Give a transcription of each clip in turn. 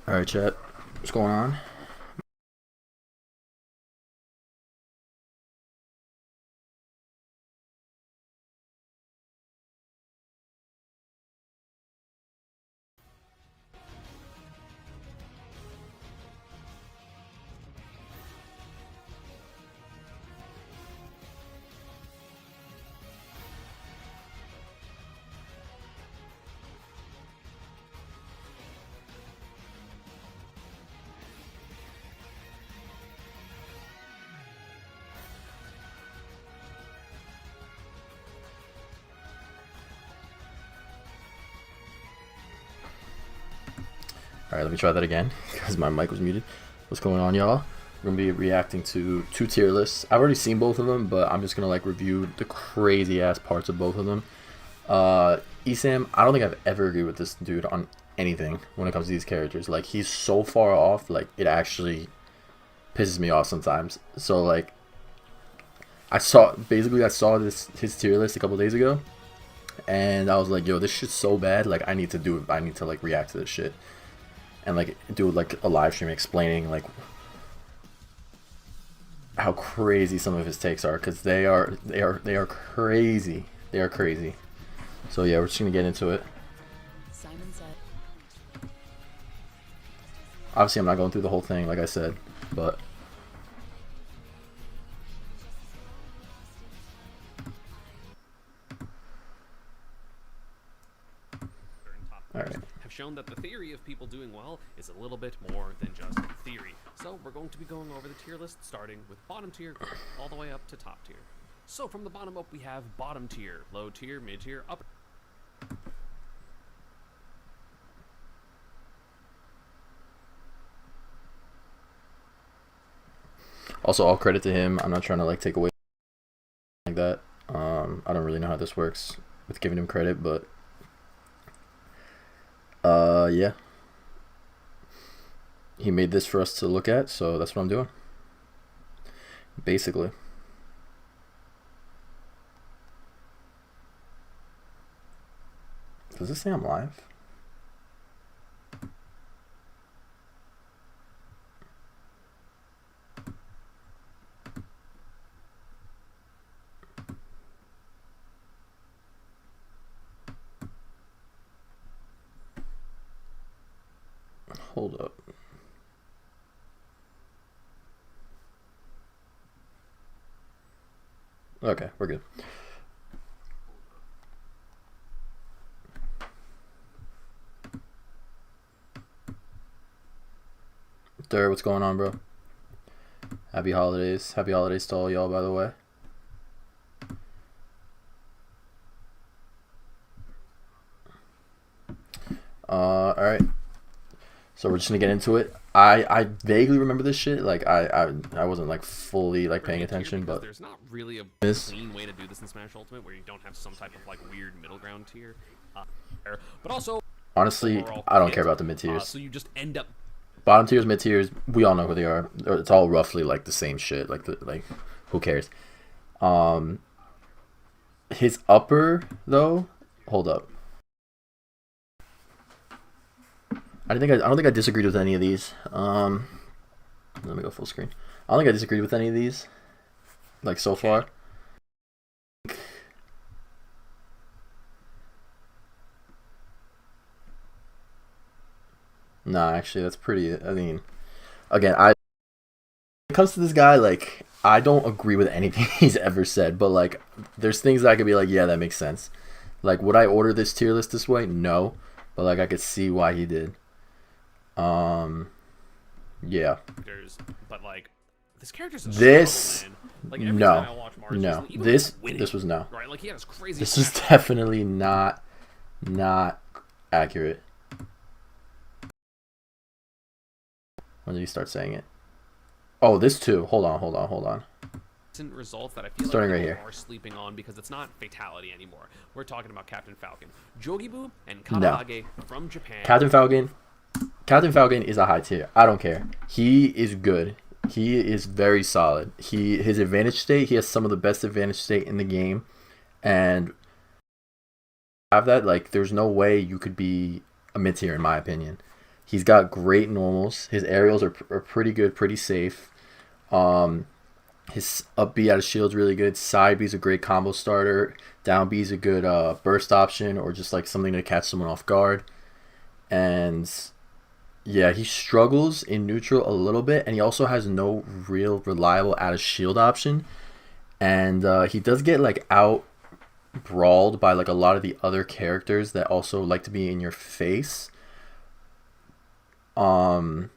All right, chat. What's going on? All right, let me try that again because my mic was muted. What's going on, y'all? We're gonna be reacting to two tier lists. I've already seen both of them, but I'm just gonna like review the crazy ass parts of both of them. Esam, I don't think I've ever agreed with this dude on anything when it comes to these characters. Like, he's so far off, like it actually pisses me off sometimes. So like, I saw this his tier list a couple days ago, and I was like, yo, this shit's so bad. Like, I need to like react to this shit and like do like a live stream explaining like how crazy some of his takes are, because they are crazy. They are crazy. So yeah, we're just gonna get into it. Simon said. Obviously, I'm not going through the whole thing, like I said, but alright. Have shown that the theory of people doing well is a little bit more than just theory. So we're going to be going over the tier list, starting with bottom tier all the way up to top tier. So from the bottom up, we have bottom tier, low tier, mid tier, upper. Also, all credit to him. I'm not trying to like take away like that. I don't really know how this works with giving him credit, but yeah, he made this for us to look at, so that's what I'm doing, basically. Does this say I'm live? Hold up. Okay, we're good. Dur, what's going on, bro? Happy holidays. Happy holidays to all y'all, by the way. Alright. So we're just gonna get into it. I vaguely remember this shit. Like I wasn't like fully like paying attention, but there's not really a clean way to do this in Smash Ultimate where you don't have some type of like weird middle ground tier. But also, honestly, I don't care about the mid tiers. So you just end up bottom tiers, mid tiers. We all know who they are. It's all roughly like the same shit. Like who cares? His upper though. Hold up. I don't think I disagreed with any of these. Let me go full screen. I don't think I disagreed with any of these, like so far. Nah, actually, that's pretty. I mean, again, when it comes to this guy, like, I don't agree with anything he's ever said, but like, there's things that I could be like, yeah, that makes sense. Like, would I order this tier list this way? No, but like, I could see why he did. Yeah. But like, this character's this like, no, this was no. Right, like he has crazy. This is definitely not accurate. When did he start saying it? Oh, this too. Hold on. Results that I feel starting like right here are sleeping on because it's not fatality anymore. We're talking about Captain Falcon, Jogibu, and Karage from Japan. Captain Falcon is a high tier. I don't care. He is good. He is very solid. His advantage state. He has some of the best advantage state in the game, and have that. Like, there's no way you could be a mid tier in my opinion. He's got great normals. His aerials are pretty good, pretty safe. His up B out of shield's really good. Side B's a great combo starter. Down B's a good burst option, or just like something to catch someone off guard. And yeah, he struggles in neutral a little bit, and he also has no real reliable out of shield option. And he does get like out brawled by like a lot of the other characters that also like to be in your face. But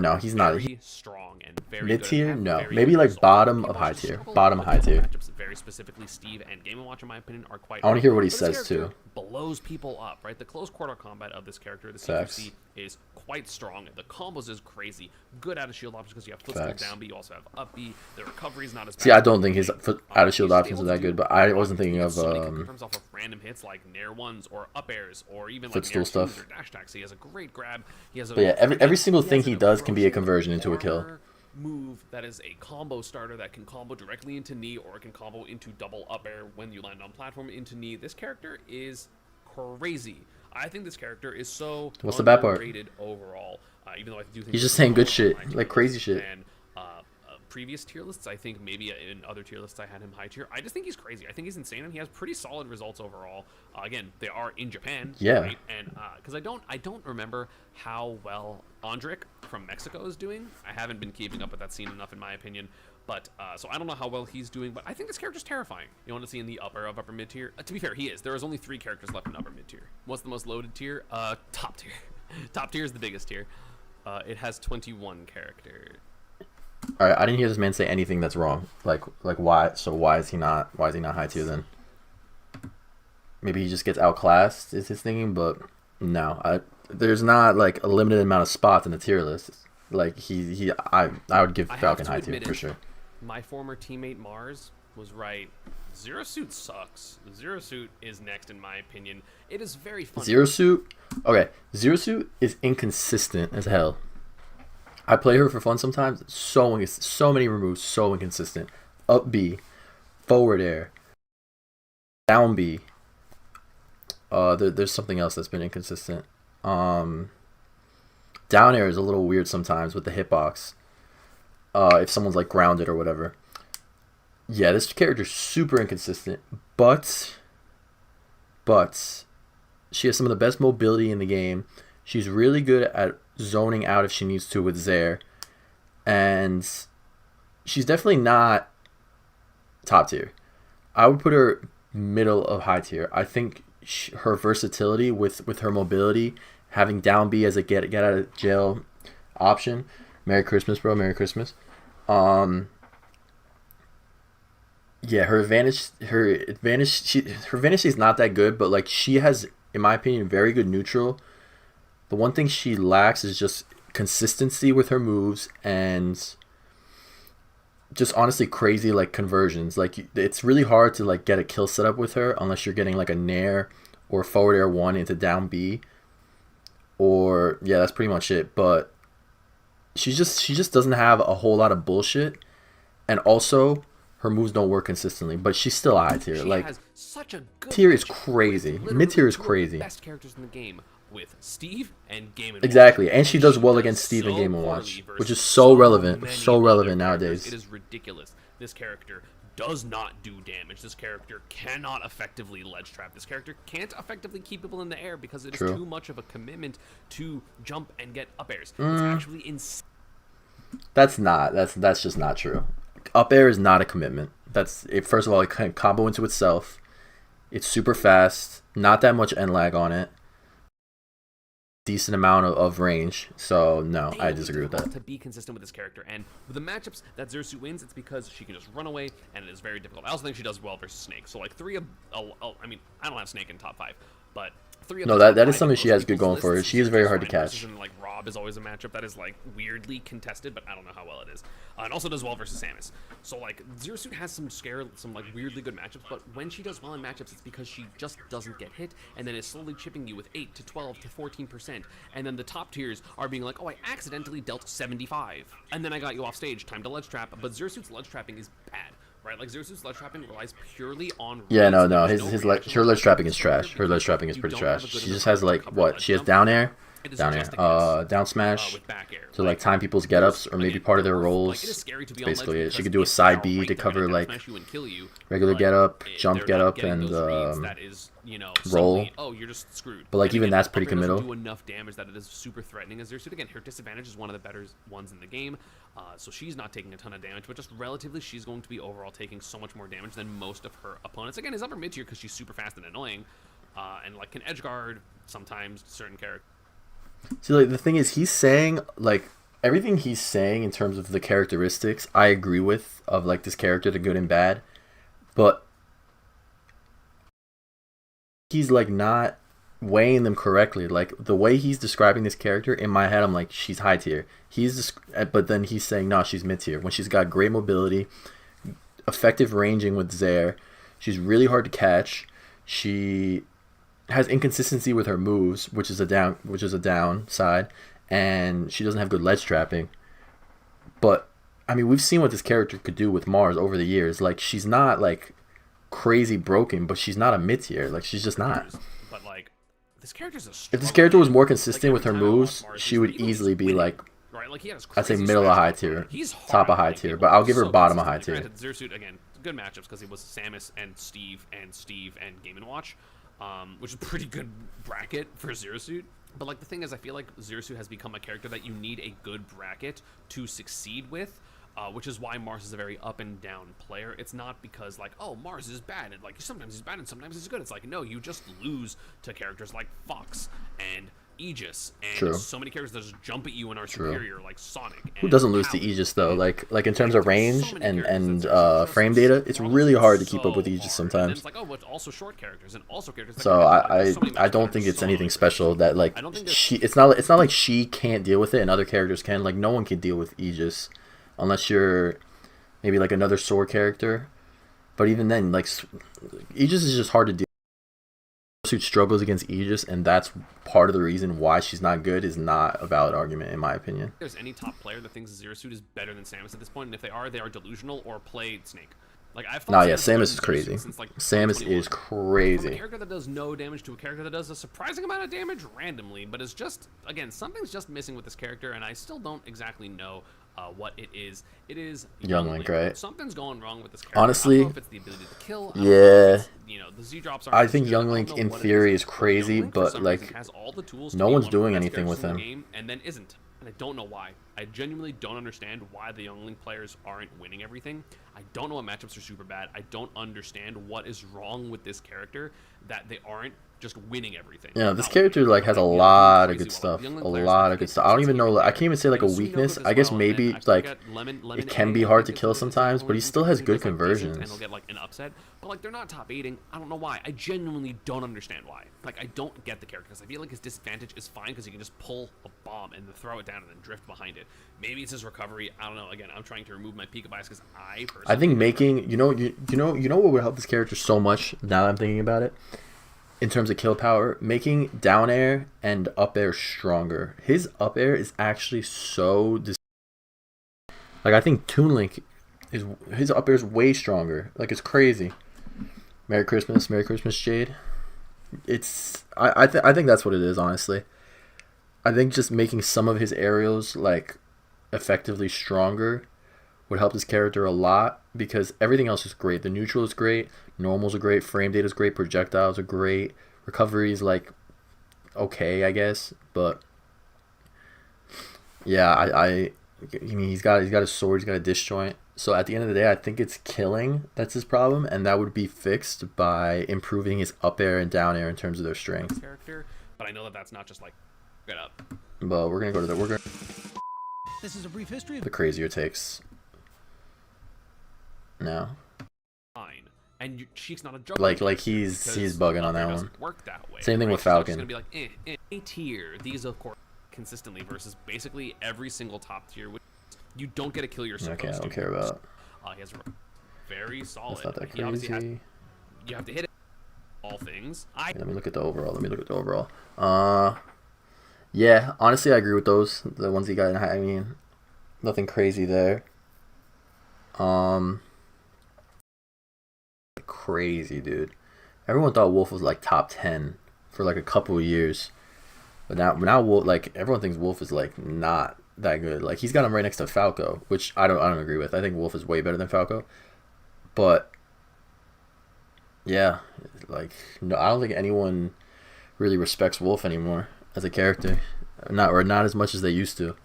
no, he's not. Very strong and very Mid tier, good. no. Very Maybe good like results. bottom of People high just tier. struggle Bottom with high the tier. matchups, very specifically, Steve and Game & Watch, in my opinion, are quite. I want to hear what he but says this too. character blows people up, right? The close quarter combat of this character, the Facts. C2C, is quite strong. The combos is crazy. Good out of shield options because you have footstool Facts. down B, you also have up B. The recovery is not as bad. See, I as don't think his out of shield he's options are able that to good, do but I wasn't thinking of so many confirms off of random hits like nair ones or up airs or even like footstool nair stuff. twos or dash attacks. He has a great grab. He has a But yeah, every single he thing has he an does can be a approaching conversion into a kill. corner move that is a combo starter that can combo directly into knee, or it can combo into double up air when you land on platform into knee. This character is crazy. I think this character is so What's the bad part? underrated overall. Even though I do think He's just he's saying good lower shit, on my tier like crazy list shit. than, previous tier lists. I think maybe in other tier lists I had him high tier. I just think he's crazy. I think he's insane, and he has pretty solid results overall. Again, they are in Japan, Yeah. right? And because I don't remember how well Andrik from Mexico is doing. I haven't been keeping up with that scene enough, in my opinion. But so I don't know how well he's doing, but I think this character's terrifying. You want to see in the upper mid tier? To be fair, he is. There is only 3 characters left in upper mid tier. What's the most loaded tier? Top tier. Top tier is the biggest tier. It has 21 characters. All right, I didn't hear this man say anything that's wrong. Like why? So why is he not high tier then? Maybe he just gets outclassed is his thinking, but no, there's not like a limited amount of spots in the tier list. Like I would give I have Falcon to high tier admit for it. sure. My former teammate Mars was right. Zero Suit sucks. Zero Suit is next in my opinion. It is very fun. Zero Suit, okay. Zero Suit is inconsistent as hell. I play her for fun sometimes. So many removes, so inconsistent. Up B, forward air, down B. There's something else that's been inconsistent. Down air is a little weird sometimes with the hitbox. If someone's like grounded or whatever. Yeah, this character's super inconsistent, but she has some of the best mobility in the game. She's really good at zoning out if she needs to with Zaire, and she's definitely not top tier. I would put her middle of high tier. I think her versatility with her mobility, having down B as a get out of jail option. Merry Christmas, bro. Merry Christmas. Yeah, her advantage is not that good, but like she has, in my opinion, very good neutral. The one thing she lacks is just consistency with her moves and just honestly crazy like conversions. Like it's really hard to like get a kill setup with her unless you're getting like a nair or forward air 1 into down B. Or yeah, that's pretty much it. But she just doesn't have a whole lot of bullshit, and also her moves don't work consistently. But she's still a high tier. She Like has such a good tier is matchup with crazy. literally Mid tier is two of the crazy. Best characters in the game with Steve and Game & Watch. Exactly, and she does well against Steve and Game & poorly Watch, versus which is so relevant, many so other relevant characters. nowadays. It is ridiculous. This character does not do damage. This character cannot effectively ledge trap. This character can't effectively keep people in the air because it is True. too much of a commitment to jump and get up airs. It's actually insane. That's just not true. Up air is not a commitment. First of all, it can combo into itself. It's super fast, not that much end lag on it. Decent amount of range. So no, I disagree with that. To be consistent with this character, and with the matchups that Zersu wins, it's because she can just run away, and it is very difficult. I also think she does well versus Snake. So like I mean, I don't have Snake in top 5, but 3 of No, the top that is 5 something of she most has good people's going for her. lists, She is very Zersu's hard to fine catch. versus, and like Rob is always a matchup that is like weirdly contested, but I don't know how well it is. And also does well versus Samus. So like Zersu has some like weirdly good matchups, but when she does well in matchups, it's because she just doesn't get hit, and then is slowly chipping you with 8 to 12 to 14%, and then the top tiers are being like, oh, I accidentally dealt 75, and then I got you off stage, time to ledge trap. But Zersu's ledge trapping is bad. Right, like Zersu's ledge trapping relies purely on. Yeah, no. There's Her reaction ledge trapping is to trash. Her ledge trapping is you pretty don't have trash. a good She just enough has like cover what? ledge She has jump. down air It is down just air. a guess, Down smash with back air. to like time people's get-ups or maybe again, part of their like, rolls. it is scary to be That's on basically ledge it. She because could do a if they side are B right, to they're cover gonna like smash you and kill you. regular But get-up, if jump they're not get-up, getting and those reads, that is, roll. suddenly, oh, you're just screwed. But like And even again, that's pretty up air doesn't committal. do enough damage that it is super threatening as Zero Suit. Again, her disadvantage is one of the better ones in the game, so she's not taking a ton of damage, but just relatively, she's going to be overall taking so much more damage than most of her opponents. Again, his upper mid tier because she's super fast and annoying, and like can edge guard sometimes certain characters. See, like the thing is, he's saying like everything he's saying in terms of the characteristics, I agree with of like this character, the good and bad, but he's like not weighing them correctly. Like the way he's describing this character in my head, I'm like she's high tier. But then he's saying no, she's mid tier when she's got great mobility, effective ranging with Zaire. She's really hard to catch. She has inconsistency with her moves, which is a downside, and she doesn't have good ledge trapping. But I mean, we've seen what this character could do with Mars over the years. Like she's not like crazy broken, but she's not a mid tier. Like she's just not. But like this character's a If this character was more consistent with her moves, she would easily be like, right, like he has I'd say crazy middle of smash high top tier, He's top of hard high to tier, kill. but I'll give her So bottom of high consistently. tier. Granted, Zero Suit again, good matchups because he was Samus and Steve and Game & Watch, which is a pretty good bracket for Zero Suit. But like the thing is, I feel like Zero Suit has become a character that you need a good bracket to succeed with. Which is why Mars is a very up and down player. It's not because like, oh, Mars is bad and like sometimes he's bad and sometimes he's good. It's like, no, you just lose to characters like Fox and Aegis and True. so many characters that just jump at you and are superior, like Sonic. Who and doesn't lose to Howard. Aegis though? Like in terms Like, of there's range so many and characters that just frame data, it's really hard to keep up with so Aegis hard. And then sometimes. it's like, oh, but also short characters and also characters. That So can like, there's so many I matchups don't that think are it's so anything annoying. special that like I don't think there's- she. It's not like she can't deal with it and other characters can. Like no one can deal with Aegis, unless you're maybe like another sword character. But even then, like Aegis is just hard to deal. Suit struggles against Aegis, and that's part of the reason why she's not good. Is not a valid argument in my opinion. If there's any top player that thinks Zero Suit is better than Samus at this point, and if they are delusional or play Snake. Like I've thought Nah, yeah, better Samus than is Zero crazy. Suit since, like, Samus 2021. is From a crazy. character that does no damage to a character that does a surprising amount of damage randomly, but is just, again, something's just missing with this character, and I still don't exactly know what it is. It is Young Link, right? Something's going wrong with this character. Honestly, I don't know if it's the ability to kill. I don't know yeah. if it's, the Z drops aren't I as think good. Young don't Link know in what it theory is, is but crazy, Young Link, for but some like reason, has all the tools to no be one's one of the doing best anything characters with in the him. game, and then isn't. And I don't know why. I genuinely don't understand why the Young Link players aren't winning everything. I don't know what matchups are super bad. I don't understand what is wrong with this character that they aren't just winning everything. Yeah, this Not character winning. like has a Doing lot of crazy good well. stuff. Young Link A players lot like of good get stuff. I don't even consistency know. I there. can't even say like a Suno weakness. goes I as guess well, and maybe then I like forget Lemon it can A, be I hard to think kill it's sometimes, but he still has good conversions. And he'll get like an upset, but like they're not top 8ing. I don't know why. I genuinely don't understand why. Like I don't get the character because I feel like his disadvantage is fine because he can just pull a bomb and then throw it down and then drift behind it. Maybe it's his recovery. I don't know. Again, I'm trying to remove my Pika bias because I personally I think making you know what would help this character so much now that I'm thinking about it. In terms of kill power, making down air and up air stronger. His up air is actually so like I think Toon Link is his up air is way stronger. Like it's crazy. Merry Christmas Jade. It's I think that's what it is honestly. I think just making some of his aerials like effectively stronger would help this character a lot because everything else is great. The neutral is great, normals are great, frame data is great, projectiles are great, recovery is like okay, I guess, but yeah, I mean he's got a sword, he's got a disjoint. So at the end of the day, I think it's killing that's his problem, and that would be fixed by improving his up air and down air in terms of their strength. character, but I know that that's not just like get up. But we're gonna go to This is a brief history of the crazier takes. No. Fine. And Sheik's not a joke. Like he's bugging on that one. Work that way. Same thing with She's not just Falcon. gonna be like, A tier. These of course consistently versus basically every single top tier. Which you don't get a kill you're supposed Okay, I to. don't care about. He has very solid. That's not that He obviously has, crazy. you have to hit it. All things. Let me look at the overall. Yeah, honestly, I agree with those. The ones he got in high. I mean, nothing crazy there. Crazy, dude. Everyone thought Wolf was like top 10 for like a couple of years. But now Wolf, like everyone thinks Wolf is like not that good. Like he's got him right next to Falco, which I don't agree with. I think Wolf is way better than Falco. But yeah, like no, I don't think anyone really respects Wolf anymore as a character, not as much as they used to.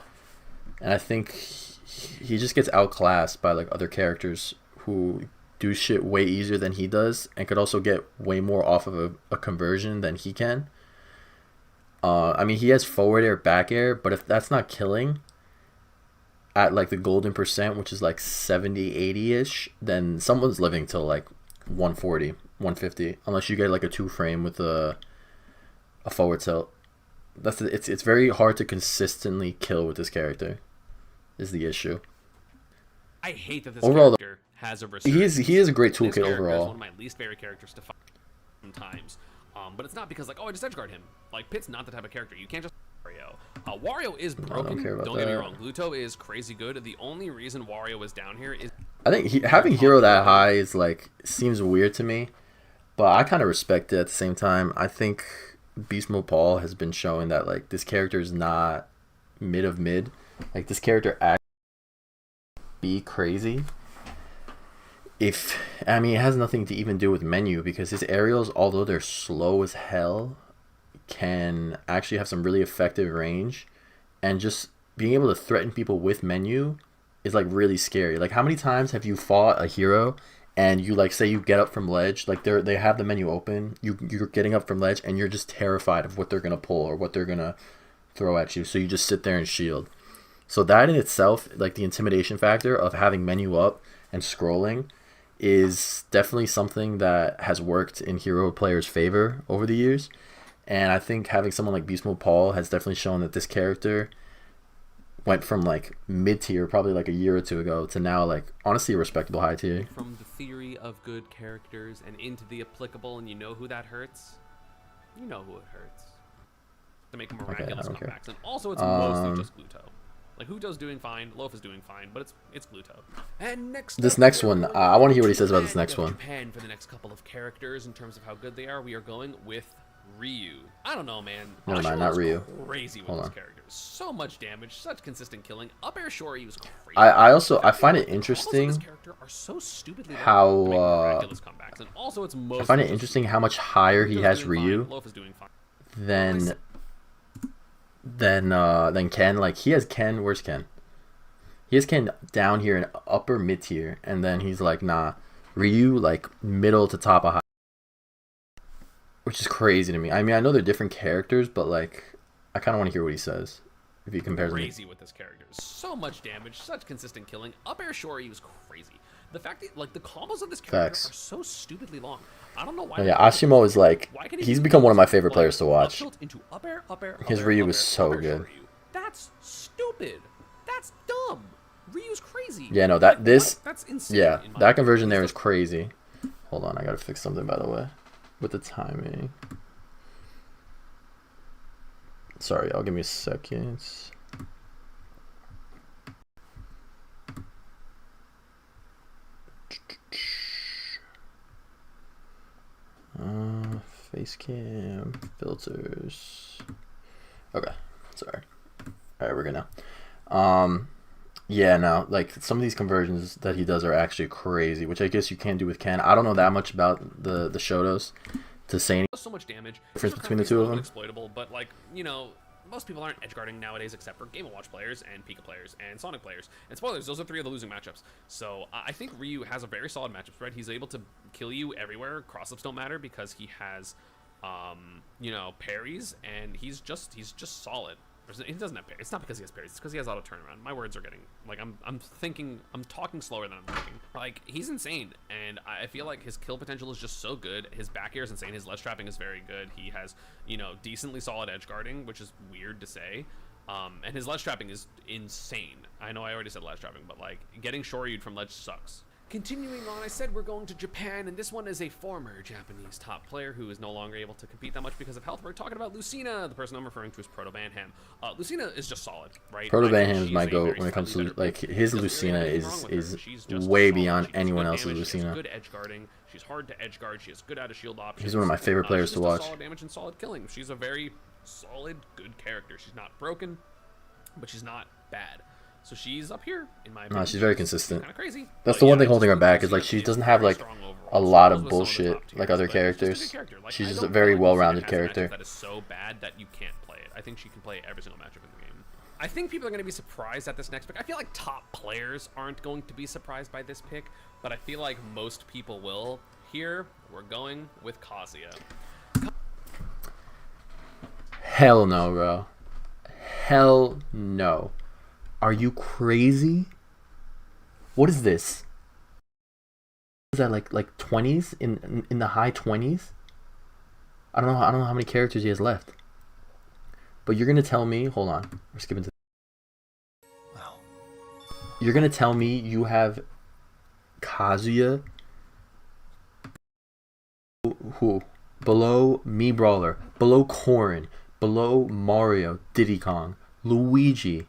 And I think he just gets outclassed by like other characters who do shit way easier than he does, and could also get way more off of a conversion than he can. I mean, he has forward air, back air, but if that's not killing at like the golden percent, which is like 70, 80-ish, then someone's living till like 140, 150, unless you get like a 2-frame with a forward tilt. It's very hard to consistently kill with this character, is the issue. I hate that this Overall, character has a he is a great This toolkit character is overall. one of my least favorite characters to fight sometimes. But it's not because like, oh, I just edgeguard him. Like Pit's not the type of character. You can't just Wario. Wario is broken. care about Don't get me that. wrong. Gluto is crazy good. The only reason Wario is down here is I think having Hero that high is like seems weird to me, but I kind of respect it at the same time. I think Beast Mode Paul has been showing that like this character is not mid of mid. Like this character actually be crazy. It has nothing to even do with menu, because his aerials, although they're slow as hell, can actually have some really effective range, and just being able to threaten people with menu is like really scary. Like how many times have you fought a hero and you like say you get up from ledge, like they have the menu open, you're getting up from ledge and you're just terrified of what they're gonna pull or what they're gonna throw at you, so you just sit there and shield. So that in itself, like the intimidation factor of having menu up and scrolling, is definitely something that has worked in hero players' favor over the years. And I think having someone like Beast Mode Paul has definitely shown that this character went from like mid-tier probably like a year or two ago to now like honestly a respectable high tier. from the theory of good characters and into the applicable, and you know who that hurts? You know who it hurts. To make miraculous don't care. comebacks. And also it's mostly just Gluto. Like Gluto's doing fine, Loaf is doing fine, but it's Gluto. And This next one, I want to hear what he says about this next one. Japan for the next couple of characters in terms of how good they are. We are going with Ryu. I don't know, man. Never mind, Ashura not is Ryu. Crazy with Hold this on. character. So much damage, such consistent killing. Up air Shoryu was crazy. I find it The combos of interesting this character are so stupidly long how, to make miraculous comebacks. And also it's I mostly find it just interesting how much higher he Gluto's has doing fine, Ryu Loaf is doing fine. than Ken. Like he has Ken. Where's Ken? He has Ken down here in upper mid tier, and then he's like, nah, Ryu like middle to top of high, which is crazy to me. I mean, I know they're different characters, but like, I kind of want to hear what he says if he compares them. Crazy with this character. So much damage, such consistent killing. Up air Shoryu was crazy. The fact that like the combos of this character Facts. are so stupidly long. I don't know why. Oh, yeah, Ashimo is like, Why can he he's do become one of my things favorite like players to watch. up tilt into up air, His up air, Ryu up was air, so up air good. Shoryu. That's stupid. That's dumb. Ryu's crazy. Yeah, no, Like, this, what? That's insane. yeah, in my that conversion opinion. there He's is crazy. Hold on, I gotta fix something by the way, with the timing. Sorry, y'all, give me a second. Face cam filters. Okay, sorry. All right, we're good now. Yeah, no, like some of these conversions that he does are actually crazy, which I guess you can't do with Ken. I don't know that much about the Shotos to say any does so much damage. difference Sure, between the Kaku's two a of little them. Exploitable, but like most people aren't edgeguarding nowadays except for Game & Watch players and Pika players and Sonic players. And spoilers, those are 3 of the losing matchups. So I think Ryu has a very solid matchup spread. He's able to kill you everywhere. Cross-ups don't matter because he has, parries, and he's just solid. He doesn't have parries. It's not because he has parries. It's because he has auto turnaround. My words are getting like I'm talking slower than I'm thinking. Like he's insane, and I feel like his kill potential is just so good. His back air is insane. His ledge trapping is very good. He has decently solid edge guarding, which is weird to say. And his ledge trapping is insane. I know I already said ledge trapping, but like getting shoryu'd from ledge sucks. Continuing on, I said we're going to Japan, and this one is a former Japanese top player who is no longer able to compete that much because of health. We're talking about Lucina. The person I'm referring to is Proto Banham. Lucina is just solid, right? Proto I think Banham is she's my a goat very when it comes slightly to better like pick. his Doesn't really Lucina have anything wrong with her. is She's just way solid. beyond She does anyone good else's damage. She has Lucina. good edge guarding. She's hard to edge guard. She has good out of shield options. He's one of my favorite players She to just does watch. solid damage and solid killing. She's a very solid, good character. She's not broken, but she's not bad. So she's up here in my opinion. No, she's very consistent. Kind of crazy. That's But the yeah, one thing I holding her just back think is like she's she a doesn't have very like strong overall. a She lot struggles of with some bullshit the top like tiers, other but she's just a good characters. character. Like, She's I just a don't very feel like Luciana well-rounded has a matchup character. that is so bad that you can't play it. I think she can play every single matchup in the game. I think people are going to be surprised at this next pick. I feel like top players aren't going to be surprised by this pick, but I feel like most people will. Here, we're going with Kazuya. Hell no, bro. Hell no. Are you crazy? What is this? Is that like 20s in the high 20s? I don't know how many characters he has left. But you're gonna tell me, hold on, we're skipping to. Wow. You're gonna tell me you have Kazuya who below Me Brawler, below Corrin, below Mario, Diddy Kong, Luigi.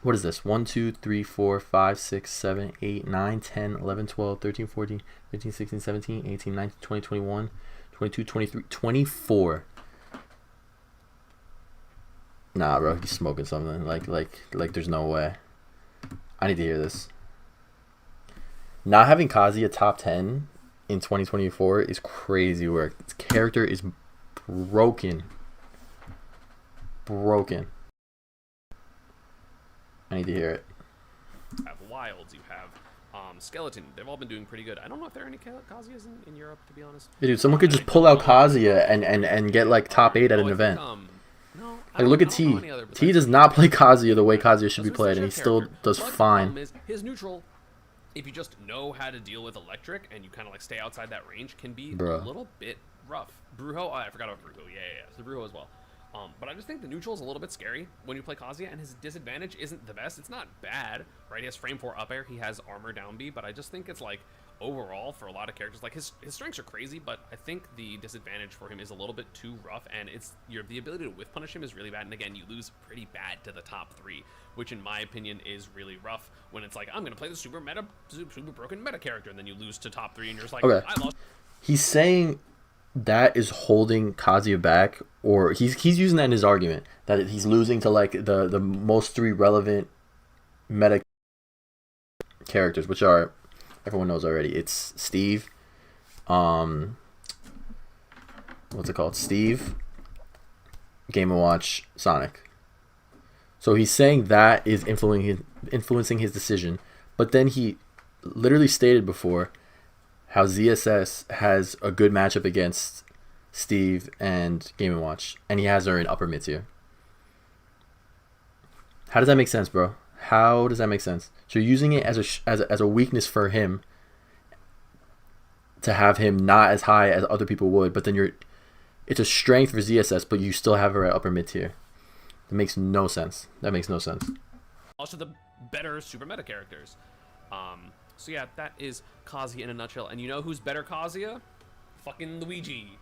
What is this? 1, 2, 3, 4, 5, 6, 7, 8, 9, 10, 11, 12, 13, 14, 15, 16, 17, 18, 19, 20, 21, 22, 23, 24. Nah, bro, he's smoking something. Like there's no way. I need to hear this. Not having Kazuya top 10 in 2024 is crazy work. His character is broken. Broken. I need to hear it. You have Wilds, you have Skeleton. They've all been doing pretty good. I don't know if there are any Kazuyas in Europe, to be honest. Yeah, dude, someone could just pull out Kazuya and get like top 8 at an event. No, Like, look at T. T does not play Kazuya the way Kazuya should be played, and he still does fine. His neutral, if you just know how to deal with electric and you kind of like stay outside that range, can be Bruh. a little bit rough. Brujo, I forgot about Brujo. Yeah. So Brujo as well. But I just think the neutral is a little bit scary when you play Kazuya, and his disadvantage isn't the best. It's not bad, right? He has frame 4 up air, he has armor down B, but I just think it's like overall for a lot of characters, like his strengths are crazy, but I think the disadvantage for him is a little bit too rough, and it's the ability to whiff punish him is really bad, and again, you lose pretty bad to the top 3, which in my opinion is really rough when it's like, I'm gonna play the super broken meta character, and then you lose to top 3, and you're just like, Okay. I lost. He's saying that is holding Kazuya back, or he's using that in his argument that he's losing to like the most 3 relevant meta characters, which are, everyone knows already. It's Steve, what's it called? Steve, Game & Watch, Sonic. So he's saying that is influencing his decision, but then he literally stated before how ZSS has a good matchup against Steve and Game & Watch, and he has her in upper mid tier. How does that make sense, bro? How does that make sense? So you're using it as a weakness for him to have him not as high as other people would, but then it's a strength for ZSS, but you still have her at upper mid tier. That makes no sense. That makes no sense. Also the better super meta characters. So yeah, that is Kazuya in a nutshell. And you know who's better Kazuya? Fucking Luigi.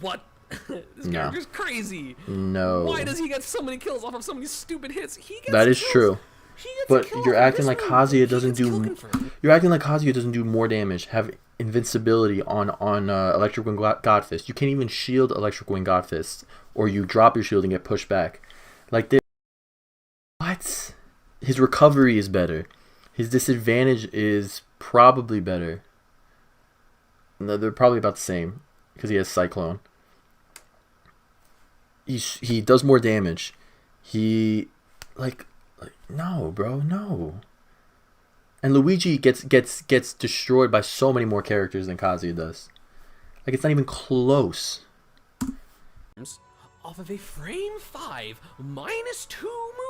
What? This No. character's crazy. No. Why does he get so many kills off of so many stupid hits? He gets That is kills. true. He gets But a kill you're off of acting this like move. Kazuya He doesn't gets do. kill confirmed. You're acting like Kazuya doesn't do more damage. Have invincibility on Electric Wing God Fist. You can't even shield Electric Wing God Fist, or you drop your shield and get pushed back. Like this. What? His recovery is better. His disadvantage is probably better. No, they're probably about the same because he has Cyclone. He does more damage. He like no, bro, no. And Luigi gets destroyed by so many more characters than Kazuya does. Like, it's not even close. Off of a frame 5 -2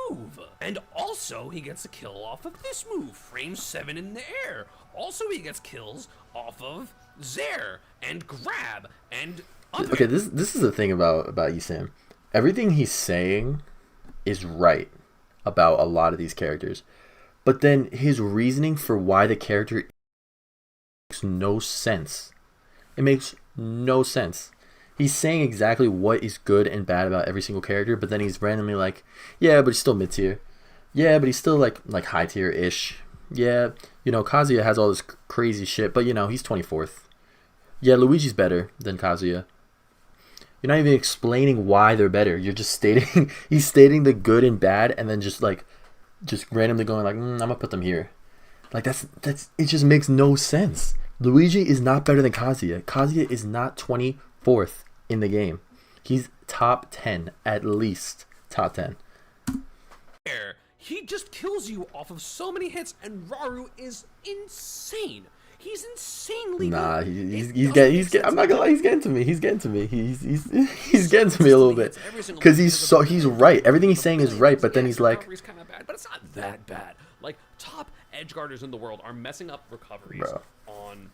move. And also he gets a kill off of this move, frame 7 in the air. Also he gets kills off of Zair and Grab and other. Okay, this is the thing about you, Sam. Everything he's saying is right about a lot of these characters. But then his reasoning for why the character makes no sense. It makes no sense. He's saying exactly what is good and bad about every single character, but then he's randomly like, yeah, but he's still mid tier. Yeah, but he's still like high tier ish. Yeah, Kazuya has all this crazy shit, but he's 24th. Yeah, Luigi's better than Kazuya. You're not even explaining why they're better. You're just stating he's stating the good and bad, and then just randomly going like, I'm gonna put them here. Like that's it just makes no sense. Luigi is not better than Kazuya. Kazuya is not 24th in the game. He's top 10 at least. Top 10. He just kills you off of so many hits, and Rauru is insane. He's insanely Nah, good. he's I'm not gonna lie, he's getting to me. He's getting to me. He's getting to me a little bit because he's right. Everything he's saying is right, but then he's like, recovery's kind of bad, but it's not that bad. Like top edge guarders in the world are messing up recoveries Bro. on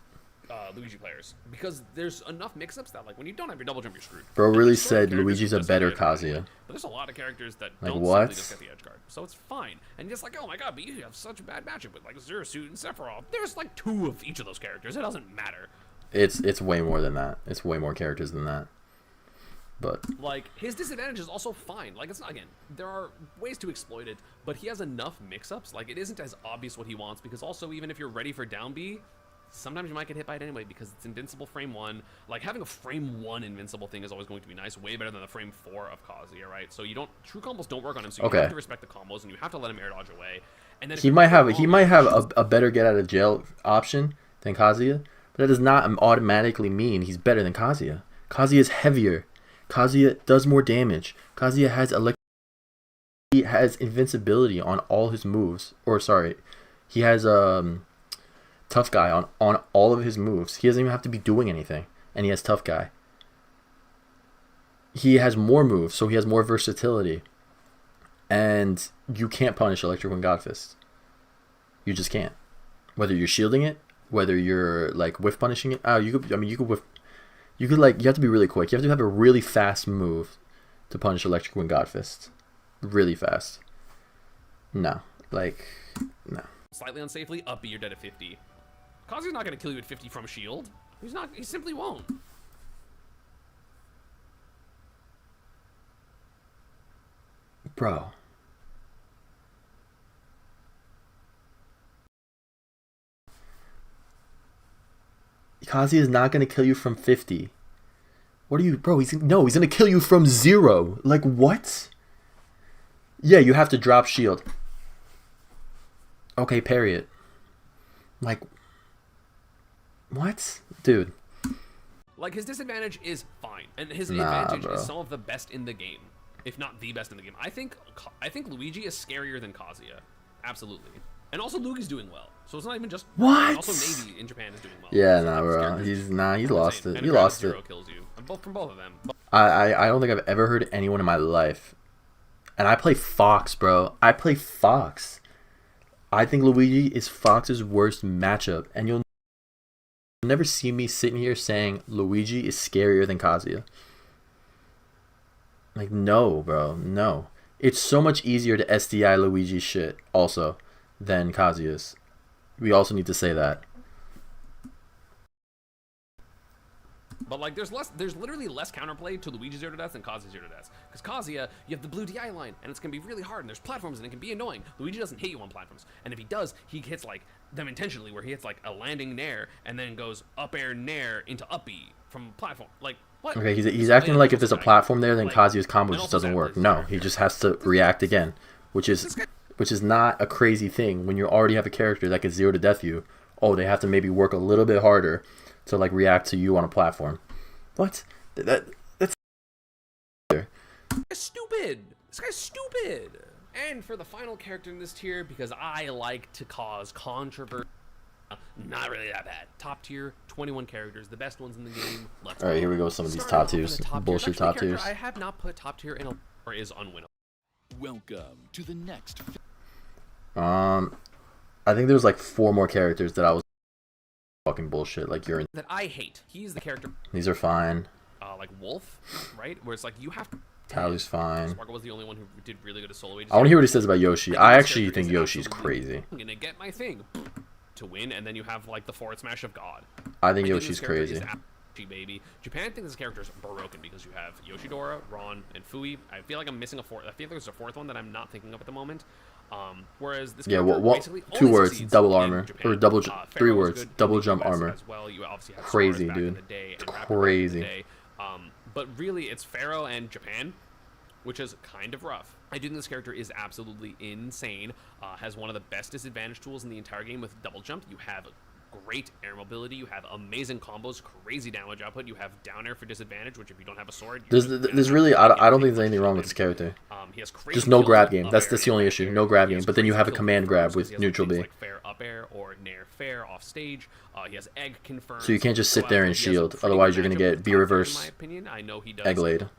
Luigi players because there's enough mix-ups that like when you don't have your double jump, you're screwed. bro And really there's certain said characters Luigi's who a just better get it anyway. Kazuya. But there's a lot of characters that Like, don't what? simply just get the edge guard, so it's fine. And just like, oh my god, but you have such a bad matchup with like Zero Suit and Sephiroth. There's like 2 of each of those characters. It doesn't matter. It's way more than that. It's way more characters than that. But Like his disadvantage is also fine. Like it's not, again, there are ways to exploit it, but he has enough mix-ups. Like it isn't as obvious what he wants because also even if you're ready for down B, sometimes you might get hit by it anyway because it's invincible frame 1. Like having a frame 1 invincible thing is always going to be nice, way better than the frame 4 of Kazuya, right? So you don't, true combos don't work on him, so you Okay. have to respect the combos and you have to let him air dodge away. And then if he you're might going have wrong- a better get out of jail option than Kazuya, but that does not automatically mean he's better than Kazuya. Kazuya is heavier. Kazuya does more damage. Kazuya has he has invincibility on all his moves. Or sorry, he has tough guy on all of his moves. He doesn't even have to be doing anything, and he has tough guy. He has more moves, so he has more versatility. And you can't punish Electric Wind God Fist. You just can't. Whether you're shielding it, whether you're like whiff punishing it. You could whiff. You have to be really quick. You have to have a really fast move to punish Electric Wind God Fist. Really fast. No. No. slightly unsafely, up B, you're dead at 50. Kazuya's not going to kill you at 50 from shield. He's not. He simply won't. Bro. Kazuya is not going to kill you from 50. What are you... Bro, he's going to kill you from 0. Like, what? Yeah, you have to drop shield. Okay, parry it. Like... What? Dude. Like, his disadvantage is fine, and his Nah, advantage bro. is some of the best in the game, if not the best in the game. I think Luigi is scarier than Kazuya, absolutely. And also Luigi's doing well, so it's not even just What? and also Navy in Japan is doing well. Yeah, So nah, these bro. characters- He's I'm lost insane. it. And He Ground lost Zero it. kills you, and from both of them. I don't think I've ever heard anyone in my life. And I play Fox, bro. I play Fox. I think Luigi is Fox's worst matchup. And you'll never see me sitting here saying Luigi is scarier than Kazuya. Like, no, bro. No. It's so much easier to SDI Luigi shit also than Kazuya's. We also need to say that. But like, there's literally less counterplay to Luigi Zero to Death than Kazuya Zero to Death. Because Kazuya, you have the blue DI line, and it's gonna be really hard, and there's platforms, and it can be annoying. Luigi doesn't hit you on platforms, and if he does, he hits like them intentionally, where he hits like a landing nair, and then goes up air nair into up B from platform. Like, what? Okay, he's This acting is like if there's a guy. platform there, then Like, Kazuya's combo and just also doesn't Zap work. is No, very he fair. just has to react again, which is not a crazy thing when you already have a character that can zero to death you. Oh, they have to maybe work a little bit harder to like react to you on a platform. What? That's This guy's stupid. This guy's stupid. And for the final character in this tier, because I like to cause controversy, not really that bad. Top tier, 21 characters, the best ones in the game. Let's all right. go. Here we go. With some of these Starting top off in tiers, the top tier, bullshit actually, a top character tiers. I have not put top tier in a or is unwinnable. Welcome to the next. I think there's like 4 more characters that I was fucking bullshit. Like you're in. That I hate. He's the character, These are fine. like Wolf, right? Where it's like you have to. Talu's fine. Sparkle was the only one who did really good at solo ages. I want to hear what he says about Yoshi. I this actually character think is Yoshi's absolutely- crazy. I'm gonna get my thing to win, and then you have like the forward smash of God. I think I think Yoshi's this character crazy. is baby. Japan thinks this character is broken because you have Yoshidora, Ron, and Fui. I feel like I'm missing a fourth. I feel like there's a fourth one that I'm not thinking of at the moment. Whereas this Yeah, character well, basically 2 only words, succeeds double in armor, Japan. or double, 3 Pharaoh was words, good in double the jump US armor. as well. You obviously had Crazy, Swords back in dude. the day, and It's Raptor back in the crazy. day. But really, it's Pharaoh and Japan, which is kind of rough. I do think this character is absolutely insane. Has one of the best disadvantage tools in the entire game with double jump. You have great air mobility. You have amazing combos, crazy damage output. You have down air for disadvantage, which if you don't have a sword, There's really I don't think there's anything wrong with this character. He has crazy Just no kills grab with game. up That's air the only and issue. back No air. grab He game. has But then you crazy have a kills command with grab throws, 'cause with he has neutral things B. like fair up air or nair fair off stage. He has egg confirmed. So you can't just sit there and shield, He has a pretty otherwise good you're gonna matchup get with B top tier, reverse in my opinion. I know he does Egglade.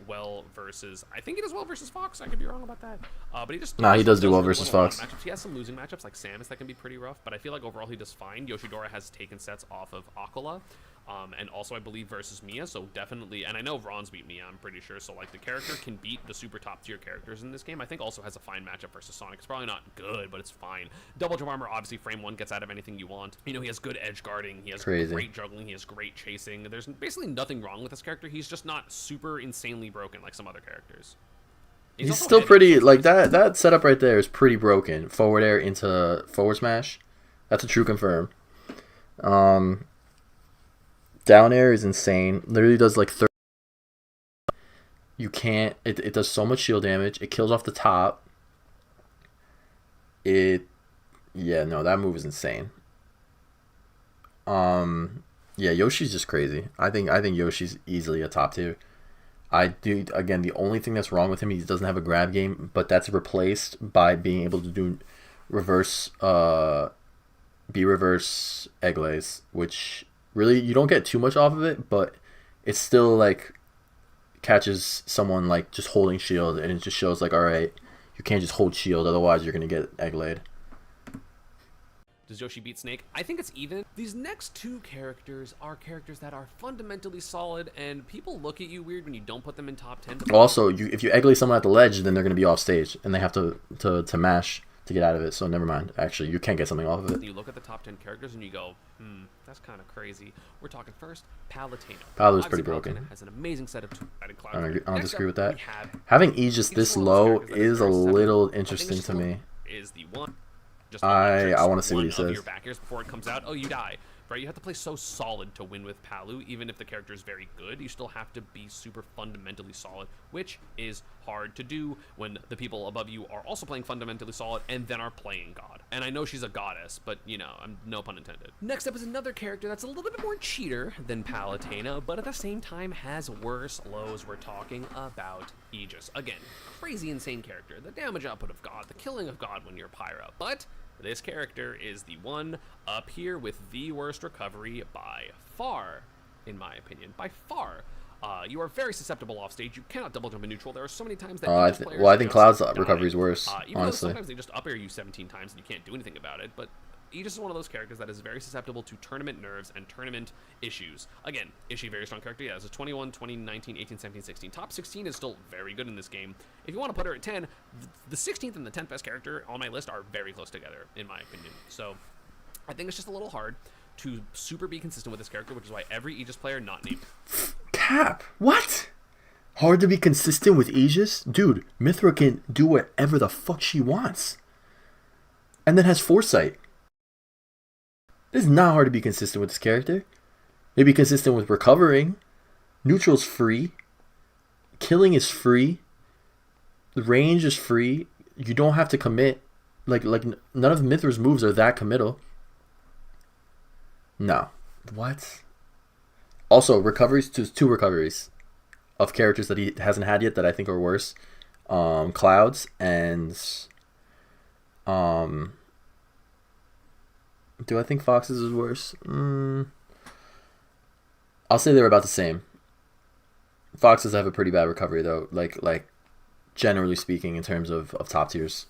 well versus. I think he does well versus Fox. I could be wrong about that. But he just Nah, he does do well really versus in a lot of Fox. matchups. He has some losing matchups like Samus that can be pretty rough, but I feel like overall he does fine. Yoshidora has taken sets off of Aquila. And also I believe versus Mia, so definitely, and I know Ron's beat Mia, I'm pretty sure, so like the character can beat the super top tier characters in this game. I think also has a fine matchup versus Sonic. It's probably not good, but it's fine. Double jump armor, obviously frame 1 gets out of anything you want. You know, he has good edge guarding, he has Crazy. great juggling, he has great chasing. There's basically nothing wrong with this character. He's just not super insanely broken like some other characters. He's also still heavy, pretty so like that setup right there is pretty broken. Forward air into forward smash. That's a true confirm. Down air is insane. Literally does like 30. You can't. It does so much shield damage. It kills off the top. Yeah, no, that move is insane. Yeah, Yoshi's just crazy. I think Yoshi's easily a top tier. I do, again, the only thing that's wrong with him, he doesn't have a grab game, but that's replaced by being able to do reverse B reverse Egglades, which really you don't get too much off of it, but it still like catches someone like just holding shield, and it just shows like, all right, you can't just hold shield, otherwise you're gonna get Egglade. Does Yoshi beat Snake? I think it's even. These next two characters are characters that are fundamentally solid, and people look at you weird when you don't put them in top 10. Also, if you Egglade someone at the ledge, then they're gonna be off stage, and they have to mash to get out of it. So never mind. Actually, you can't get something off of it. You look at the top 10 characters and you go, that's kind of crazy. We're talking first, Palutena. Palu's pretty Obviously, broken. Palutena has an amazing set of two-sided clouds. I don't Next disagree up, with that. we have Having Aegis this one of those low characters that is is a very susceptible. little I think interesting it's to just me. is the one. Just I wanna see what he one of says. your backers before it comes out. Oh, you die. Right? You have to play so solid to win with Palu. Even if the character is very good, you still have to be super fundamentally solid, which is hard to do when the people above you are also playing fundamentally solid and then are playing God. And I know she's a goddess, but you know, no pun intended. Next up is another character that's a little bit more cheater than Palutena, but at the same time has worse lows. We're talking about Aegis. Again, crazy insane character. The damage output of God, the killing of God when you're Pyra. But this character is the one up here with the worst recovery by far, in my opinion. By far. You are very susceptible off stage. You cannot double jump in neutral. There are so many times that I Aegis players think just Cloud's die. recovery is worse, Even though honestly. sometimes they just up air you 17 times and you can't do anything about it, but Aegis is one of those characters that is very susceptible to tournament nerves and tournament issues. Again, is she a very strong character? Yeah, it's a 21, 20, 19, 18, 17, 16. Top 16 is still very good in this game. If you want to put her at 10, the 16th and the 10th best character on my list are very close together, in my opinion. So I think it's just a little hard to super be consistent with this character, which is why every Aegis player not named. Cap. What? Hard to be consistent with Aegis? Dude, Mithra can do whatever the fuck she wants. And then has foresight. It is not hard to be consistent with this character. Maybe consistent with recovering. Neutral's free. Killing is free. The range is free. You don't have to commit. Like none of Mithra's moves are that committal. No. What? Also, recoveries, two recoveries of characters that he hasn't had yet that I think are worse. Clouds and do I think Fox's is worse? I'll say they're about the same. Foxes have a pretty bad recovery though, like generally speaking in terms of top tiers.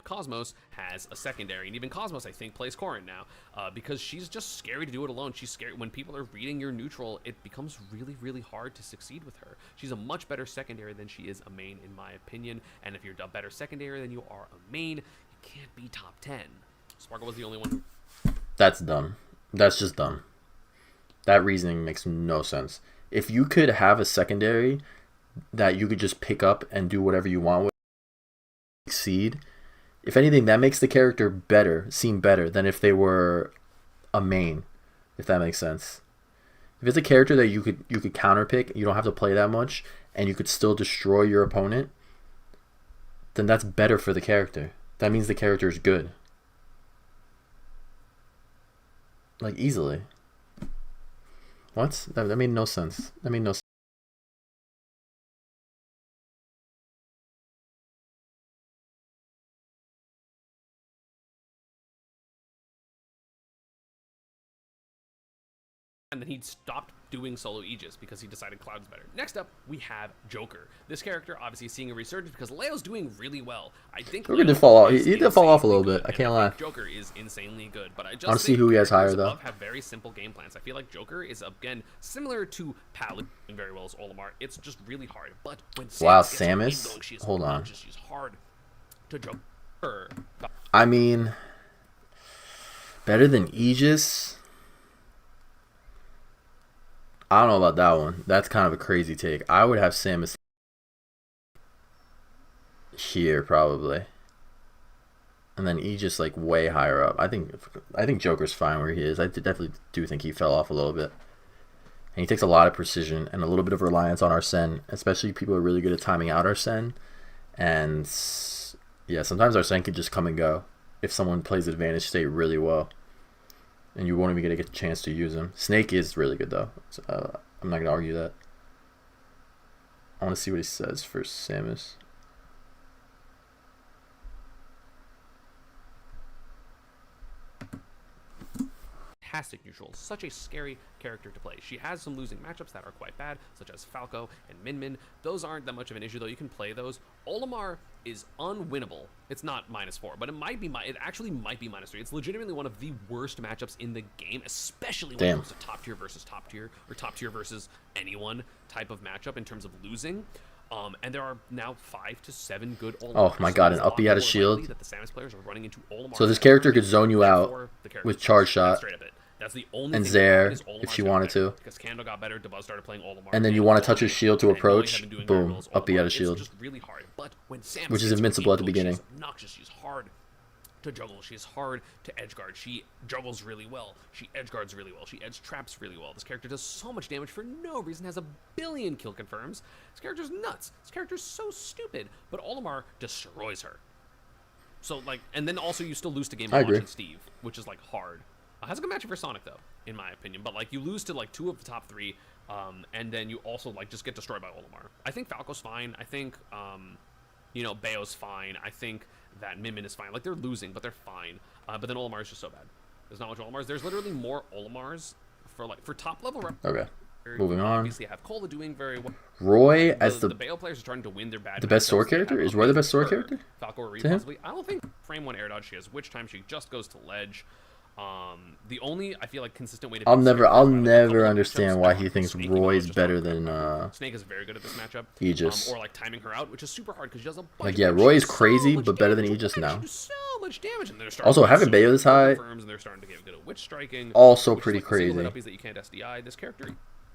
Cosmos has a secondary, and even Cosmos I think plays Corrin now because she's just scary to do it alone. She's scary when people are reading your neutral. It becomes really hard to succeed with her. She's a much better secondary than she is a main, in my opinion, and if you're a better secondary than you are a main, you can't be top 10. Sparkle was the only one who... That's dumb. That's just dumb. That reasoning makes no sense. If you could have a secondary that you could just pick up and do whatever you want with, succeed, if anything, that makes the character better, seem better than if they were a main, if that makes sense. If it's a character that you could counter pick, you don't have to play that much, and you could still destroy your opponent, then that's better for the character. That means the character is good. Like, easily. What? That made no sense. That made no sense. And then he stopped doing solo Aegis because he decided Cloud's better. Next up, we have Joker. This character obviously is seeing a resurgence because Leo's doing really well. I think Joker did fall off. He did fall off a little bit. I can't lie. Joker is insanely good, but I just want to see who he has higher though. Have very simple game plans. I feel like Joker is again similar to Paladin doing very well as Olimar. It's just really hard. But when Samus, hold on. She's hard to Joker. I mean, better than Aegis. I don't know about that one. That's kind of a crazy take. I would have Samus here probably, and then Aegis like way higher up. I think Joker's fine where he is. I definitely do think he fell off a little bit, and he takes a lot of precision and a little bit of reliance on Arsene, especially people who are really good at timing out Arsene. And yeah, sometimes Arsene can just come and go if someone plays advantage state really well. And you won't even get a chance to use him. Snake is really good, though. So, I'm not going to argue that. I want to see what he says for Samus. Fantastic neutral, such a scary character to play. She has some losing matchups that are quite bad, such as Falco and Min Min. Those aren't that much of an issue, though. You can play those. Olimar is unwinnable. It's not -4, but it actually might be -3. It's legitimately one of the worst matchups in the game, especially when it comes to top tier versus top tier, or top tier versus anyone type of matchup in terms of losing. And there are now 5 to 7 good Olimars. Oh my god, an up B had a shield. That the Samus players are running into Olimar. So this character could zone you out with charge shot. That's the only and thing Zaire, if she wanted to. Because Kando got better, Dabuz started playing Olimar. And then you want to touch his shield to approach, boom, up B had a shield. It's just really hard. But when Samus which is invincible at the beginning. She's obnoxious, she's hard to juggle, she's hard to edgeguard. She juggles really well, she edgeguards really well, she edge traps really well. This character does so much damage for no reason, has a billion kill confirms. This character's nuts. This character's so stupid, but Olimar destroys her. So, like, and then also you still lose to game watching Steve, which is, like, hard. Has a good matchup for Sonic, though, in my opinion. But, like, you lose to, like, 2 of the top 3, and then you also, like, just get destroyed by Olimar. I think Falco's fine. I think, you know, Bayo's fine. I think that Min Min is fine. Like, they're losing, but they're fine. But then Olimar's just so bad. There's not much Olimars. There's literally more Olimars for top-level rep. Okay. Moving on. Obviously, have Cola doing very well. Roy as the Bayo players are starting to win their bad. The best sword character? Is Roy the best sword character? Falco or Reed, possibly. I don't think frame 1 air dodge she has, which time she just goes to ledge. The only I feel like consistent way to I'll never understand why he thinks Roy's better than Snake is very good at this matchup. Aegis. Or like timing her out, which is super hard because she does a bunch like, yeah, Roy is crazy, but better than Aegis now. So much damage, and also, having Bayo this high, and they're starting to get good at witch striking. Also pretty crazy. That you can't SDI. This character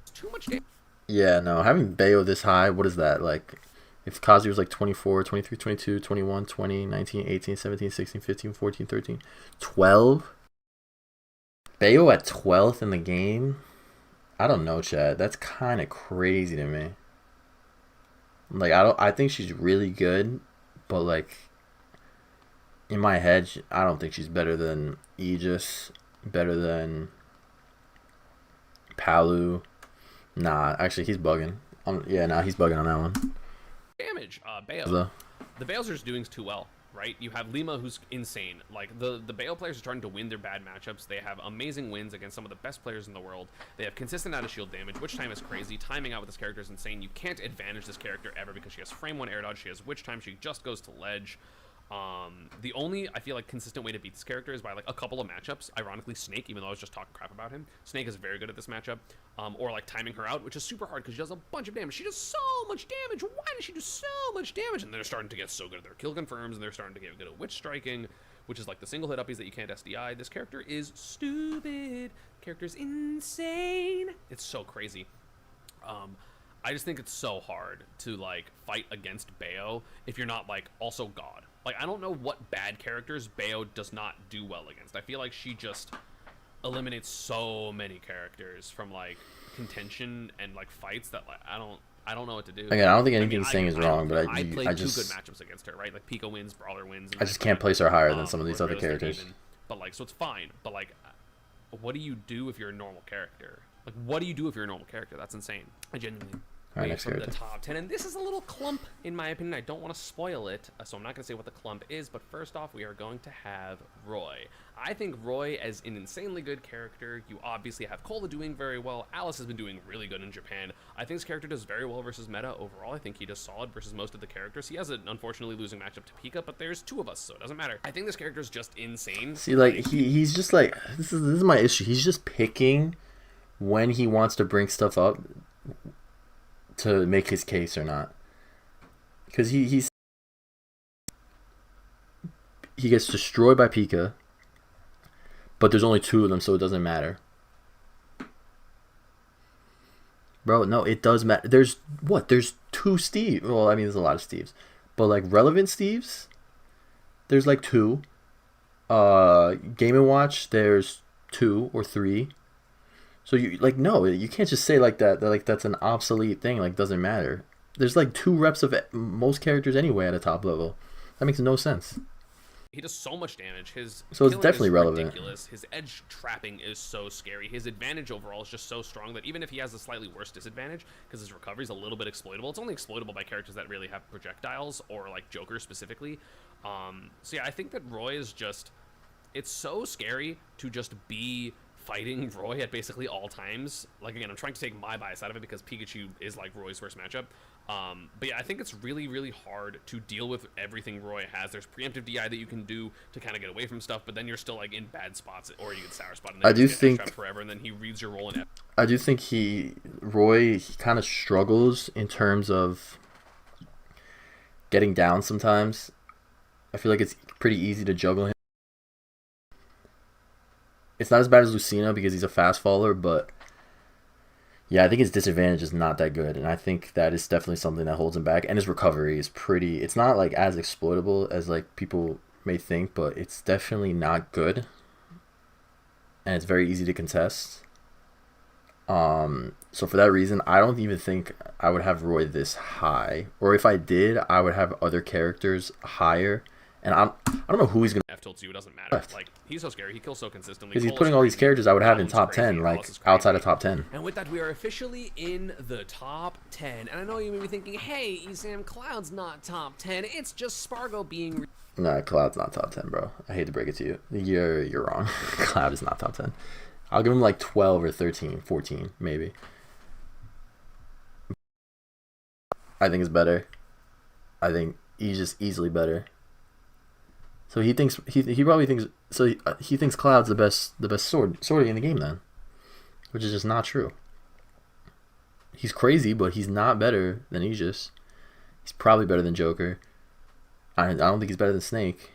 is too much damage. Yeah, no, having Bayo this high, what is that? Like, if Kazi was like 24, 23, 22, 21, 20, 19, 18, 17, 16, 15, 14, 13, 12? Bayo at 12th in the game? I don't know, Chad. That's kind of crazy to me. Like, I think she's really good, but like, in my head, I don't think she's better than Aegis, better than Palu. Nah, actually, he's bugging. He's bugging on that one. Damage, Bayo. The Bayos are just doing too well, right? You have Lima, who's insane. Like, the Bayo players are starting to win their bad matchups. They have amazing wins against some of the best players in the world. They have consistent out of shield damage, which time is crazy. Timing out with this character is insane. You can't advantage this character ever because she has frame 1 air dodge. She has which time she just goes to ledge. The only, I feel like, consistent way to beat this character is by, like, a couple of matchups. Ironically, Snake, even though I was just talking crap about him. Snake is very good at this matchup. Or, like, timing her out, which is super hard because she does a bunch of damage. She does so much damage. Why does she do so much damage? And they're starting to get so good at their kill confirms, and they're starting to get good at witch striking, which is, like, the single hit uppies that you can't SDI. This character is stupid. Character's insane. It's so crazy. I just think it's so hard to, like, fight against Bayo if you're not, like, also God. Like, I don't know what bad characters Bayo does not do well against. I feel like she just eliminates so many characters from, like, contention and like fights that like I don't know what to do. Again, I don't think anything he's saying is wrong, but I played I two just good matchups against her, right? Like Pico wins, Brawler wins. And I just can't place her higher than some of these we're other realistic characters. even. But like, so it's fine. But like, what do you do if you're a normal character? Like, what do you do if you're a normal character? That's insane. I genuinely. All right, Wait next from character. the top 10, and this is a little clump in my opinion. I don't want to spoil it, so I'm not going to say what the clump is, but first off, we are going to have Roy. I think Roy as an insanely good character. You obviously have Cola doing very well. Alice has been doing really good in Japan. I think this character does very well versus meta overall. I think he does solid versus most of the characters. He has an unfortunately losing matchup to Pika, but there's two of us, so it doesn't matter. I think this character is just insane. See, like he's just like this is my issue. He's just picking when he wants to bring stuff up to make his case or not, because he gets destroyed by Pika, but there's only two of them, so it doesn't matter. Bro, no, it does matter. There's two Steve. Well, I mean, there's a lot of Steves, but like relevant Steves, there's like two. Game & Watch, there's 2 or 3. So you like no, you can't just say like that like that's an obsolete thing. Like doesn't matter. There's like 2 reps of most characters anyway at a top level. That makes no sense. He does so much damage. His So it's killing definitely is relevant. ridiculous. His edge trapping is so scary. His advantage overall is just so strong that even if he has a slightly worse disadvantage, because his recovery is a little bit exploitable, it's only exploitable by characters that really have projectiles or like Joker specifically. So yeah, I think that Roy is just, it's so scary to just be fighting Roy at basically all times. Like again, I'm trying to take my bias out of it because Pikachu is like Roy's first matchup. But yeah, I think it's really, really hard to deal with everything Roy has. There's preemptive DI that you can do to kind of get away from stuff, but then you're still like in bad spots, or you get sour spot. And then I do you just get think trapped forever, and then he reads your roll in. I do think Roy kind of struggles in terms of getting down sometimes. I feel like it's pretty easy to juggle him. It's not as bad as Lucina because he's a fast faller, but yeah, I think his disadvantage is not that good, and I think that is definitely something that holds him back. And his recovery is pretty, it's not like as exploitable as like people may think, but it's definitely not good. And it's very easy to contest. So for that reason, I don't even think I would have Roy this high. Or if I did, I would have other characters higher. And I don't know who he's gonna F tilts you, it doesn't matter. left. Like he's so scary, he kills so consistently. because he's Cole is putting all these crazy. characters I would have in Goblin's top crazy, 10, like Alice is outside crazy. of top 10. And with that, we are officially in the top 10. And I know you may be thinking, hey, Esam, Cloud's not top 10. It's just Spargo being. Nah, Cloud's not top 10, bro. I hate to break it to you. You're wrong. Cloud is not top 10. I'll give him like 12 or 13, 14, maybe. I think it's better. I think he's just easily better. So he thinks he probably thinks so. He thinks Cloud's the best swordie in the game then, which is just not true. He's crazy, but he's not better than Aegis. He's probably better than Joker. I don't think he's better than Snake.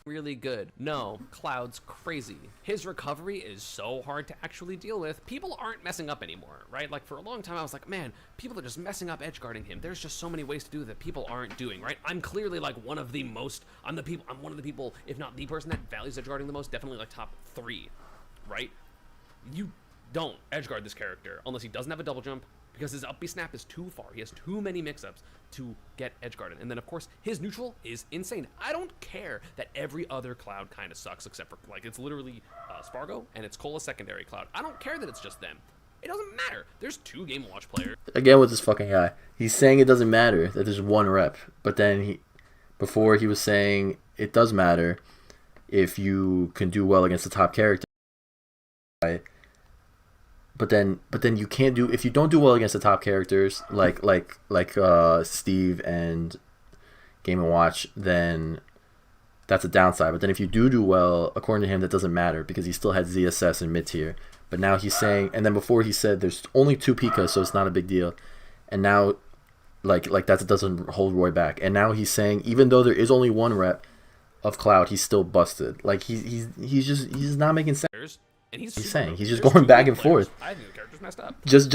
Really good. No, Cloud's crazy. His recovery is so hard to actually deal with. People aren't messing up anymore, right? Like for a long time I was like, man, people are just messing up edge guarding him. There's just so many ways to do that people aren't doing, right? I'm clearly like one of the people, if not the person that values edge guarding the most, definitely like top 3, right? You don't edge guard this character unless he doesn't have a double jump, because his up B snap is too far. He has too many mix-ups to get edge guarded. And then of course his neutral is insane. I don't care that every other Cloud kind of sucks except for like it's literally Spargo and it's Cola secondary Cloud. I don't care that it's just them. It doesn't matter. There's 2 Game & Watch players. Again with this fucking guy, he's saying it doesn't matter that there's 1 rep, but then before he was saying it does matter if you can do well against the top character. But then you can't do, if you don't do well against the top characters like Steve and Game & Watch, then that's a downside. But then if you do well, according to him, that doesn't matter because he still had ZSS in mid tier. But now he's saying, and then before he said there's only 2 Pikas, so it's not a big deal. And now like that doesn't hold Roy back. And now he's saying even though there is only 1 rep of Cloud, he's still busted. Like he's just not making sense. And he's saying he's just There's going 2 back good and players. forth. I think the character's messed up. Just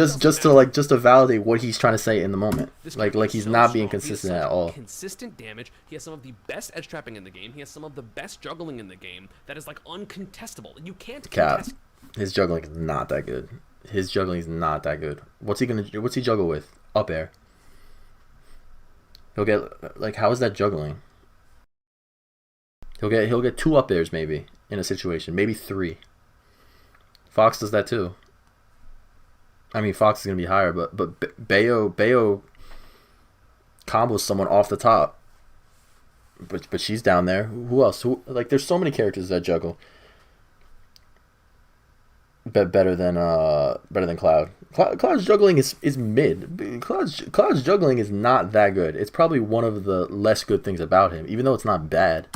to validate what he's trying to say in the moment. Like he's so not being strong. He has consistent such at all. Consistent damage. He has some of the best edge trapping in the game. He has some of the best juggling in the game. That is like uncontestable. You can't Cap. contest His juggling is not that good. His juggling is not that good. What's he gonna do? What's he juggle with? Up air. He'll get like, how is that juggling? He'll get 2 up airs maybe in a situation, maybe 3. Fox does that too. I mean, Fox is gonna be higher, but Bayo combos someone off the top. But she's down there. Who else? Like, there's so many characters that juggle. Better than Cloud. Cloud's juggling is mid. Cloud's juggling is not that good. It's probably one of the less good things about him, even though it's not bad.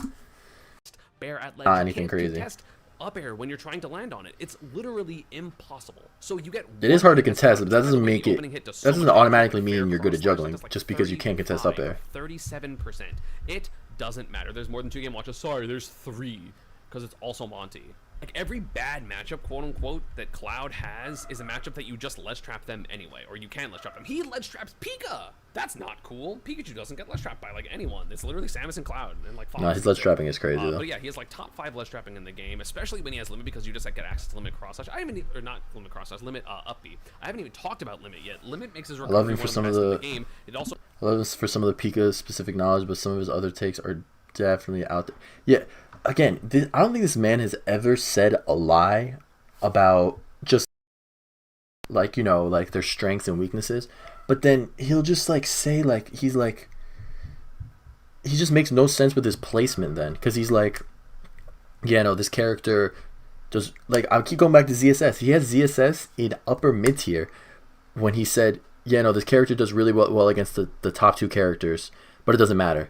Bear at ledge. Not You anything can't crazy. contest up air when you're trying to land on it. It's literally impossible. So you get. It is hard to one hit contest, that's but that doesn't the make it. opening hit That does so doesn't much automatically damage. mean Bear you're good at cross slash juggling does like just because you can't contest up air. 37%. It doesn't matter. There's more than 2 game watches. Sorry, there's 3 because it's also Monty. Like, every bad matchup, quote unquote, that Cloud has is a matchup that you just ledge trap them anyway, or you can ledge trap them. He ledge traps Pika. That's not cool. Pikachu doesn't get ledge trapped by like anyone. It's literally Samus and Cloud and like Fox. No, his ledge trapping is crazy though. But yeah, he has like top 5 ledge trapping in the game, especially when he has limit, because you just like get access to limit cross slash. I haven't or not limit cross slash, limit up B. I haven't even talked about limit yet. Limit makes his recovery love him for one some of of the the- best in the game. It also I love this for some of the Pika specific knowledge, but some of his other takes are definitely out there. Yeah, again, I don't think this man has ever said a lie about just like, like their strengths and weaknesses, but then he'll just like say like he just makes no sense with his placement then, because he's like, yeah, no, this character does, like, I'll keep going back to ZSS. He has ZSS in upper mid tier when he said, yeah, no, this character does really well against the top 2 characters, but it doesn't matter.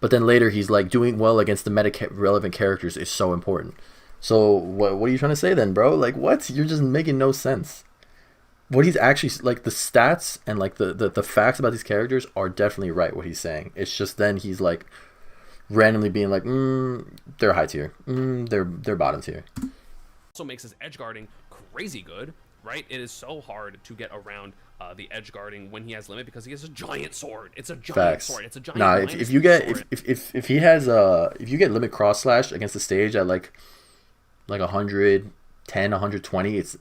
But then later he's like, doing well against the meta relevant characters is so important. So what are you trying to say then, bro? Like, what? You're just making no sense. What he's actually, like, the stats and like the facts about these characters are definitely right, what he's saying. It's just then he's like randomly being like, they're high tier, they're bottom tier. also makes his edge guarding crazy good, right? It is so hard to get around the edge guarding when he has limit, because he has a giant sword. It's a giant Facts. sword. It's a giant. Nah, minus if you get sword. if he has if you get limit cross slash against the stage at like 110, 120, it's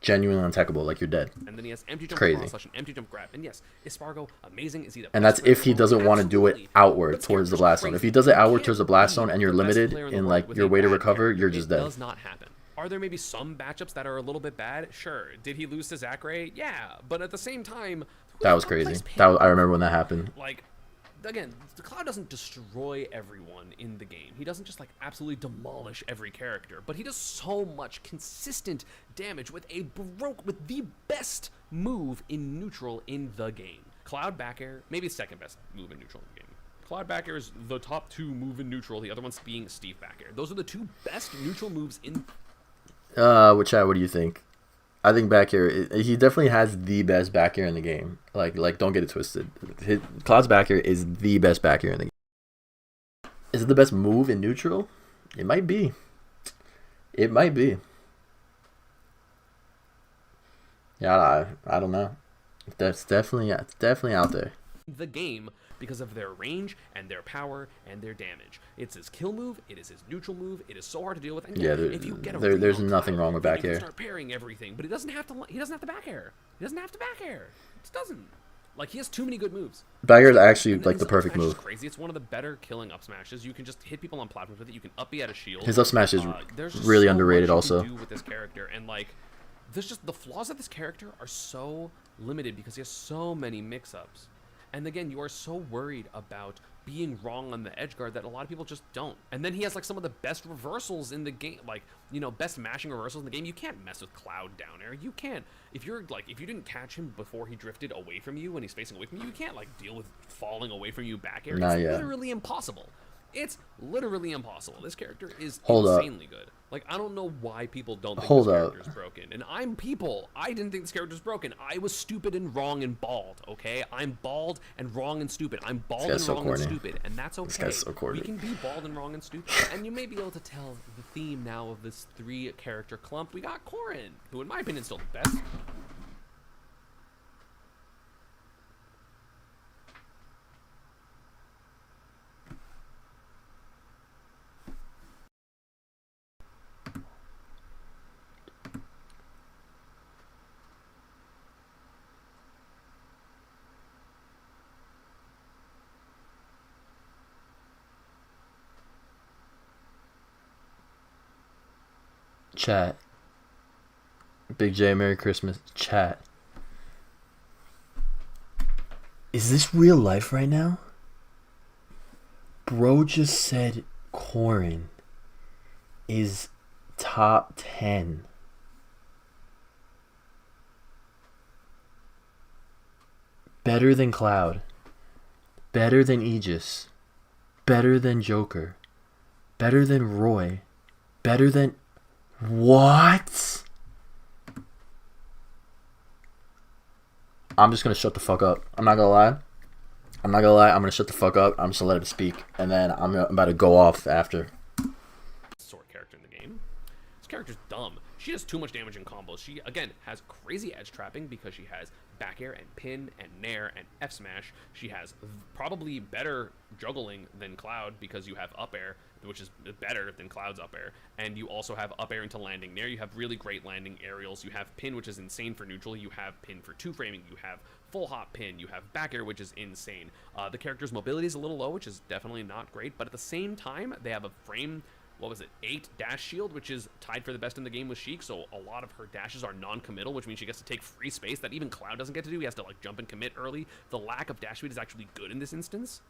genuinely untechable. Like, you're dead. And then he has empty jump crazy. cross slash and empty jump grab. And yes, Espargo, amazing. Is he the And best that's if he player in the doesn't world? want to do it Absolutely. outward But towards the Scarecrow's blast zone. crazy. If he does it You outward can't towards the blast be zone and you're the best limited player the in world like with your a way to bad recover, character. you're just It dead. does not happen. Are there maybe some matchups that are a little bit bad? Sure. Did he lose to Zachary? Yeah. But at the same time, who That the was fuck crazy. plays I remember when that happened. like, again, the Cloud doesn't destroy everyone in the game. He doesn't just like absolutely demolish every character, but he does so much consistent damage with the best move in neutral in the game. Cloud back air, maybe second best move in neutral in the game. Cloud back air is the top 2 move in neutral, the other one's being Steve back air. Those are the 2 best neutral moves in. What do you think? I think back air, he definitely has the best back air in the game. Like don't get it twisted. Cloud's back air is the best back air in the game. Is it the best move in neutral? It might be. It might be. Yeah, I don't know. It's definitely out there. The game because of their range and their power and their damage. It's his kill move, it is his neutral move, it is so hard to deal with. And Yeah, if you get a there's read on nothing Cloud, wrong with then back you air. can start parrying everything, but he doesn't have to back air. He doesn't have to back air. He just doesn't. Like, he has too many good moves. Back air is actually And then like the his up perfect smash is move. crazy. It's one of the better killing up smashes. You can just hit people on platforms with it. You can up B at a shield. His up smash is There's just really so underrated much you can also. do with this character, and like, there's just the flaws of this character are so limited because he has so many mix-ups. And again, you are so worried about being wrong on the edge guard that a lot of people just don't. And then he has like some of the best reversals in the game, like, you know, best mashing reversals in the game. You can't mess with Cloud down air. You can't. If you didn't catch him before he drifted away from you when he's facing away from you, you can't like deal with falling away from you back air. Nah, It's yeah. literally impossible. It's literally impossible. This character is Hold up. insanely good. Like, I don't know why people don't think Hold this up. character is broken. And I'm people. I didn't think this character was broken. I was stupid and wrong and bald, okay? I'm bald and wrong and stupid. I'm bald and guy's so wrong corny. and stupid. And that's okay. guy's so corny. We can be bald and wrong and stupid. And you may be able to tell the theme now of this 3-character clump. We got Corrin, who in my opinion is still the best. Chat. Big J, Merry Christmas. Chat. Is this real life right now? Bro just said Corrin is top 10. Better than Cloud. Better than Aegis. Better than Joker. Better than Roy. Better than... What? I'm just gonna shut the fuck up. I'm not gonna lie. I'm gonna shut the fuck up. I'm just gonna let him speak. And then I'm about to go off after. Sword character in the game. This character's dumb. She does too much damage in combos. She, again, has crazy edge trapping because she has back air and pin and nair and F smash. She has probably better juggling than Cloud because you have up air, which is better than Cloud's up air. And you also have up air into landing. Nair, you have really great landing aerials. You have pin, which is insane for neutral. You have pin for two framing. You have full hop pin. You have back air, which is insane. The character's mobility is a little low, which is definitely not great. But at the same time, they have a frame... 8 dash shield, which is tied for the best in the game with Sheik, so a lot of her dashes are non-committal, which means she gets to take free space that even Cloud doesn't get to do. He has to like jump and commit early. The lack of dash speed is actually good in this instance.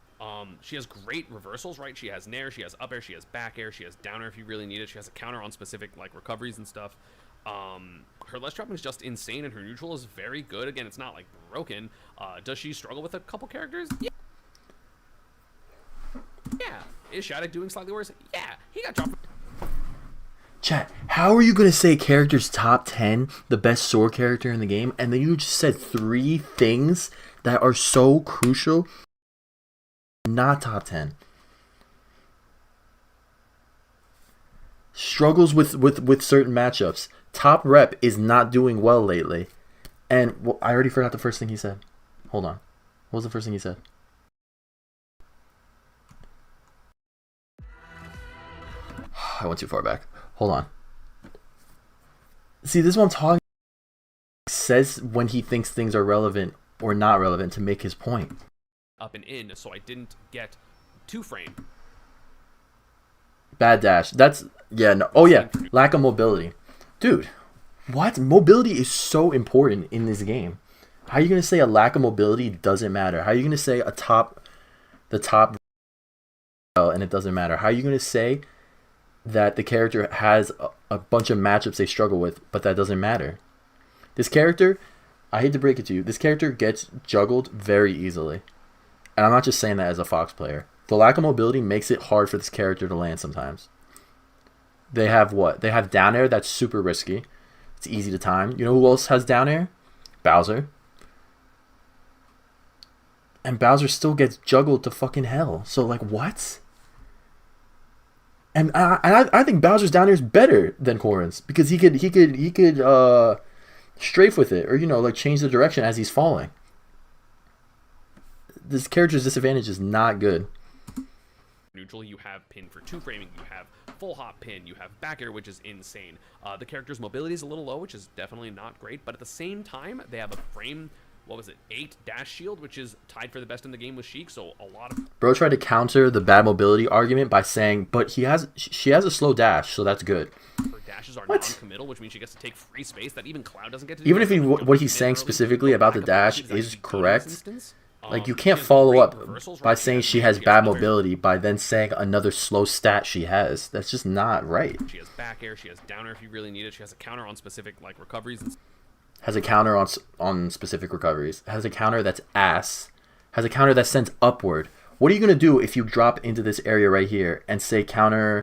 She has great reversals, right? She has nair, she has up air, she has back air, she has down air if you really need it. She has a counter on specific like recoveries and stuff. Her ledge trapping is just insane, and her neutral is very good. Again, it's not like broken. Does she struggle with a couple characters? Yeah. Yeah. Is Shattuck doing slightly worse? Yeah. He got dropped. Chat, how are you going to say character's top 10, the best sword character in the game, and then you just said 3 things that are so crucial? Not top 10. Struggles with certain matchups. Top rep is not doing well lately. And well, I already forgot the first thing he said. Hold on. What was the first thing he said? I went too far back. Hold on. See, this is what I'm talking about. Says when he thinks things are relevant or not relevant to make his point. Up and in, so I didn't get 2 frame. Bad dash. That's... Yeah, no. Oh, yeah. Lack of mobility. Dude, what? Mobility is so important in this game. How are you going to say a lack of mobility doesn't matter? How are you going to say the top and it doesn't matter? How are you going to say that the character has a bunch of matchups they struggle with, but that doesn't matter? This character, I hate to break it to you, this character gets juggled very easily. And I'm not just saying that as a Fox player. The lack of mobility makes it hard for this character to land sometimes. They have what? They have down air that's super risky. It's easy to time. You know who else has down air? Bowser. And Bowser still gets juggled to fucking hell. So, like, what? And I think Bowser's down air is better than Corrin's because he could strafe with it, or you know, like change the direction as he's falling. This character's disadvantage is not good. Neutral, you have pin for 2 framing, you have full hop pin, you have back air, which is insane. The character's mobility is a little low, which is definitely not great, but at the same time, they have a frame, 8 dash shield, which is tied for the best in the game with Sheik, so a lot of... Bro tried to counter the bad mobility argument by saying, but she has a slow dash, so that's good. Her dashes are non-committal, which means she gets to take free space that even Cloud doesn't get to do. Even if what he's saying specifically about the dash is correct, like you can't follow up by saying she has bad mobility by then saying another slow stat she has. That's just not right. She has back air, she has down air if you really need it, she has a counter on specific like recoveries and has a counter on specific recoveries, has a counter that's ass, has a counter that sends upward. What are you going to do if you drop into this area right here and say counter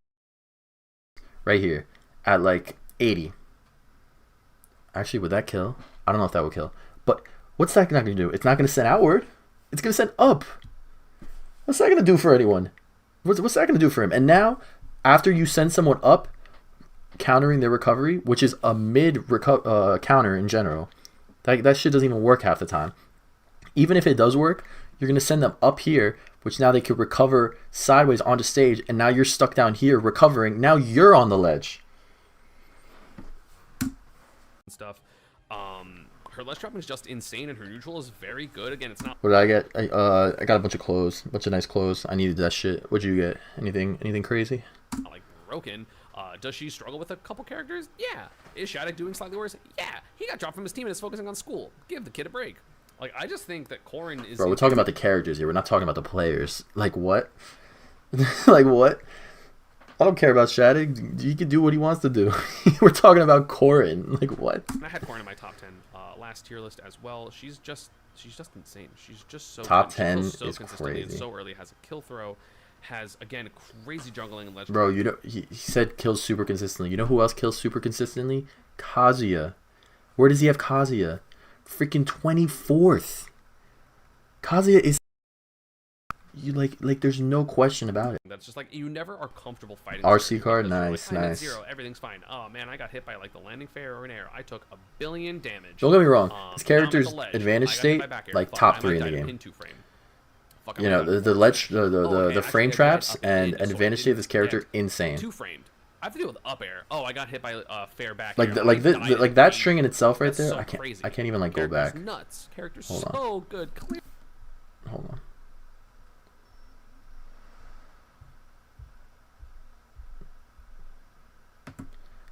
right here at like 80? Actually, would that kill? I don't know if that would kill. But what's that not going to do? It's not going to send outward. It's going to send up. What's that going to do for anyone? What's that going to do for him? And now, after you send someone up, countering their recovery, which is a mid counter in general, that shit doesn't even work half the time. Even if it does work, you're going to send them up here, which now they could recover sideways onto stage, and now you're stuck down here recovering. Now you're on the ledge. Stuff. Her ledge trapping is just insane, and her neutral is very good. Again, it's not... What did I get? I got a bunch of clothes, a bunch of nice clothes. I needed that shit. What'd you get? Anything crazy? Like broken. Does she struggle with a couple characters? Yeah. Is Shattuck doing slightly worse? Yeah. He got dropped from his team and is focusing on school. Give the kid a break. Like, I just think that Corrin is... Bro, we're talking about the characters here. We're not talking about the players. Like, what? Like, what? I don't care about Shattuck. He can do what he wants to do. We're talking about Corrin. Like, what? I had Corrin in my top 10 last tier list as well. She's just insane. She's just so top good. 10 She kills so is consistently and crazy. so early. Has a kill throw. Has, again, crazy juggling and legendary. Bro, you know, he said kills super consistently. You know who else kills super consistently? Kazuya. Where does he have Kazuya? Freaking 24th. Kazuya is... You like there's no question about it. That's just like, you never are comfortable fighting. RC card, because you're nice, like, I'm at nice. 0, everything's fine. Oh man, I got hit by like the landing fair or an air. I took 1 billion damage. Don't get me wrong. His Now I'm at character's the ledge. advantage I got hit state, by back air. like Fuck, top I 3 in might the die to game. pin 2 frame. Fuck, I You might know, die to the ledge, Oh, the okay, frame actually, I died traps up and in, so I advantage state of this didn't character, get insane. 2 framed. I have to deal with up air. Oh, I got hit by fair back Like air. like I died like in that frame. string in itself right That's there. so I can't crazy. even like go Character's back. Nuts. Character's Hold on. so good. Clear. Hold on.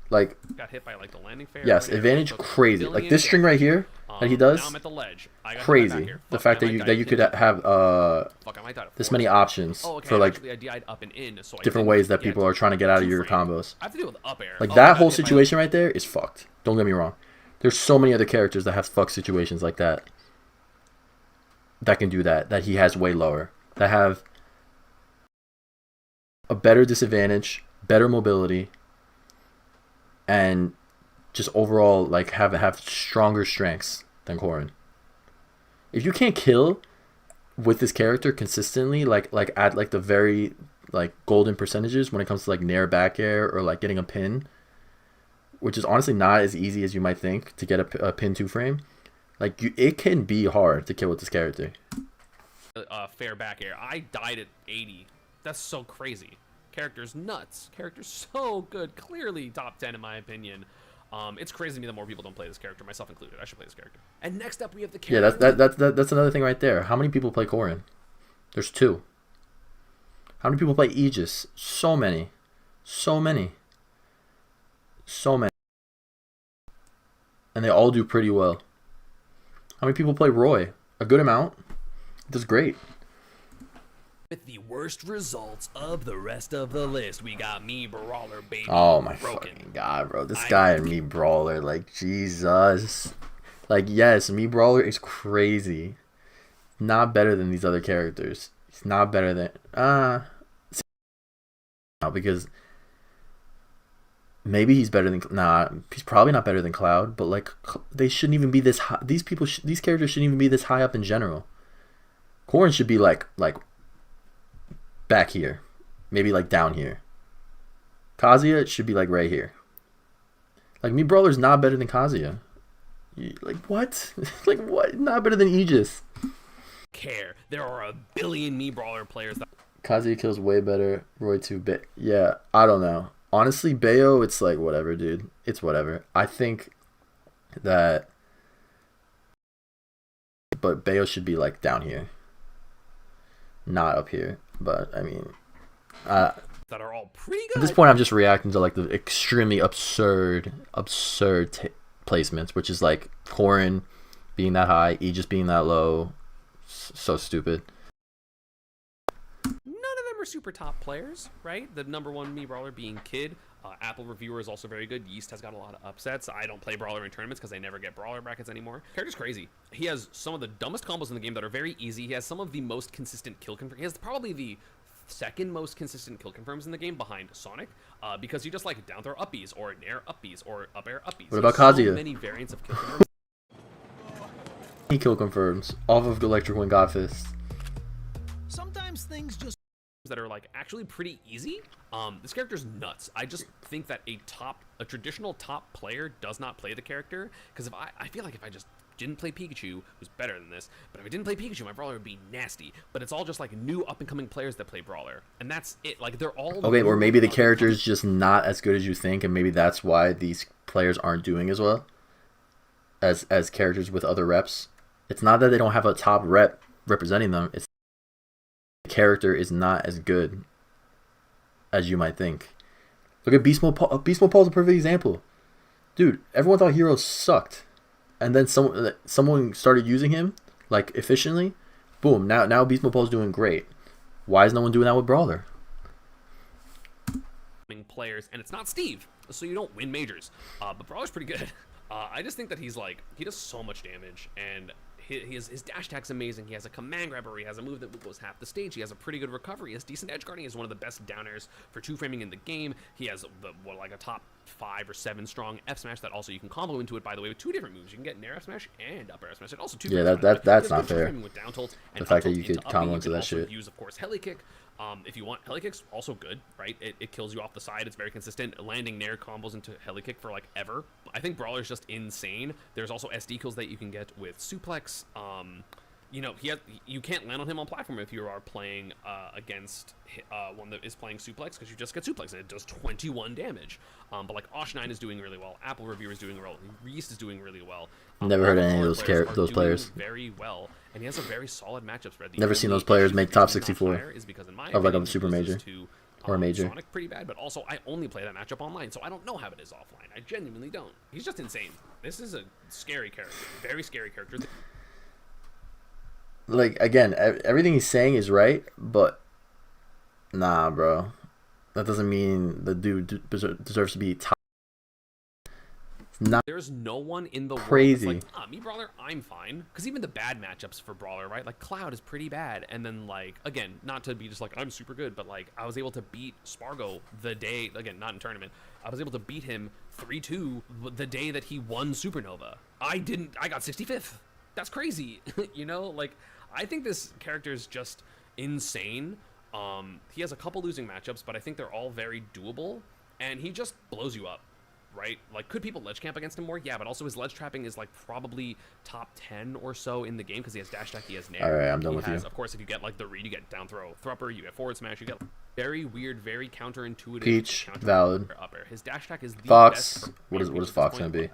Like, Got hit by like the landing fair. yes, or an air. advantage Took crazy. 1 Like billion this string damage. right here that he does, Now I'm at the ledge. I got hit by back crazy. air. The Fuck, fact I that might die you to could pin have Fuck, I might die to this 4. many options Oh, okay. for like Actually, I died up and in, so I different didn't ways that get people are trying to get out of your two-frame. combos. I have to deal with up air. Like Oh, I that got whole hit by, like, situation right there is fucked. Don't get me wrong. There's so many other characters that have fucked situations like that. That can do that. That he has way lower. That have a better disadvantage, better mobility, and just overall like have stronger strengths than Corrin. If you can't kill with this character consistently, like at like the very like golden percentages when it comes to like nair back air or like getting a pin, which is honestly not as easy as you might think to get a pin 2 frame. Like it can be hard to kill with this character. Fair back air. I died at 80. That's so crazy. Character's nuts. Character's so good. Clearly top 10 in my opinion. It's crazy to me that more people don't play this character, myself included. I should play this character. And next up we have the Yeah, character. that's another thing right there. How many people play Corrin? There's 2. How many people play Aegis? So many. So many. So many. And they all do pretty well. How many people play Roy? A good amount. It does great. With the worst results of the rest of the list, we got me Brawler baby. Oh my broken. fucking god, bro. This guy and me Brawler, like Jesus. Like yes, me Brawler is crazy. Not better than these other characters. He's not better than because maybe he's better than he's probably not better than Cloud, but like they shouldn't even be this high. These characters shouldn't even be this high up in general. Corrin should be like back here, maybe like down here. Kazuya should be like right here. Like me Brawler's not better than Kazuya. Like what? Like what? Not better than Aegis. Care. There are 1 billion me Brawler players that Kazuya kills way better. Roy 2 yeah, I don't know. Honestly, Bayo, it's like whatever, dude. It's whatever. I think that, but Bayo should be like down here, not up here. But I mean, are all pretty good. at this point, I'm just reacting to like the extremely absurd placements, which is like Corrin being that high, Aegis being that low. So stupid. None of them are super top players, right? The number 1 me Brawler being Kid. Apple Reviewer is also very good. Yeast has got a lot of upsets. I don't play Brawler in tournaments because I never get Brawler brackets anymore. Character's crazy. He has some of the dumbest combos in the game that are very easy. He has some of the most consistent kill confirms. He has probably the second most consistent kill confirms in the game behind Sonic, because you just like down throw uppies or nair uppies or up air uppies. What about He has Kazuya? So many variants of kill confirms. He kill confirms off of Electric Wing God Fist. Sometimes things just that are like actually pretty easy. This character's nuts. I just think that a traditional top player does not play the character, because if I feel like if I just didn't play Pikachu, who's better than this, but if I didn't play Pikachu, my Brawler would be nasty. But it's all just like new up and coming players that play Brawler, and that's it. Like they're all Okay, or maybe the up-and-coming. character is just not as good as you think, and maybe that's why these players aren't doing as well as characters with other reps. It's not that they don't have a top rep representing them. It's the character is not as good as you might think. Look at Beast Mode Paul. Beast Mode Paul's a perfect example. Dude, everyone thought Heroes sucked. And then someone started using him, like, efficiently. Boom, now Beast Mode Paul's doing great. Why is no one doing that with Brawler? Players, and it's not Steve, so you don't win majors. But Brawler's pretty good. I just think that he's like, he does so much damage, and his dash attack's amazing. He has a command grabber. He has a move that goes half the stage. He has a pretty good recovery. He has decent edge guarding. He has one of the best downers for two framing in the game. He has like a top 5 or 7 strong F smash that also you can combo into it, by the way, with 2 different moves. You can get Nair F smash and upper F smash. And also 2 that's not fair. With down tilt and the fact that up you tilt could into combo uppy. into You can that also shit. use, of course, Heli Kick. If you want, Heli Kick's also good, right? It kills you off the side. It's very consistent. Landing Nair combos into Heli Kick for like ever. I think Brawler's just insane. There's also SD kills that you can get with Suplex. You know, you can't land on him on platform if you are playing against one that is playing Suplex, because you just get Suplex and it does 21 damage. But like Osh9 is doing really well. Apple Revere is doing well. Reese is doing really well. Never heard of any of those are players. doing very well, and he has a very solid matchup spread. Never seen those players make top 64 is because in my of like opinion, a super he major loses to, or a major. Sonic pretty bad, but also I only play that matchup online, so I don't know how it is offline. I genuinely don't. He's just insane. This is a scary character, very scary character. Like, again, everything he's saying is right, but nah, bro. That doesn't mean the dude deserves to be top. Not There's no one in the crazy. world that's like, me Brawler, I'm fine. Because even the bad matchups for Brawler, right? Like Cloud is pretty bad, and then like again, not to be just like I'm super good, but like I was able to beat Spargo the day, again, not in tournament. I was able to beat him 3-2 the day that he won Supernova. I got 65th. That's crazy. You know, like I think this character is just insane. He has a couple losing matchups, but I think they're all very doable, and he just blows you up. Right? Like, could people ledge camp against him more? Yeah, but also his ledge trapping is like probably top 10 or so in the game because he has dash attack, he has nair. All right, I'm done with you. Of course, if you get like the read, you get down throw thrupper, you get forward smash, you get very weird, very counterintuitive. Peach, valid. Upper. His dash attack is the Fox. best. What is Fox gonna be?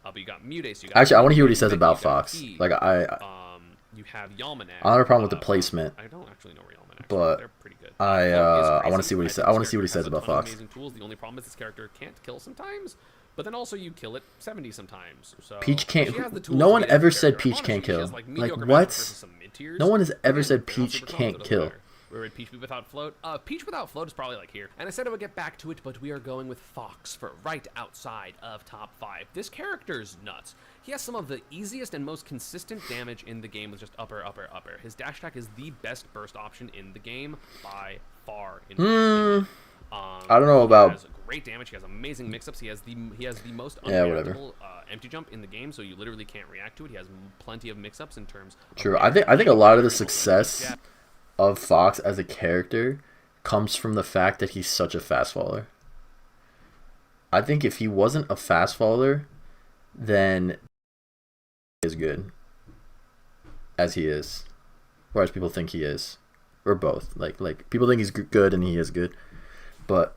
But you got Mutace. You got Actually, I want to hear what he says you about got Fox. P, Like you have Yalmanac. I don't have a problem with the placement. I don't actually know where Yalmanac is. But they're pretty good. I want to see what he says. I want to see what he says about Fox. Amazing tools. The only problem is this character can't kill sometimes, but then also you kill it 70 sometimes. So Peach can't. she has the tools No to one be a good ever said character. Peach Honestly, can't she kill. has, Like mediocre matchups what? versus some mid-tiers. No one has ever Again, said they're not Peach super strong, can't so it doesn't kill. matter. Where would Peach be without float? Peach without float is probably like here. And I said I would get back to it, but we are going with Fox for right outside of top 5. This character's nuts. He has some of the easiest and most consistent damage in the game with just upper, upper, upper. His dash attack is the best burst option in the game by far. In my opinion. I don't know about. He has great damage. He has amazing mix-ups. He has the most Yeah, whatever. unreactable empty jump in the game, so you literally can't react to it. He has plenty of mix-ups in terms of True. I think a lot of the success of Fox as a character comes from the fact that he's such a fast faller. I think if he wasn't a fast faller, then he is good as he is, whereas people think he is, or both. Like people think he's good and he is good, but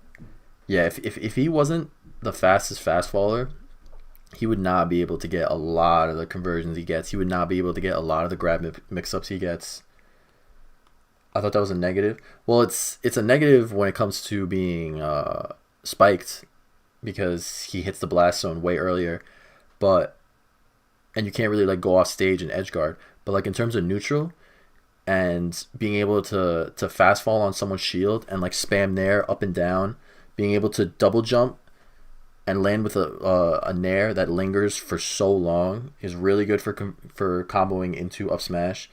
yeah, if he wasn't the fastest fast faller, he would not be able to get a lot of the conversions he gets. He would not be able to get a lot of the grab mix-ups he gets. I thought that was a negative. Well, it's a negative when it comes to being spiked, because he hits the blast zone way earlier, and you can't really like go off stage and edge guard. But like in terms of neutral and being able to fast fall on someone's shield and like spam nair up and down, being able to double jump and land with a nair that lingers for so long is really good for comboing into up smash.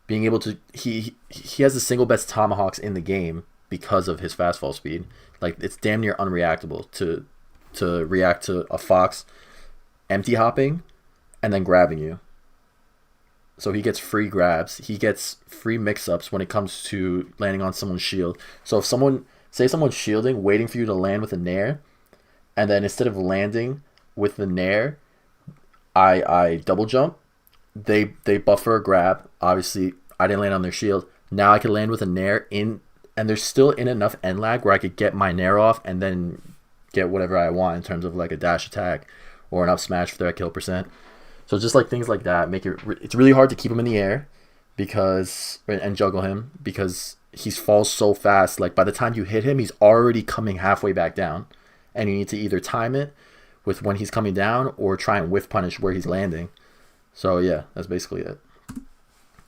Being able to he has the single best tomahawks in the game because of his fast fall speed. Like it's damn near unreactable to react to a Fox empty hopping and then grabbing you. So he gets free grabs. He gets free mix-ups when it comes to landing on someone's shield. So if someone's shielding, waiting for you to land with a nair, and then instead of landing with the nair, I double jump, they buffer a grab. Obviously, I didn't land on their shield. Now I can land with a nair in, and there's still in enough end lag where I could get my nair off and then get whatever I want in terms of like a dash attack or an up smash for their kill percent. So just like things like that make it's really hard to keep them in the air and juggle him because he falls so fast. Like by the time you hit him, he's already coming halfway back down, and you need to either time it with when he's coming down or try and whiff punish where he's landing. So yeah, that's basically it.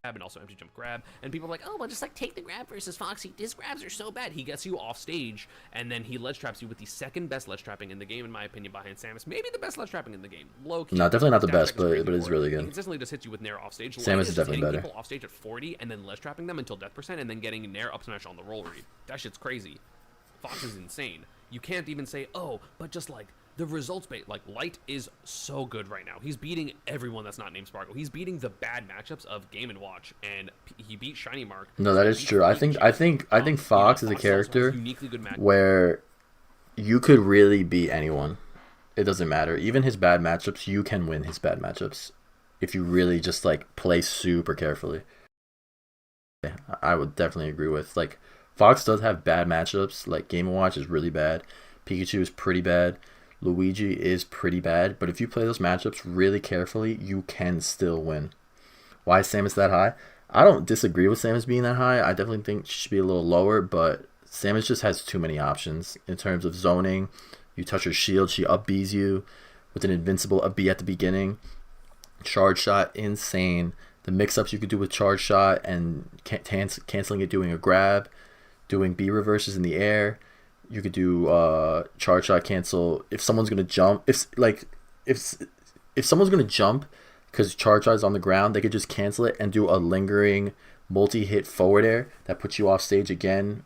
And also empty jump grab, and people are like, oh well, just like take the grab versus Foxy. His grabs are so bad. He gets you off stage, and then he ledge traps you with the second best ledge trapping in the game, in my opinion, behind Samus. Maybe the best ledge trapping in the game. Low key. No, definitely not the Dash best, attack is but it's crazy really for it. good. He consistently just hits you with nair off stage. Samus is definitely better. People off stage at 40 and then ledge trapping them until death percent, and then getting nair up smash on the roll read. That shit's crazy. Fox is insane. You can't even say, oh, but just like the results bait. Like Light is so good right now. He's beating everyone that's not named Sparkle. He's beating the bad matchups of Game and Watch, and he beat Shiny Mark. No, that is true. I think Fox is a character where you could really beat anyone. It doesn't matter. Even his bad matchups, you can win his bad matchups if you really just like play super carefully. Yeah, I would definitely agree with like Fox does have bad matchups. Like Game & Watch is really bad. Pikachu is pretty bad. Luigi is pretty bad. But if you play those matchups really carefully, you can still win. Why is Samus that high? I don't disagree with Samus being that high. I definitely think she should be a little lower. But Samus just has too many options in terms of zoning. You touch her shield, she up Bs you with an invincible up B at the beginning. Charge shot, insane. The mix-ups you could do with charge shot and canceling it, doing a grab, doing B reverses in the air. You could do charge shot cancel if someone's gonna jump. If someone's gonna jump because charge shot is on the ground, they could just cancel it and do a lingering multi-hit forward air that puts you off stage again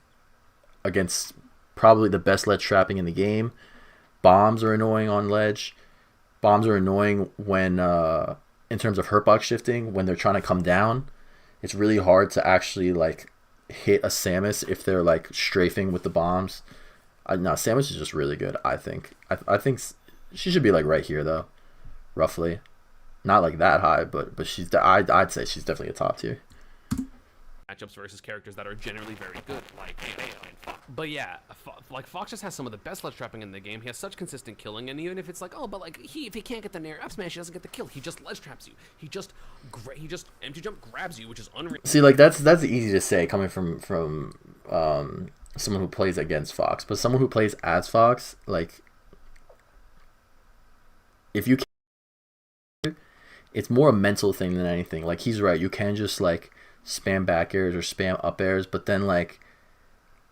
against probably the best ledge trapping in the game. Bombs are annoying on ledge. Bombs are annoying when in terms of hurtbox shifting when they're trying to come down. It's really hard to actually like hit a Samus if they're like strafing with the bombs. No, Samus is just really good. I think. I think she should be like right here though, roughly, not like that high, but she's. I'd say she's definitely a top tier. Matchups versus characters that are generally very good, like Fox. But yeah, like Fox just has some of the best ledge trapping in the game. He has such consistent killing, and even if it's like, oh, but like if he can't get the nair up smash, he doesn't get the kill. He just ledge traps you. He just empty jump grabs you, which is unreal. See, like that's easy to say coming from someone who plays against Fox, but someone who plays as Fox, like if you can, it's more a mental thing than anything. Like he's right, you can just like spam back airs or spam up airs, but then like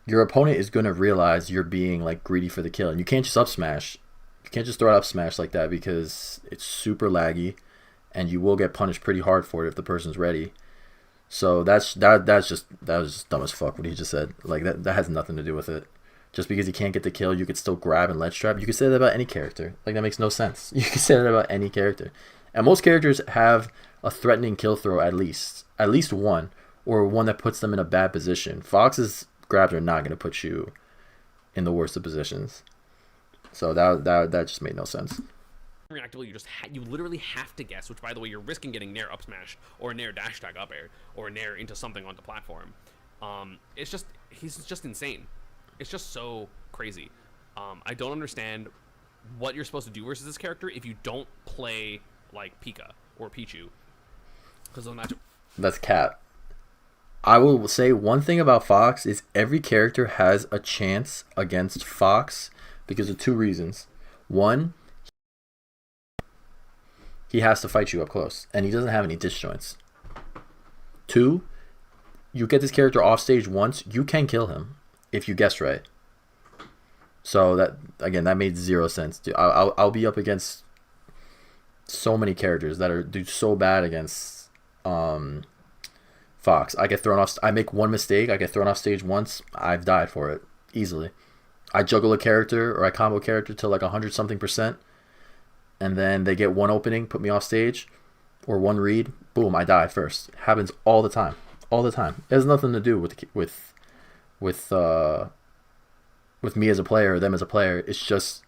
your opponent is gonna realize you're being like greedy for the kill, and you can't just up smash. You can't just throw it up smash like that because it's super laggy, and you will get punished pretty hard for it if the person's ready. So that was just dumb as fuck what he just said. Like that has nothing to do with it. Just because you can't get the kill, you could still grab and ledge trap. You could say that about any character. Like that makes no sense. You could say that about any character. And most characters have a threatening kill throw at least one, or one that puts them in a bad position. Fox's grabs are not going to put you in the worst of positions. So that just made no sense. Reactable, you literally have to guess, which by the way, you're risking getting nair up smash or nair dash tag up air or nair into something on the platform. He's just insane. It's just so crazy. I don't understand what you're supposed to do versus this character if you don't play like Pika or Pichu, because those matchup. That's cap. I will say one thing about Fox is every character has a chance against Fox because of two reasons. One, he has to fight you up close, and he doesn't have any disjoints. Two, you get this character off stage once, you can kill him if you guess right. So that made zero sense. Dude, I'll be up against so many characters that do so bad against Fox. I get thrown off. I make one mistake, I get thrown off stage once, I've died for it easily. I juggle a character or I combo a character to like 100-something%. And then they get one opening, put me off stage, or one read, boom, I die first. Happens all the time, all the time. It has nothing to do with me as a player or them as a player. It's just,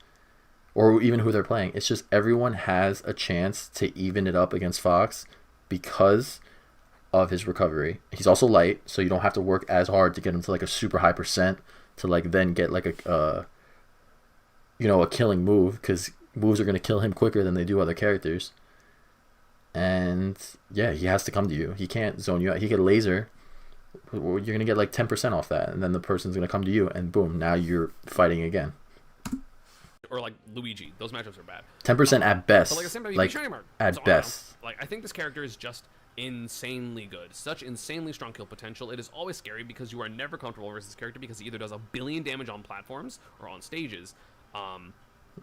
or even who they're playing. It's just everyone has a chance to even it up against Fox because of his recovery. He's also light, so you don't have to work as hard to get him to like a super high percent to like then get like a killing move, because moves are going to kill him quicker than they do other characters. And And yeah, he has to come to you. He can't zone you out. He could laser. You're gonna get like 10% off that, and then the person's gonna come to you, and boom, now you're fighting again. Or like Luigi, those matchups are bad. 10% at best. But like, the same time, like shiny mark. at So, I don't know. best. Like, I think this character is just insanely good. Such insanely strong kill potential. It is always scary because you are never comfortable versus this character because he either does a billion damage on platforms or on stages,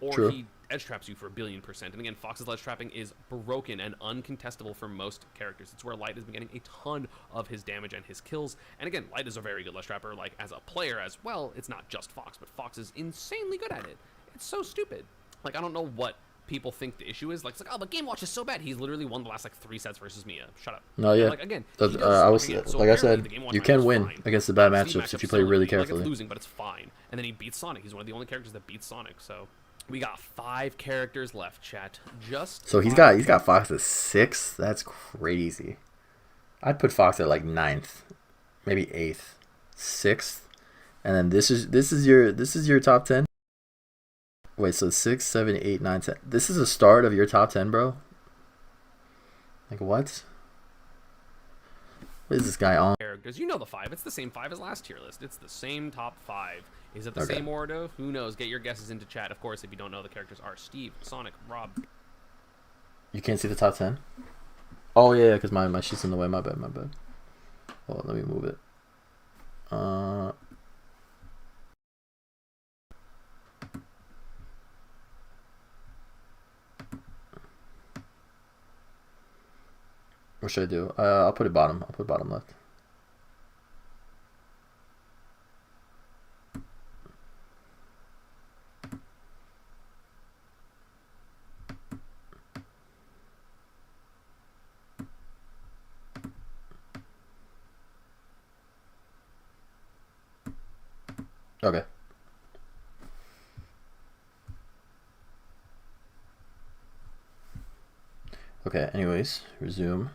or True. he edge traps you for a billion%. And again, Fox's ledge trapping is broken and uncontestable for most characters. It's where Light has been getting a ton of his damage and his kills. And again, Light is a very good ledge trapper, like as a player as well. It's not just Fox, but Fox is insanely good at it. It's so stupid. Like, I don't know what people think the issue is. Like, it's like, oh, but Game Watch is so bad. He's literally won the last like 3 sets versus Mia. Shut up. No, yeah. And, like, again, he does I was suck again. So like I apparently said, the Game Watch you matchup can is win fine. against the bad Steve matchups if matchup's you play still really like, it's carefully. losing, but it's fine. And then he beats Sonic. He's one of the only characters that beats Sonic. So we got 5 characters left, chat. Just So he's 5. got Fox at 6th. That's crazy. I'd put Fox at like 9th, maybe 8th, 6th, and then this is your top 10. Wait, so 6, 7, 8, 9, 10. This is the start of your top 10, bro? Like, what? What is this guy on? Characters, you know the 5. It's the same 5 as last tier list. It's the same top 5. Is it the Okay. same order? Who knows? Get your guesses into chat. Of course, if you don't know, the characters are Steve, Sonic, Rob. You can't see the top 10? Oh, yeah, because my sheet's in the way. My bad. Hold on, let me move it. What should I do? I'll put it bottom. I'll put bottom left. Okay. Okay, anyways, resume.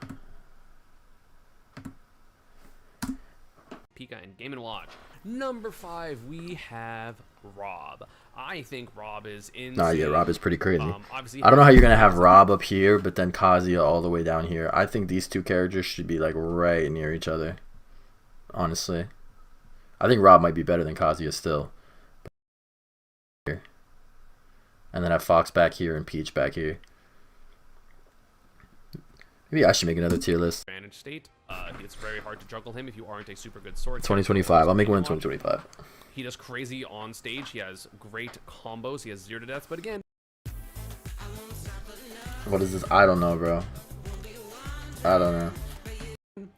Pika and Game & Watch. Number 5, we have Rob. I think Rob is insane. Nah, yeah, Rob is pretty crazy. Obviously, I don't know how you're going to have Rob up here, but then Kazuya all the way down here. I think these two characters should be, like, right near each other. Honestly. I think Rob might be better than Kazuya still. And then have Fox back here and Peach back here. Maybe I should make another tier list. advantage state. It's very hard to juggle him if you aren't a super good sword. 2025. I'll make one in 2025. He does crazy on stage. He has great combos. He has 0 to deaths. But again, What is this? I don't know, bro. I don't know.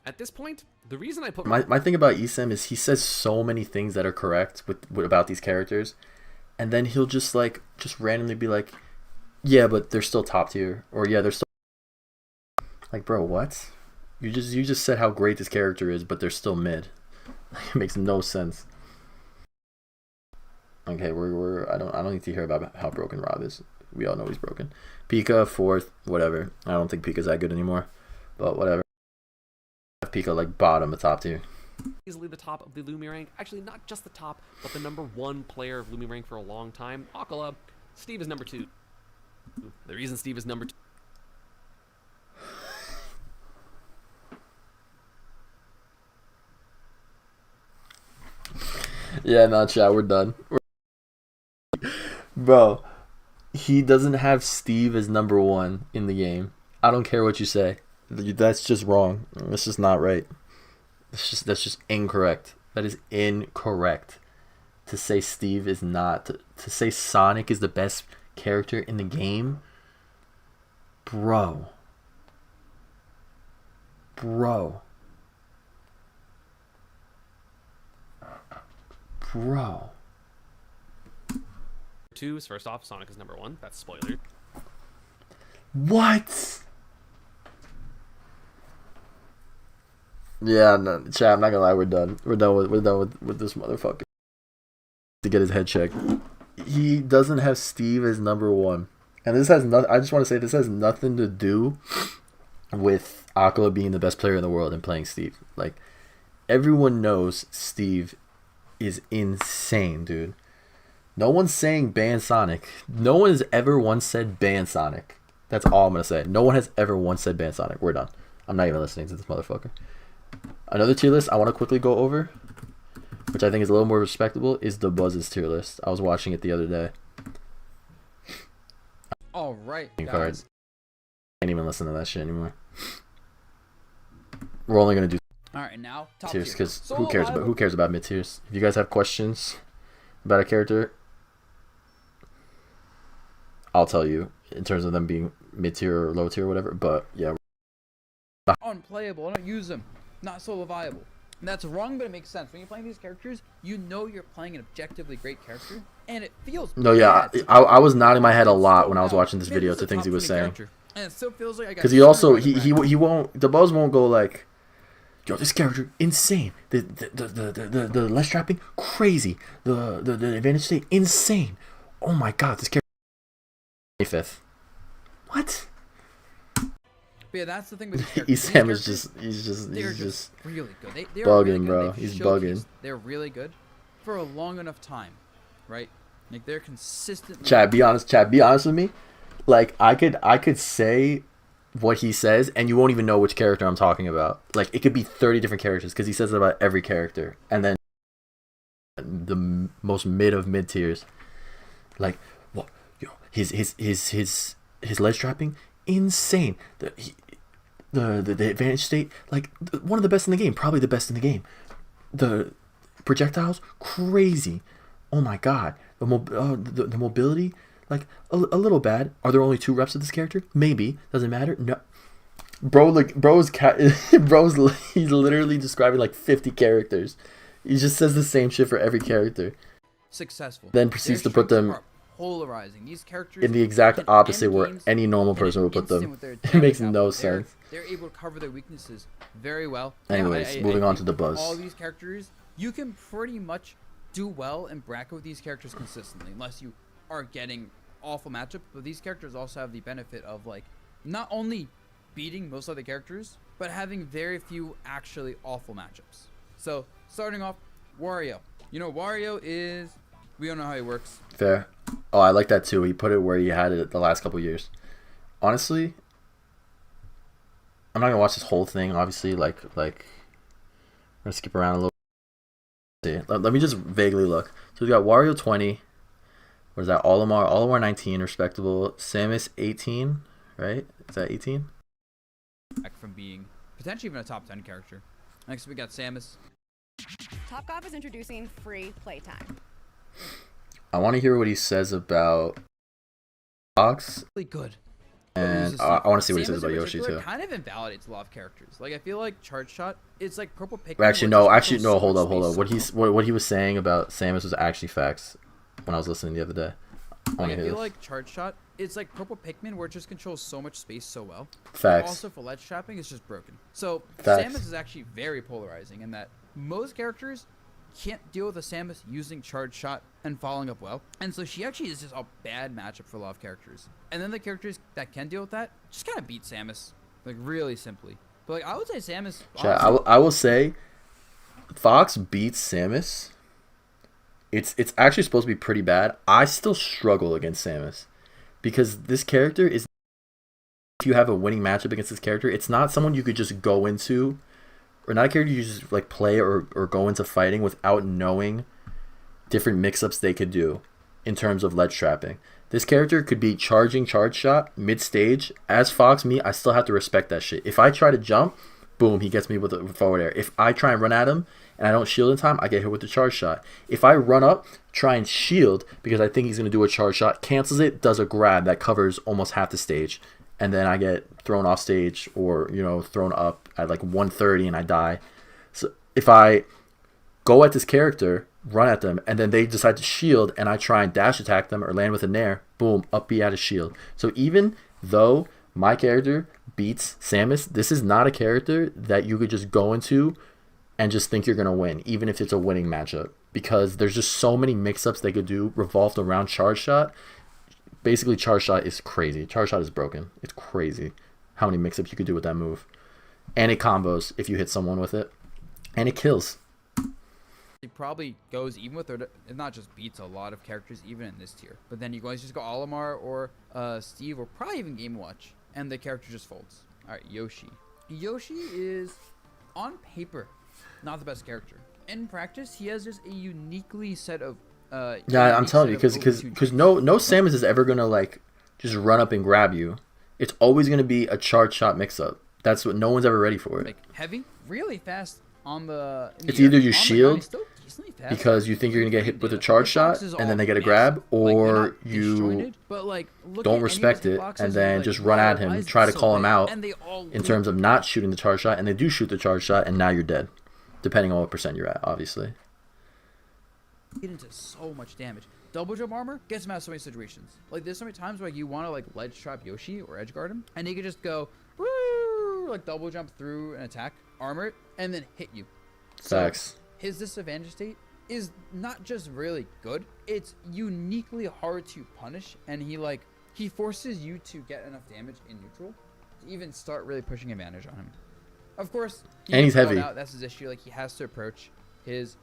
at this point, the reason I put My thing about Isem is he says so many things that are correct with about these characters, and then he'll just randomly be like, yeah, but they're still top tier, or yeah, they're still like, bro, what? You just said how great this character is, but they're still mid. It makes no sense. Okay, I don't need to hear about how broken Rob is. We all know he's broken. Pika 4th, whatever. I don't think Pika's that good anymore, but whatever. Pika like bottom of top tier. easily the top of the Lumi rank. Actually, not just the top, but the number 1 player of Lumi rank for a long time. Akala. Steve is number 2. The reason Steve is number 2. Yeah, no, chat, we're done. Bro, he doesn't have Steve as number 1 in the game. I don't care what you say. That's just wrong. That's just not right. That's just incorrect. That is incorrect. To say Steve is not... To say Sonic is the best character in the game? Bro. Bro. 2 is first off, Sonic is number 1. That's spoiler. What? Yeah, no, chat, I'm not gonna lie, we're done. We're done with this motherfucker. To get his head checked. He doesn't have Steve as number 1. And this has nothing, I just want to say this has nothing to do with Akala being the best player in the world and playing Steve. Like, everyone knows Steve is insane, dude. No one's saying ban Sonic. No one has ever once said ban Sonic. That's all I'm gonna say. No one has ever once said ban Sonic. We're done. I'm not even listening to this motherfucker. Another tier list I want to quickly go over, which I think is a little more respectable, is the Buzz's tier list. I was watching it the other day. All right, Cards. guys. Can't even listen to that shit anymore. We're only gonna do All right, now top tiers tier. because Solo who cares about mid tiers? If you guys have questions about a character, I'll tell you in terms of them being mid tier or low tier or whatever. But yeah, unplayable. I don't use them. Not solo viable. And that's wrong, but it makes sense. When you're playing these characters, you know you're playing an objectively great character, and it feels no, yeah, bad. I was nodding my head a lot Still when I was now, watching this maybe video it's to a things he top was 20 saying. character. And it still feels like I got Because he also screwed by the bracket. he won't, the Buzz won't go like, yo, this character insane. The less trapping crazy. The advantage state insane. Oh my god, this character 25th. What? But yeah, that's the thing with these characters. These Esam is characters, they're he's just really good. They are bugging, really good. bro. They've He's showcased bugging. They're really good for a long enough time, right? Like they're consistently. Chad, be honest with me. Like I could say what he says and you won't even know which character I'm talking about. Like it could be 30 different characters because he says it about every character. And then the most mid of mid tiers, like what, yo, his ledge trapping insane. The advantage state, like one of the best in the game, probably the best in the game. The projectiles crazy. Oh my god, the mobility, like a little bad. Are there only 2 reps of this character? Maybe, doesn't matter. No, bro's he's literally describing like 50 characters. He just says the same shit for every character. Successful. Then proceeds Their to put them strengths are polarizing. These characters in the exact can opposite end where games any normal in person an would put instant them. with their It makes damage no output. sense. They're able to cover their weaknesses very well. Anyways, I moving on to think the with Buzz. All these characters, you can pretty much do well and bracket with these characters consistently, unless you are getting awful matchups. But these characters also have the benefit of like not only beating most other characters, but having very few actually awful matchups. So starting off, Wario. You know, Wario is, we don't know how he works. Fair. Oh, I like that too. He put it where he had it the last couple years. Honestly, I'm not gonna watch this whole thing. Obviously, like I'm gonna skip around a little. See, let me just vaguely look. So we got Wario 20. What is that? Olimar 19, respectable. Samus 18, right? Is that 18? Back from being potentially even a top 10 character. Next we got Samus. Topgolf is introducing free playtime. I want to hear what he says about Fox, Really good. and I want to see what he says Samus about in Yoshi particular too. kind of invalidates a lot of characters. Like I feel like Charge Shot, it's like Purple Pikmin. Actually, where it no. just controls so Hold much up. space. What he was saying about Samus was actually facts. When I was listening the other day, I want Like, to I hear feel this. like Charge Shot, it's like Purple Pikmin where it just controls so much space so well. But Facts. also for ledge trapping, it's just broken. So Facts. Samus is actually very polarizing in that most characters can't deal with a Samus using Charge Shot and following up well. And so she actually is just a bad matchup for a lot of characters. And then the characters that can deal with that just kind of beat Samus, like really simply. But like I would say Samus. Chat, honestly, I will say, Fox beats Samus. It's actually supposed to be pretty bad. I still struggle against Samus because this character is. If you have a winning matchup against this character, it's not someone you could just go into, or not a character you just like play or go into fighting without knowing different mix-ups they could do in terms of ledge trapping. This character could be charging charge shot mid-stage. As Fox, me, I still have to respect that shit. If I try to jump, boom, he gets me with the forward air. If I try and run at him and I don't shield in time, I get hit with the charge shot. If I run up, try and shield because I think he's going to do a charge shot, cancels it, does a grab that covers almost half the stage, and then I get thrown off stage or, thrown up at like 130 and I die. So if I go at this character, run at them, and then they decide to shield and I try and dash attack them or land with a nair, boom, up B out of shield. So even though my character beats Samus, this is not a character that you could just go into and just think you're going to win, even if it's a winning matchup, because there's just so many mix-ups they could do revolved around charge shot. Basically, charge shot is crazy. Charge shot is broken. It's crazy how many mix-ups you could do with that move. And it combos if you hit someone with it. And it kills. He probably goes even with it not just beats a lot of characters even in this tier. But then you guys just go Olimar or Steve or probably even Game Watch, and the character just folds. All right, Yoshi. Yoshi is on paper not the best character. In practice, he has just a uniquely set of Yeah, I'm telling you, because because no Samus is ever gonna like just run up and grab you. It's always gonna be a charge shot mix up. That's what no one's ever ready for it. like heavy, really fast on the. It's either you on the shield ground, he's still decently fast. because you think you're gonna get hit with a charge shot Hitbox is and then all they get a messed. grab, Like, they're or not you disjointed, but, like, look at don't any of respect his it hitboxes and then like, just run wow, at why him, is try this to so call him big? out And they all in loop. terms of not shooting the charge shot, and they do shoot the charge shot, and now you're dead, depending on what percent you're at, obviously. Get into so much damage. Double jump armor gets him out of so many situations. Like there's so many times where you want to like ledge trap Yoshi or edge guard him, and he could just go woo, like double jump through an attack, armor it, and then hit you. Facts. So his disadvantage state is not just really good; it's uniquely hard to punish, and he forces you to get enough damage in neutral to even start really pushing advantage on him. Of course, And he's gets called heavy. out, that's his issue. Like he has to approach his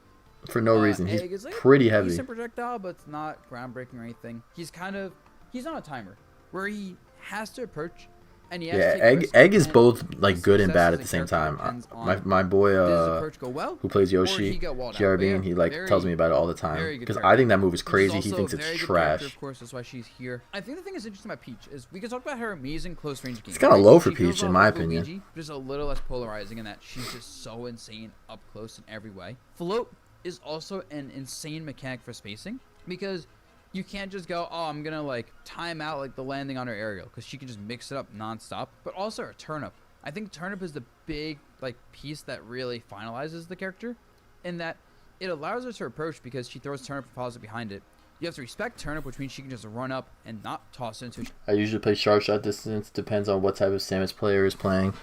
For no reason. He's egg is like a pretty heavy. decent projectile, but it's not groundbreaking or anything. He's on a timer where he has to approach, and he has Yeah, to take risks, egg is and both like his good and success bad as at a the same character time. depends on My boy does his approach go well, who plays or Yoshi, he get walled out. Kiara But yeah, Bean, he like very- tells me about it all the very time good because character. I think that move is She's crazy. He also thinks a it's very good character, trash. Of course, that's why she's here. I think the thing that's interesting about Peach is we can talk about her amazing close range game. It's kinda low for She feels Peach, a in lot my like opinion. Luigi, just a little less polarizing in that she's just so insane up close in every way. Float is also an insane mechanic for spacing because you can't just go, oh, I'm gonna like time out like the landing on her aerial, because she can just mix it up nonstop. But also her turnip. I think turnip is the big like piece that really finalizes the character, in that it allows her to approach because she throws turnip and follows it behind it. You have to respect turnip, which means she can just run up and not toss it into. I usually play charge shot distance. Depends on what type of Samus player is playing.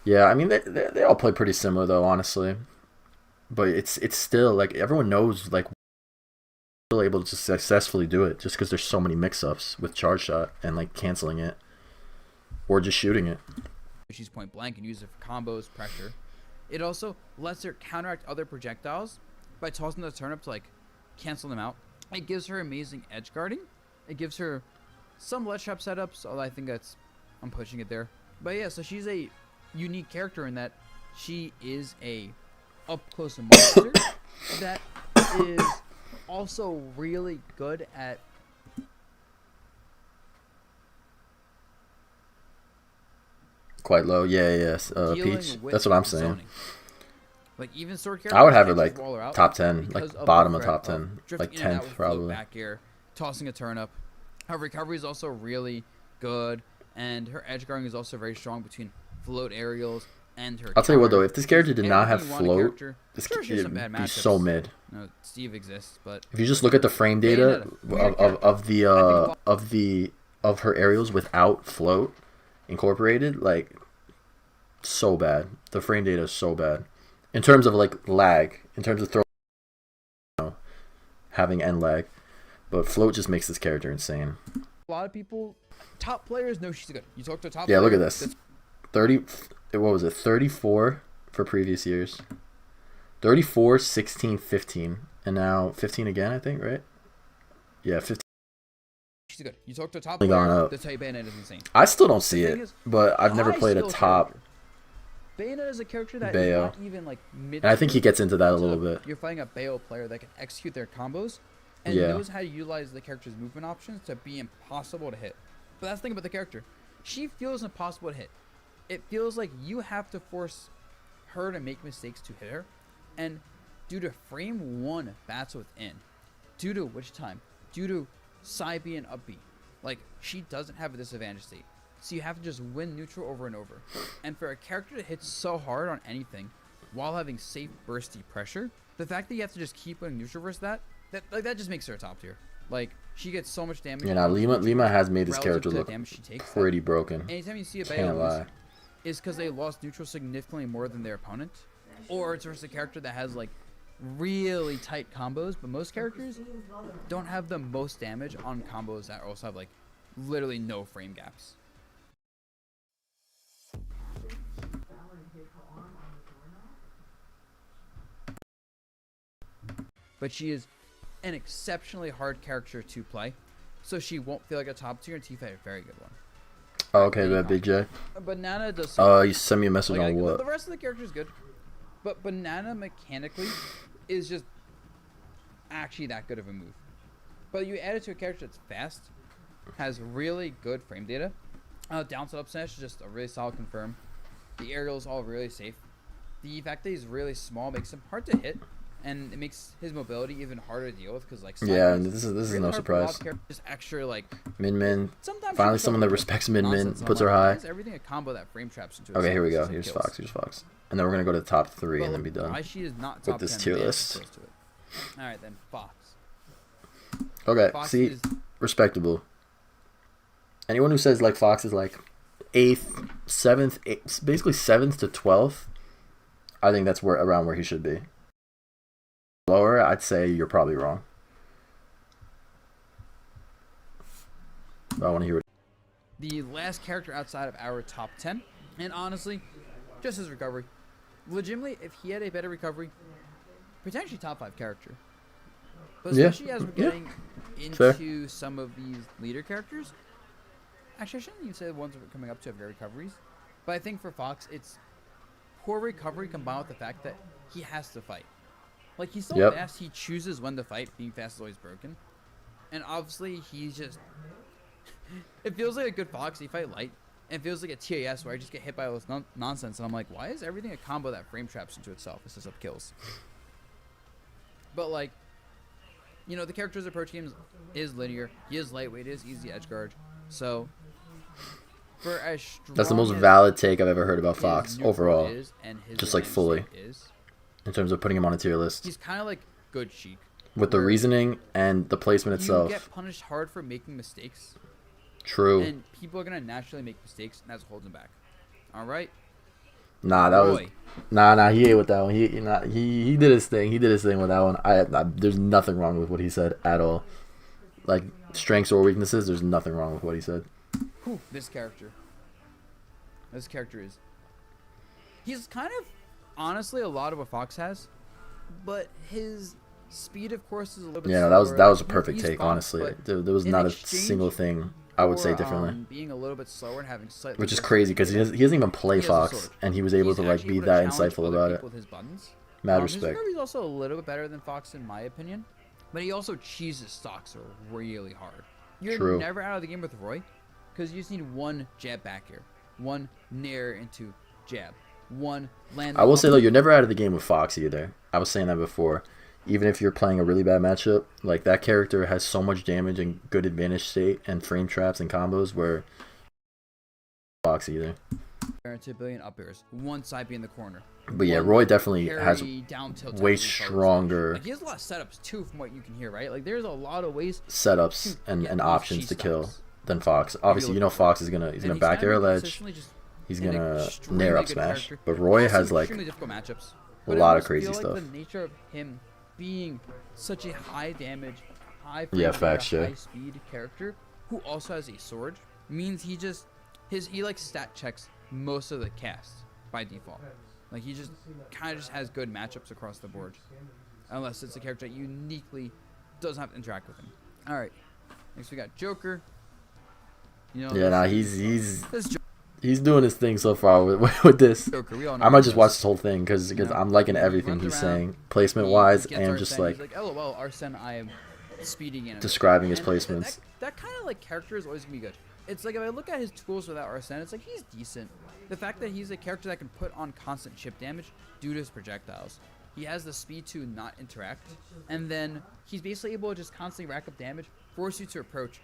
Yeah, I mean they all play pretty similar though, honestly. But it's still like everyone knows like still able to successfully do it just because there's so many mix-ups with charge shot and like canceling it or just shooting it. She's point blank and use it for combos, pressure. It also lets her counteract other projectiles by tossing the turnip to like cancel them out. It gives her amazing edge guarding. It gives her some ledge trap setups, although I think I'm pushing it there. But yeah, so she's a unique character in that she is a up close monster that is also really good at Quite low. Yeah. dealing Peach. with That's what I'm saying. zoning. Like even sword characters, I would have her can't just like wall her out top 10, because like of bottom the of threat top 10, drifting like in and out 10th with float, probably. back air, tossing a turnip. Her recovery is also really good, and her edge guarding is also very strong between float aerials and her. I'll tell you what counter. though, if this character did not have Everything you want in a float, character- this sure, she has some would bad be so matchups. mid. No, Steve exists, but If you just look at the frame data Bayonetta, weird of her aerials without float incorporated, like so bad. The frame data is so bad in terms of like lag, in terms of having end lag. But float just makes this character insane. a lot of people, top players know she's good. You talk to a top Yeah, look player, at this. that's 30. What was it? 34 for previous years. 34, 16, 15, and now 15 again. I think, right? Yeah, 15. she's good. You talk to a top Only player, gone up. they'll tell you Bayonetta is insane. I still don't see The thing it, is, but I've never played a skill top. character. Bayonetta is a character that Bayo. is not even like mid. And I think he gets into that a little bit. You're fighting a Bayo player that can execute their combos and Yeah. knows how to utilize the character's movement options to be impossible to hit. But that's the thing about the character. She feels impossible to hit. It feels like you have to force her to make mistakes to hit her. And due to frame 1 bats within, due to witch time, due to side B and up B, like she doesn't have a disadvantage state. So you have to just win neutral over and over. And for a character to hit so hard on anything while having safe bursty pressure, the fact that you have to just keep winning neutral versus that just makes her a top tier. Like she gets so much damage. Yeah, now Lima has made this relative character to the look damage she takes. pretty broken. Anytime you see a Can't Bayo lie. lose, is because they lost neutral significantly more than their opponent, or it's versus a character that has like really tight combos. But most characters don't have the most damage on combos that also have like literally no frame gaps. but she is an exceptionally hard character to play, so she won't feel like a top tier, and Tifa a very good one. Oh, okay, that Big J. Banana does. You sent me a message on what? The rest of the character is good, but Banana mechanically is just actually that good of a move. But you add it to a character that's fast, has really good frame data. Downside up smash is just a really solid confirm. The aerial is all really safe. The fact that he's really small makes him hard to hit, and it makes his mobility even harder to deal with because like Yeah, sideways, this is really no hard for surprise. wild characters, just extra like Min. sometimes Finally, she someone that becomes respects Min. nonsense, and puts I'm her like, why high. is everything a combo that frame traps into Okay, itself here we go. versus Here's kills? Fox. Here's Fox. And then we're gonna go to the top 3 But and then be done. why she is not with top this 10, tier man, list. close to it. All right then, Fox. Okay, Fox see, is respectable. Anyone who says like Fox is like 8th, 7th, basically 7th to 12th, I think that's around where he should be. Lower, I'd say you're probably wrong. I want to hear it. the last character outside of our top 10, and honestly, just his recovery. Legitimately, if he had a better recovery, potentially top 5 character. But Yeah. especially as we're getting Fair. into some of these leader characters. Actually, I shouldn't even say the ones that we're coming up to have great recoveries. But I think for Fox, it's poor recovery combined with the fact that he has to fight. Like, he's so Yep. fast, he chooses when to fight. Being fast is always broken. And obviously, he's just... it feels like a good Fox. He fight light. And it feels like a TAS where I just get hit by all this nonsense. And I'm like, why is everything a combo that frame traps into itself? It sets up kills. But, like, you know, the character's approach game is linear. He is lightweight. It is easy edge guard. So, for as strong That's the most as valid take I've ever heard about his Fox neutral overall, is and his just like revenge fully, state is, in terms of putting him on a tier list. he's kind of like good Sheik. With the where reasoning and the placement you itself. get punished hard for making mistakes, True. and people are gonna naturally make mistakes, and that's what holds them back. All right. Nah, that was Roy. nah. He ate with that one. He did his thing. He did his thing with that one. There's nothing wrong with what he said at all. Like strengths or weaknesses, there's nothing wrong with what he said. Whew, this character. This character is. He's kind of, honestly, a lot of what Fox has, but his speed, of course, is a little bit. Yeah, no, that was slower. a Like, perfect he's take. Fox, Honestly, but there was in not a exchange single thing I would say for, differently. being a little bit slower and having slightly. Which is less crazy because speed, he doesn't even play he has a Fox, sword. and he was able He's to like actually be able to that challenge insightful other about it. people with his buttons. Mad His respect. recovery is also a little bit better than Fox in my opinion, but he also cheeses stocks really hard. You're True. never out of the game with Roy, because you just need one jab back air, one nair into jab, one land. I will say though, you're never out of the game with Fox either. I was saying that before. Even if you're playing a really bad matchup, like that character has so much damage and good advantage state and frame traps and combos where Fox either. to billion up airs, one side being the corner. But yeah, One Roy definitely parry has down tilt way type of forward stronger smash. Like he has a lot of setups too, from what you can hear, right? Like there's a lot of ways setups to and, get and those options cheese to kill stocks. than Fox. Obviously, you know Fox is gonna And back air kind of ledge. consistently just He's an gonna extremely nair up good smash. character. But Roy Also has like extremely difficult matchups. a But I lot of almost crazy feel stuff. Like the nature of him being such a high damage, high Yeah, frame facts, rate, Jay. high speed character who also has a sword means he like stat checks most of the cast by default. Like he just kind of just has good matchups across the board, unless it's a character that uniquely doesn't have to interact with him. All right, next we got Joker. You know, yeah, nah, this he's doing his thing so far with this. Joker. We all know I might he just does. watch this whole thing because You know, I'm liking he everything runs he's around, saying, placement He wise, gets and just Arsene, like he's LOL, Arsene, I am speeding in. describing his And placements. That kind of like character is always gonna be good. It's like if I look at his tools without Arsene, it's like he's decent. The fact that he's a character that can put on constant chip damage due to his projectiles. He has the speed to not interact, and then he's basically able to just constantly rack up damage, force you to approach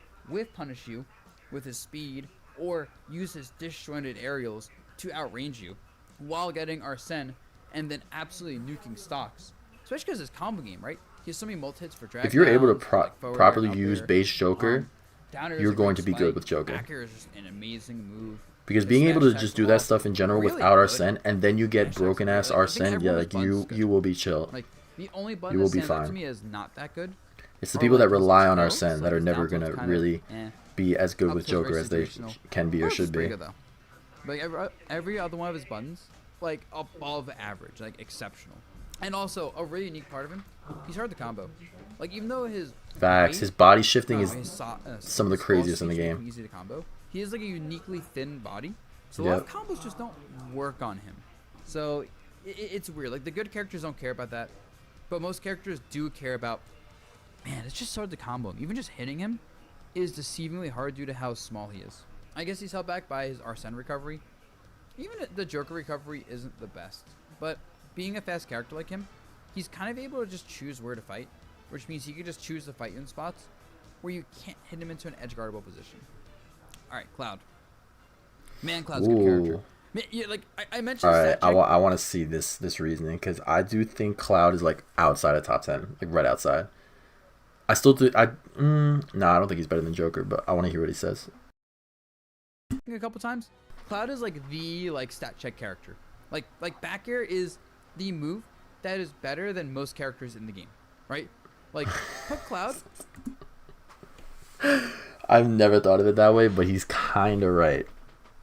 punish you with his speed, or use his disjointed aerials to outrange you, while getting Arsene and then absolutely nuking stocks. Especially because his combo game, right? He has so many multi hits for drag. If you're able to downs, like forward air properly and up use air. base Joker, Down air is you're a going great to be spike. good with Joker. Back air is just an amazing move. because The being able to smash just attack do that ball, stuff in general really without good. Arsene, and then you get Smash broken attacks ass are good. I think Arsene, yeah, everyone like with buttons is good. you will be chill. Like the only button You will that be stands out to fine. me is not that good. It's the Or, people like, that rely his on tilts, Arsene that like, are his never down tilt's gonna kinda, really be as good Up with tilt's very Joker as they situational. can be or Purple's should pretty be. good, though. Like every other one of his buttons, like above average, like exceptional. And also, a really unique part of him, he's hard to combo. Like, even though his Facts. weight, His body shifting his is some some of the craziest in the game. Easy to combo. He has like a uniquely thin body, so a lot of combos just don't work on him. So it's weird. Like, the good characters don't care about that, but most characters do care about. Man, it's just hard to combo him. Even just hitting him is deceivingly hard due to how small he is. I guess he's held back by his Arsene recovery. Even the Joker recovery isn't the best, but being a fast character like him, he's kind of able to just choose where to fight, which means he can just choose to fight you in spots where you can't hit him into an edge guardable position. All right, Cloud. Man, Cloud's a good character. Man, yeah, like I mentioned. All right, I want to see this reasoning, because I do think Cloud is like outside of top 10, like right outside. I still do. I don't think he's better than Joker, but I want to hear what he says. A couple times, Cloud is like the stat check character. Like back air is the move that is better than most characters in the game, right? Like, put Cloud. I've never thought of it that way, but he's kind of right.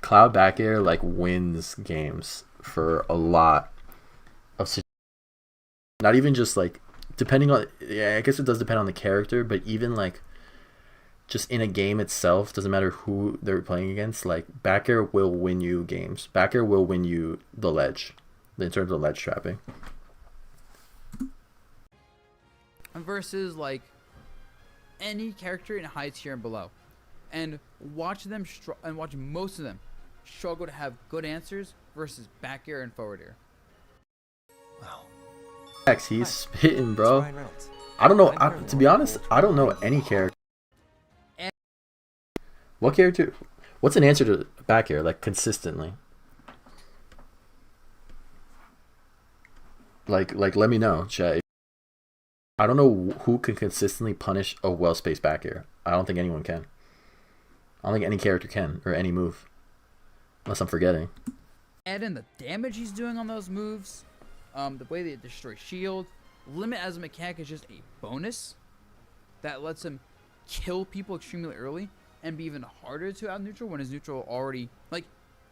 Cloud back air like wins games for a lot of situations. Not even just like depending on. Yeah, I guess it does depend on the character, but even like just in a game itself, doesn't matter who they're playing against. Like, back air will win you games. Back air will win you the ledge, in terms of ledge trapping. Versus like any character in high tier and below, and watch most of them struggle to have good answers versus back air and forward air. Wow. He's spitting, bro. I don't know. To be honest, I don't know any character. What character? What's an answer to back air like consistently? Like let me know, chat. I don't know who can consistently punish a well-spaced back air. I don't think anyone can. I don't think any character can, or any move. Unless I'm forgetting. Add in the damage he's doing on those moves, the way they destroy shield. Limit as a mechanic is just a bonus that lets him kill people extremely early and be even harder to out neutral when his neutral already, like,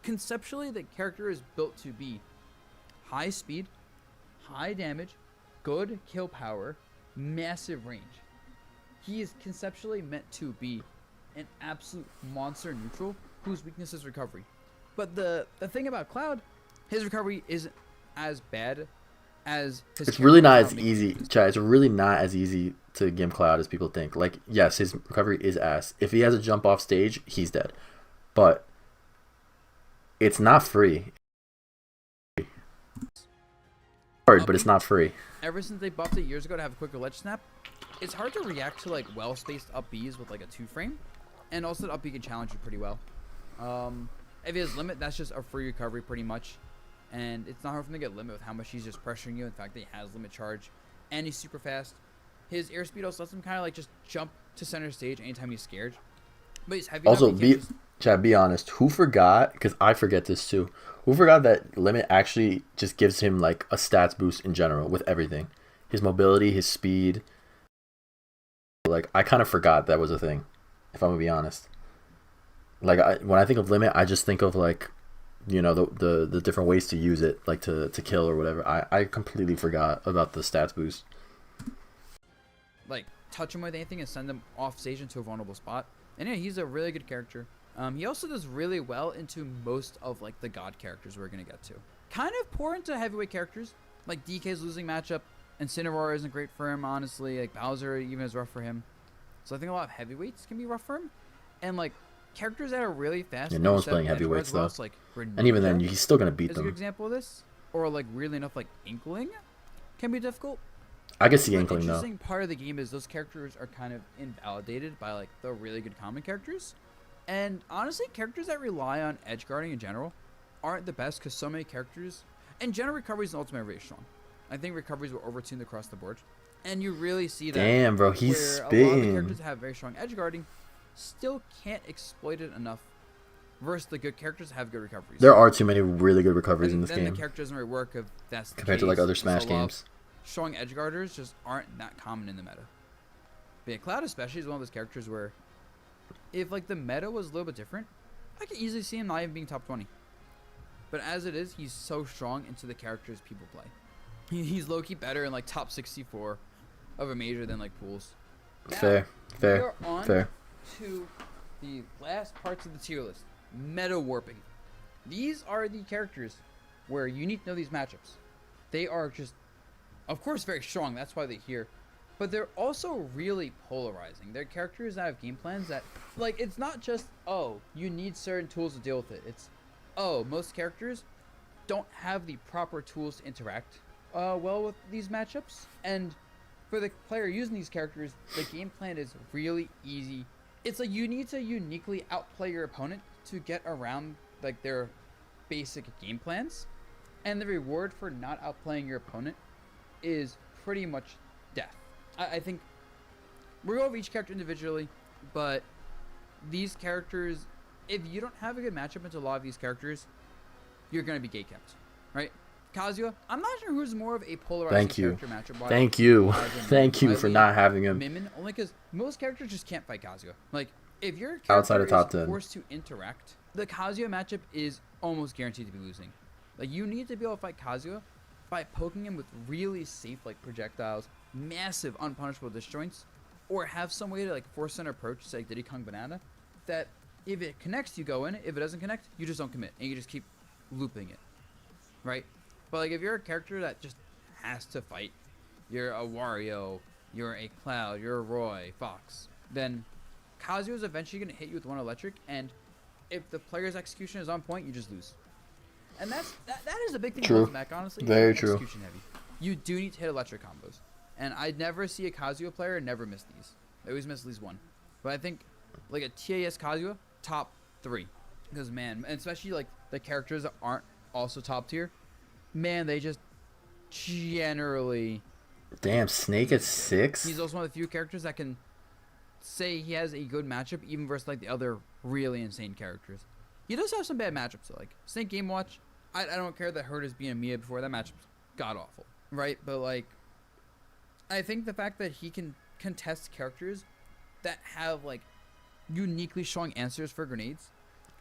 conceptually the character is built to be high speed, high damage, good kill power, massive range. He is conceptually meant to be an absolute monster neutral whose weakness is recovery. But the thing about Cloud, his recovery isn't as bad as his. It's really not as easy, Chad. It's really not as easy to game Cloud as people think. Like, yes, his recovery is ass. If he has a jump off stage, he's dead. But it's not free. Hard, but it's not free. Ever since they buffed it years ago to have a quicker ledge snap, it's hard to react to like well spaced up Bs with like a 2-frame, and also the up B can challenge you pretty well. If he has limit, that's just a free recovery pretty much, and it's not hard for him to get limit with how much he's just pressuring you. In fact, he has limit charge, and he's super fast. His airspeed also lets him kind of like just jump to center stage anytime he's scared. But he's heavy. Also, Chad, be honest. Who forgot? Because I forget this too. Who forgot that limit actually just gives him like a stats boost in general with everything, his mobility, his speed. Like, I kind of forgot that was a thing, if I'm gonna be honest. Like, when I think of limit, I just think of like, you know, the different ways to use it, like to kill or whatever. I completely forgot about the stats boost. Like, touch him with anything and send him off stage into a vulnerable spot. And yeah, he's a really good character. He also does really well into most of like the god characters we're gonna get to. Kind of poor into heavyweight characters. Like, DK's losing matchup, Incineroar isn't great for him, honestly. Like, Bowser even is rough for him. So I think a lot of heavyweights can be rough for him. And like characters that are really fast. Yeah, no one's playing heavyweights though. Like, and even then, he's still gonna beat is them. a good example of this. Or like weirdly enough, like Inkling can be difficult. I can see The Inkling though. interesting part of the game is those characters are kind of invalidated by like the really good common characters. And honestly, characters that rely on edge guarding in general aren't the best because so many characters, and general recoveries and ultimate are very strong. I think recoveries were overtuned across the board, and you really see that. Damn, bro, he's where spitting. a lot of the characters that have very strong edge guarding still can't exploit it enough. Versus the good characters that have good recoveries. There are too many really good recoveries in this then game the character doesn't really work if that's the compared to like case. other Just Smash a lot of games. Strong edge guarders just aren't that common in the meta. But yeah, Cloud especially is one of those characters where if like the meta was a little bit different, I could easily see him not even being top 20. But as it is, he's so strong into the characters people play. He's low-key better in like top 64 of a major than like pools. Now, Fair, we fair, are on fair. to the last parts of the tier list. Meta warping. These are the characters where you need to know these matchups. They are just, of course, very strong. That's why they're here. But they're also really polarizing. They're characters that have game plans that, like, it's not just, oh, you need certain tools to deal with it. It's, oh, most characters don't have the proper tools to interact well with these matchups. And for the player using these characters, the game plan is really easy. It's like you need to uniquely outplay your opponent to get around like their basic game plans. And the reward for not outplaying your opponent is pretty much death. I think we'll go over each character individually, but these characters, if you don't have a good matchup into a lot of these characters, you're going to be gate kept, right? Kazuya, I'm not sure who's more of a polarizing character matchup. Thank you. Thank you for not having him. Mimin, only because most characters just can't fight Kazuya. Like, if your Outside character of top is 10. forced to interact, the Kazuya matchup is almost guaranteed to be losing. Like, you need to be able to fight Kazuya by poking him with really safe, like, projectiles, massive unpunishable disjoints, or have some way to, like, force an approach to, like, Diddy Kong Banana, that if it connects, you go in. If it doesn't connect, you just don't commit, and you just keep looping it, right? But, like, if you're a character that just has to fight, you're a Wario, you're a Cloud, you're a Roy, Fox, then Kazuya is eventually going to hit you with one electric, and if the player's execution is on point, you just lose. And that is a big thing True. with Mac, honestly. Very It's true. execution heavy. You do need to hit electric combos. And I'd never see a Kazuya player never miss these. They always miss at least one. But I think, like, a TAS Kazuya, top 3. Because, man, and especially, like, the characters that aren't also top tier, man, they just generally... Damn, Snake at 6? He's also one of the few characters that can say he has a good matchup, even versus, like, the other really insane characters. He does have some bad matchups, though. Like, Snake Game Watch, I don't care that Hurt is being a Mia before. That matchup's god-awful, right? But, like, I think the fact that he can contest characters that have, like, uniquely strong answers for grenades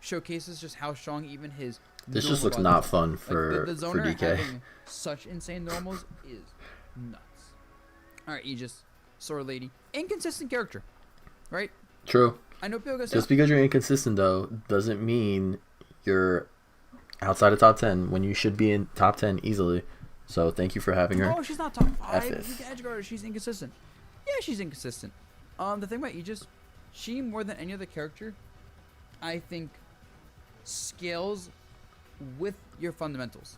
showcases just how strong even his... This just looks normal not fun like, for the zoner DK. having such insane normals is nuts. Alright, Aegis, Sword Lady. Inconsistent character, right? True. I know people go say, Just because you're inconsistent, though, doesn't mean you're outside of top 10 when you should be in top 10 easily. So thank you for having her. oh, she's not top 5. FS. She's an edge guarder. She's inconsistent. Yeah, she's inconsistent. The thing about Aegis, she, more than any other character, I think, scales with your fundamentals.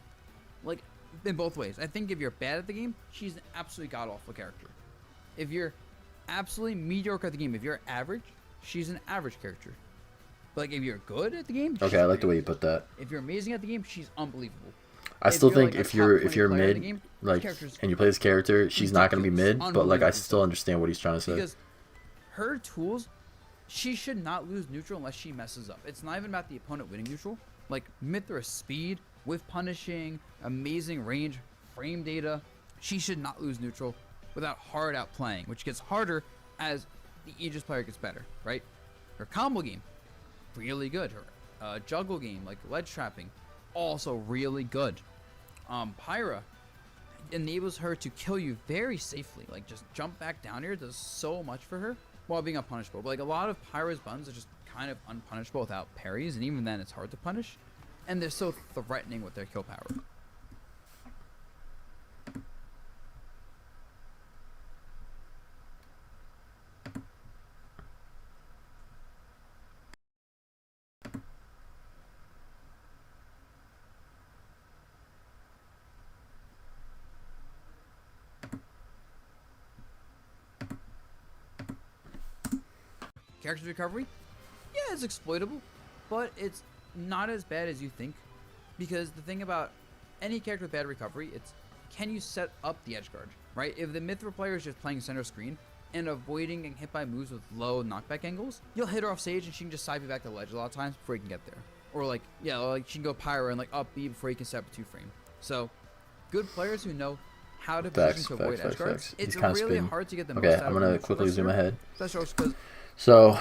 Like, in both ways. I think if you're bad at the game, she's an absolutely god-awful character. If you're absolutely mediocre at the game, if you're average, she's an average character. But, like, if you're good at the game, Okay, I like the way you put that. If you're amazing at the game, she's unbelievable. I still you're, think like, a if you're top 20 player in the mid, game, like, character's and you play this character, she's not gonna be ridiculous, mid, but like I unbelievable still stuff. understand what he's trying to say. Because her tools, she should not lose neutral unless she messes up. It's not even about the opponent winning neutral. Like, Mithra's speed, with punishing, amazing range, frame data, she should not lose neutral without hard outplaying, which gets harder as the Aegis player gets better, right? Her combo game, really good. Her juggle game, like ledge trapping, also really good. Pyra enables her to kill you very safely. Like, just jump back down here does so much for her while being unpunishable. But, like, a lot of Pyra's buttons are just kind of unpunishable without parries, and even then it's hard to punish. And they're so threatening with their kill power. Character recovery? Yeah, it's exploitable, but it's not as bad as you think. Because the thing about any character with bad recovery, it's can you set up the edge guard, right? If the Mithra player is just playing center screen and avoiding getting hit by moves with low knockback angles, you'll hit her off stage and she can just side you back to the ledge a lot of times before you can get there. Or like, yeah, like she can go Pyra and like up B before you can set up a 2-frame. So, good players who know how to position to avoid edge guards, it's He's kinda really spinning. hard to get the Okay, most out I'm of gonna a quickly zoom wrestler. ahead. That's also because So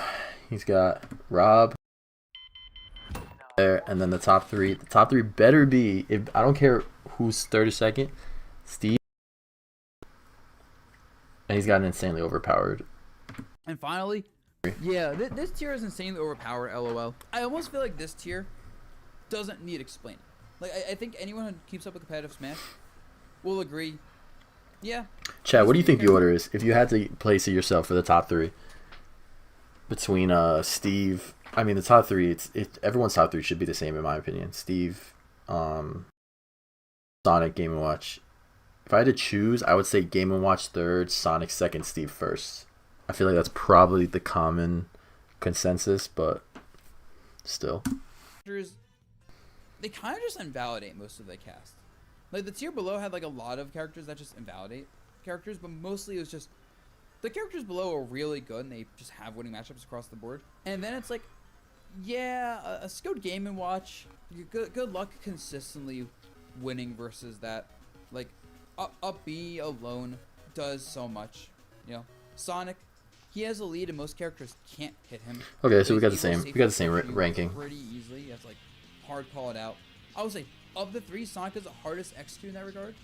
he's got Rob there, and then the top three. The top 3 better be, if I don't care who's 32nd, Steve. And he's gotten insanely overpowered. And finally, yeah, this tier is insanely overpowered, lol. I almost feel like this tier doesn't need explaining. Like, I think anyone who keeps up with competitive Smash will agree. Yeah. Chad, what do you think the order is? If you had to place it yourself for the top 3 between Steve, I mean the top 3, everyone's top 3 should be the same in my opinion. Steve, Sonic, Game & Watch. If I had to choose, I would say Game & Watch third, Sonic second, Steve first. I feel like that's probably the common consensus, but still. They kind of just invalidate most of the cast. Like, the tier below had like a lot of characters that just invalidate characters, but mostly it was just the characters below are really good and they just have winning matchups across the board. And then it's like, yeah, a skilled Game & Watch, good luck consistently winning versus that. Like, up B alone does so much, you know. Sonic, he has a lead and most characters can't hit him. Okay, so we got the same ranking. Pretty easily. You have to like hard call it out. I would say of the 3, Sonic is the hardest to execute in that regard.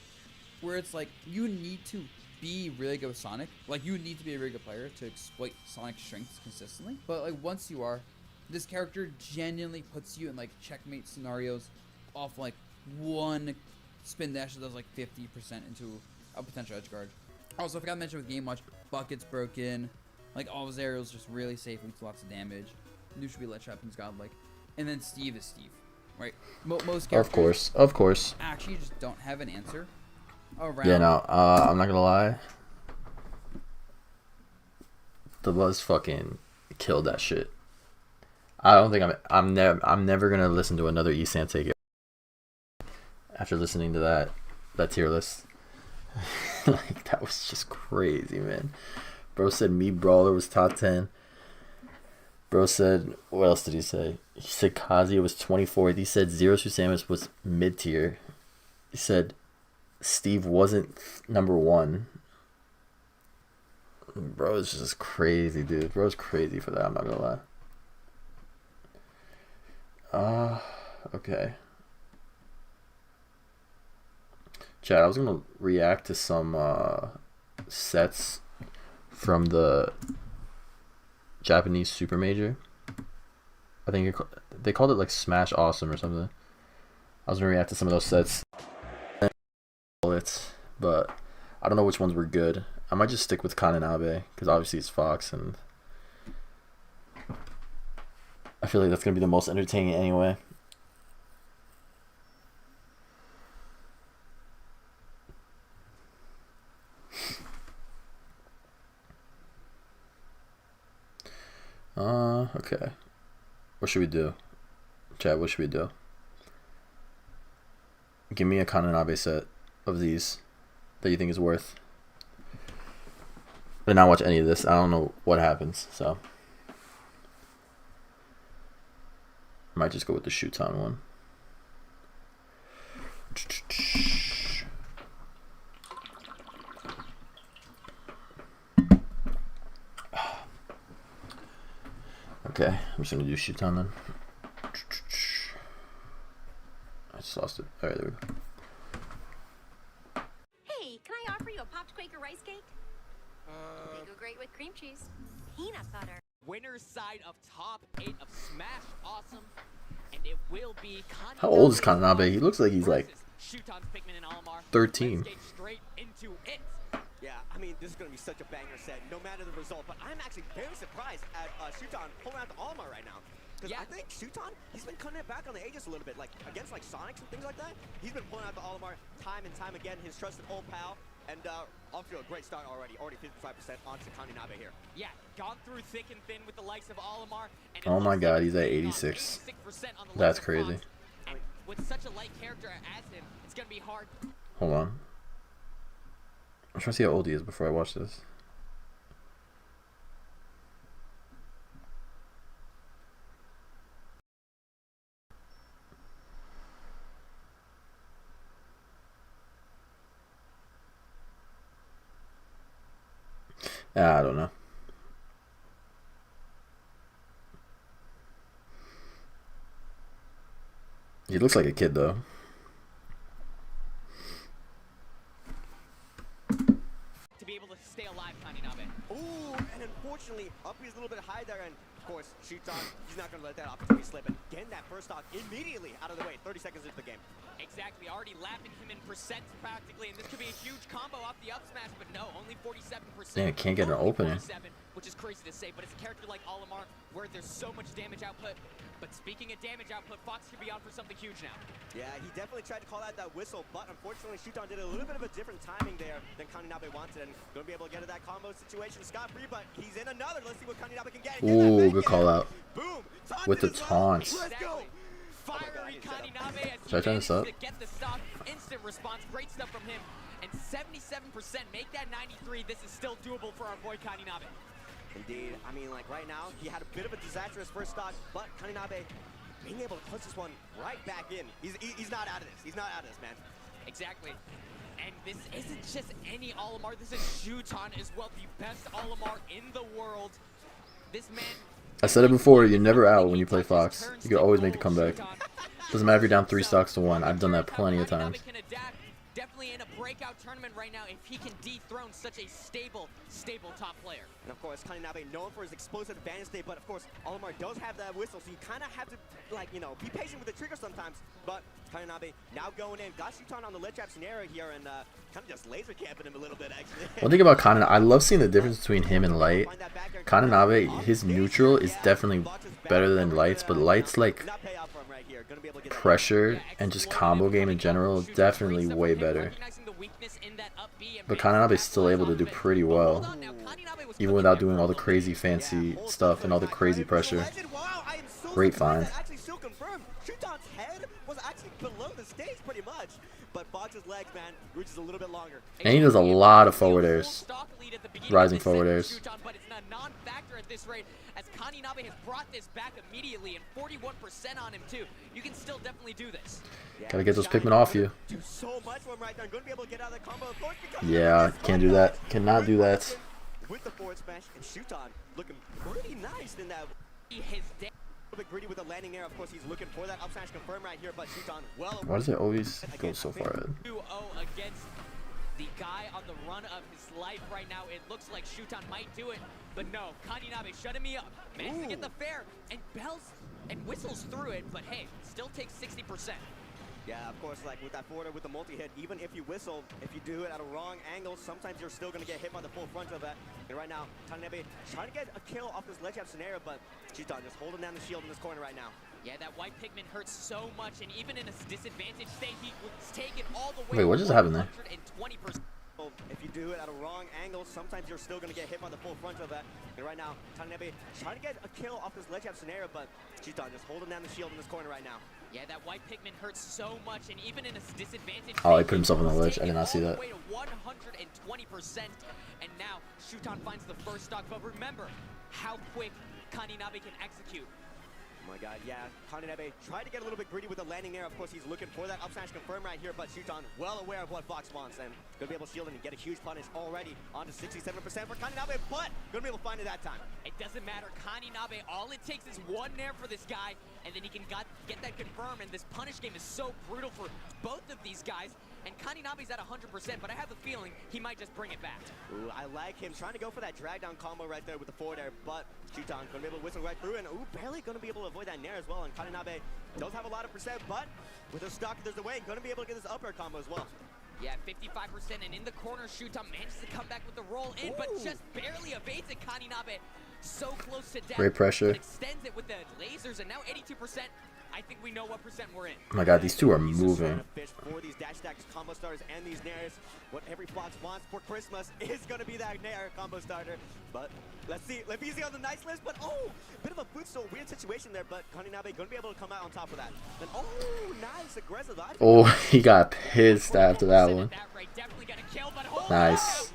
Where it's like you need to be really good with Sonic. Like, you need to be a really good player to exploit Sonic's strengths consistently. But like once you are, this character genuinely puts you in like checkmate scenarios off like one spin dash that does like 50% into a potential edge guard. Also, I forgot to mention with Game Watch, Bucket's broken. Like, all of his aerials just really safe and lots of damage. Neutral be let weapons godlike. And then Steve is Steve, right? Most characters Of course. actually just don't have an answer around. Yeah, no, I'm not gonna lie. The Buzz fucking killed that shit. I don't think I'm never gonna listen to another Esan take it after listening to that tier list. Like, that was just crazy, man. Bro said Me Brawler was top 10. Bro said, what else did he say? He said Kazuya was 24th. He said Zero Suit Samus was mid tier. He said Steve wasn't number 1. Bro is just crazy, dude. Bro's crazy for that, I'm not gonna lie. Okay. Chad, I was gonna react to some sets from the Japanese Super Major. I think they called it like Smash Awesome or something. I was gonna react to some of those sets, but I don't know which ones were good. I might just stick with Kananabe because obviously it's Fox, and I feel like that's gonna be the most entertaining anyway. Okay. What should we do? Chad, what should we do? Give me a Kananabe set of these that you think is worth. I did not watch any of this. I don't know what happens, so I might just go with the Shuton one. Okay, I'm just gonna do Shuton then. I just lost it. Alright, there we go. Hey, can I offer you a popped Quaker rice cake? They go great with cream cheese. Peanut butter. Winner's side of top 8 of Smash Awesome, and it will be How old is Kananabe? He looks like he's like Shuton's Pikmin and Olimar. 13. Let's get straight into it. Yeah, I mean, this is going to be such a banger set, no matter the result. But I'm actually very surprised at Shuton pulling out the Olimar right now. Because I think Shuton, he's been cutting it back on the Aegis a little bit. Like, against, like, Sonics and things like that. He's been pulling out the Olimar time and time again. His trusted old pal. And off to a great start already. Already 55% onto Kananabe here. Yeah, gone through thick and thin with the likes of Olimar. And Oh my god, he's at 86. That's crazy. And with such a light character as him, it's going to be hard. Hold on. I'm trying to see how old he is before I watch this. I don't know. He looks like a kid though. To be able to to stay alive, Kaninabe. Ooh, and unfortunately, Uppy's a little bit high there, and of course, Shuton, he's not going to let that opportunity slip, and getting that first stock immediately out of the way, 30 seconds into the game. Exactly, already lapping him in percent practically, and this could be a huge combo off the up smash, but no, only 47%. Damn, can't get an Only opening. 47, which is crazy to say, but it's a character like Olimar where there's so much damage output. But speaking of damage output, Fox could be on for something huge now. Yeah, he definitely tried to call out that whistle, but unfortunately, Shuton did a little bit of a different timing there than Kaninabe wanted, and going to be able to get to that combo situation scot-free, but he's in another. Let's see what Kaninabe can get. Ooh, good call out. Boom! With the Taunted as well. taunts. Let's go! Fiery Kaninabe as Should I turn this up? to get the stock. Instant response, great stuff from him. And 77%, make that 93. This is still doable for our boy Kaninabe. Indeed. I mean, like right now, he had a bit of a disastrous first stock, but Kaninabe being able to clutch this one right back in. He's not out of this. He's not out of this, man. Exactly. And this isn't just any Olimar. This is Shuton as well, the best Olimar in the world. This man... I said it before, you're never out when you play Fox. You can always make the comeback. Doesn't matter if you're down 3 stocks to 1. I've done that plenty of times. Definitely in a breakout tournament right now if he can dethrone such a stable top player. And of course, Kaninabe known for his explosive advantage state, but of course, Olimar does have that whistle, so you kind of have to, like, you know, be patient with the trigger sometimes. But Kaninabe now going in, got Shuton on the ledge trap scenario here, and kind of just laser camping him a little bit, actually. One thing about Kaninabe, I love seeing the difference between him and Light. Kaninabe, his neutral is definitely better than Light's, but Light's like pressure and just combo game in general is definitely way better. But Kaninabe is still able to do pretty well, even without doing all the crazy fancy stuff and all the crazy pressure. Great find. Shuton's head was actually below the stage pretty much, but Fox's legs, man, reaches a little bit longer. And he does a lot of forward airs. Rising forward airs. But it's a non-factor at this rate, as Kaninabe has brought this back immediately, and 41% on him too. You can still definitely do this. Gotta get those Pikmin off you. Do so much for him right there. Going to be able to get out of the combo. Of course, because Yeah, can't do that. Cannot do that. with the forward smash, and Shuton looking pretty nice in that. His A little bit greedy with the landing there. Of course, he's looking for that up smash confirmed right here, but Shuton well. Why does it always go so far ahead? 2-0 against the guy on the run of his life right now. It looks like Shuton might do it, but no. Kaninabe shutting me up. Managed to get the fair and bells and whistles through it, but hey, still takes 60%. Yeah, of course, like with that forward with the multi-hit, even if you whistle, if you do it at a wrong angle, sometimes you're still going to get hit by the full front of that. And right now, Kaninabe trying to get a kill off this ledge trap scenario, but Shuton just holding down the shield in this corner right now. Yeah, that white Pikmin hurts so much, and even in a disadvantaged state, he was taken all the way. Wait, what just happened there? 120%. If you do it at a wrong angle, sometimes you're still going to get hit by the full front of that. And right now, Kaninabe trying to get a kill off this ledge trap scenario, but Shuton just holding down the shield in this corner right now. Yeah, that white Pikmin hurts so much, and even in a disadvantaged Oh, he state, put himself on the was ledge. I did taken not see all that. the way to 120%, and now Shuton finds the first stock. But remember how quick Kaninabe can execute. Oh my god, yeah. Kaninabe tried to get a little bit greedy with the landing there. Of course, he's looking for that up smash confirmed right here, but Shuton well aware of what Fox wants, and gonna be able to shield him and get a huge punish already on to 67% for Kaninabe, but gonna be able to find it that time. It doesn't matter. Kaninabe, all it takes is one nair for this guy, and then he can get that confirmed, and this punish game is so brutal for both of these guys, and Kaninabe's at 100%, but I have a feeling he might just bring it back. Ooh, I like him trying to go for that drag down combo right there with the forward air, but Shuton gonna be able to whistle right through, and ooh, barely gonna be able to avoid that nair as well, and Kaninabe does have a lot of percent, but with a stock there's a way, gonna be able to get this up air combo as well. Yeah, 55%, and in the corner, Shuton manages to come back with the roll in, but just barely evades it. Kaninabe so close to death. Great pressure. Extends it with the lasers, and now 82%. I think we know what percent we're in. Oh my god, these two are moving. For these dash stacks, combo starters, and these nairs, what every Fox wants for Christmas is going to be that nair combo starter. But let's see, Levizi on the nice list, but oh, bit of a foot so weird situation there, but Kaninabe going to be able to come out on top of that. And oh, nice, aggressive. Oh, he got pissed after that one. Nice.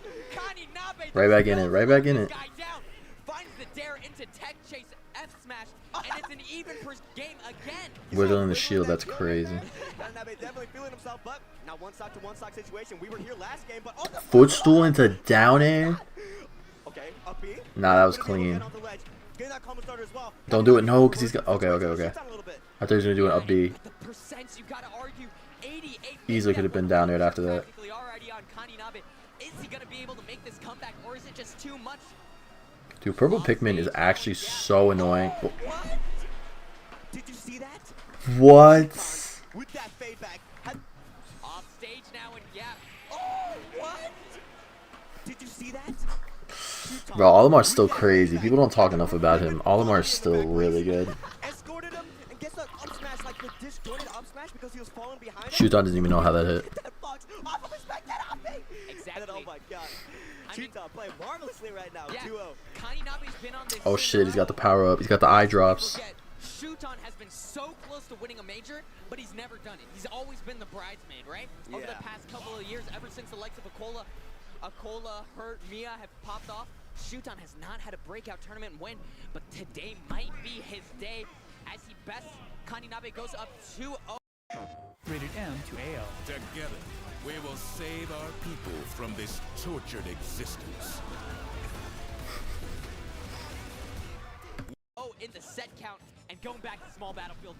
Right back in it, right back in it. Finds the dare into tech chase F smash, and it's an even per game again. Wiggling the shield, that's crazy. Kaninabe definitely feeling himself, but now one stock to one stock situation. We were here last game, but oh, Footstool into down air? okay, up B. Nah, that was clean. Don't do it, no, because he's got. Okay. I thought he was going to do an up B. The percents, you gotta argue, 88%. Easily could have been down there after that. Already on Kaninabe. Is he gonna be able to make this comeback, or is it just too much? Dude, purple Pikmin is actually so annoying. What? Did you see that? What? With that fade back. Off stage now, and yeah. Oh, what? Did you see that? Bro, Olimar's still crazy. People don't talk enough about him. Olimar is still really good. Escorted him and gets an up smash, like the disjointed up smash because he was falling behind. Shuton doesn't even know how that hit. That box off of his back, that up me. Exactly. And oh my god. Shuton playing marvelously right now. Yeah. Duo. Kaninabe's been on this. Oh shit, he's got the power up. He's got the eye drops. Shuton has been so close to winning a major, but he's never done it. He's always been the bridesmaid, right? Over the past couple of years, ever since the likes of Akola, Hurt, Mia have popped off, Shuton has not had a breakout tournament win, but today might be his day as he best. Kaninabe goes up 2-0. Rated M to AL. Together, we will save our people from this tortured existence. Oh, in the set count and going back to small battlefield.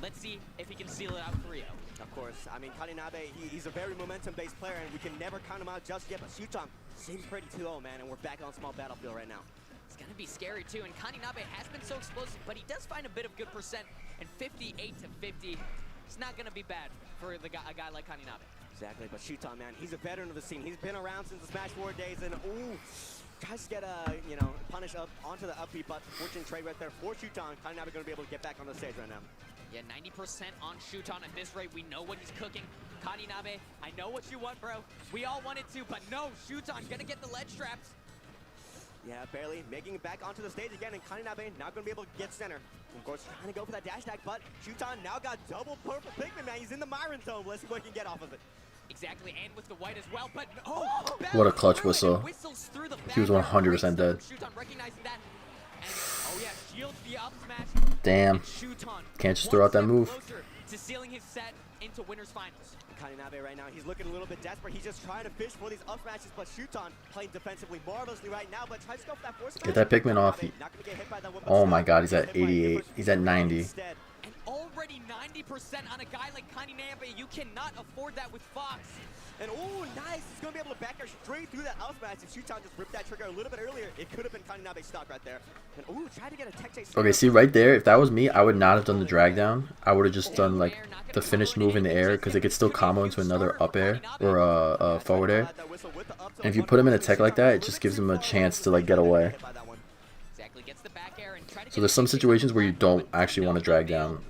Let's see if he can seal it out 3-0. Of course, I mean, Kaninabe, he's a very momentum-based player, and we can never count him out just yet, but Shuton seems pretty 2-0, man, and we're back on small battlefield right now. It's gonna be scary too, and Kaninabe has been so explosive, but he does find a bit of good percent, and 58 to 50, it's not gonna be bad for a guy like Kaninabe. Exactly, but Shuton, man, he's a veteran of the scene. He's been around since the Smash 4 days, and ooh, tries to get a, you know, punish up onto the up B, but fortune trade right there for Shuton. Kaninabe gonna be able to get back on the stage right now. Yeah, 90% on Shuton at this rate. We know what he's cooking. Kaninabe, I know what you want, bro. We all wanted to, but no, Shuton gonna get the ledge traps. Yeah, barely making it back onto the stage again, and Kaninabe not gonna be able to get center. Of course, trying to go for that dash attack, but Shuton now got double purple Pikmin, man. He's in the Myron zone. Let's see what he can get off of it. Exactly, and with the white as well, but What a clutch whistle. He was 100% dead. Shuton recognizing that. And, oh yeah, shields the up smash. Damn. Can't just throw out that move. To sealing his set into winners finals. Kaninabe right now, he's looking a little bit desperate. He's just trying to fish for these up smashes, but Shuton playing defensively marvelously right now, but tries to go for that force smash. Get that Pikmin off. Oh my god, he's at 88. He's at 90. And already 90% on a guy like Kaninabe. You cannot afford that with Fox. And oh, nice. He's going to be able to back air straight through that up smash. If Shuton just ripped that trigger a little bit earlier, it could have been Kaninabe's stock right there. And oh, tried to get a tech chase. Okay, see right there, if that was me, I would not have done the drag down. I would have just done like the finish move in the air because it could still combo into another up air or a forward air. And if you put him in a tech like that, it just gives him a chance to like get away. So there's some situations where you don't actually want to drag down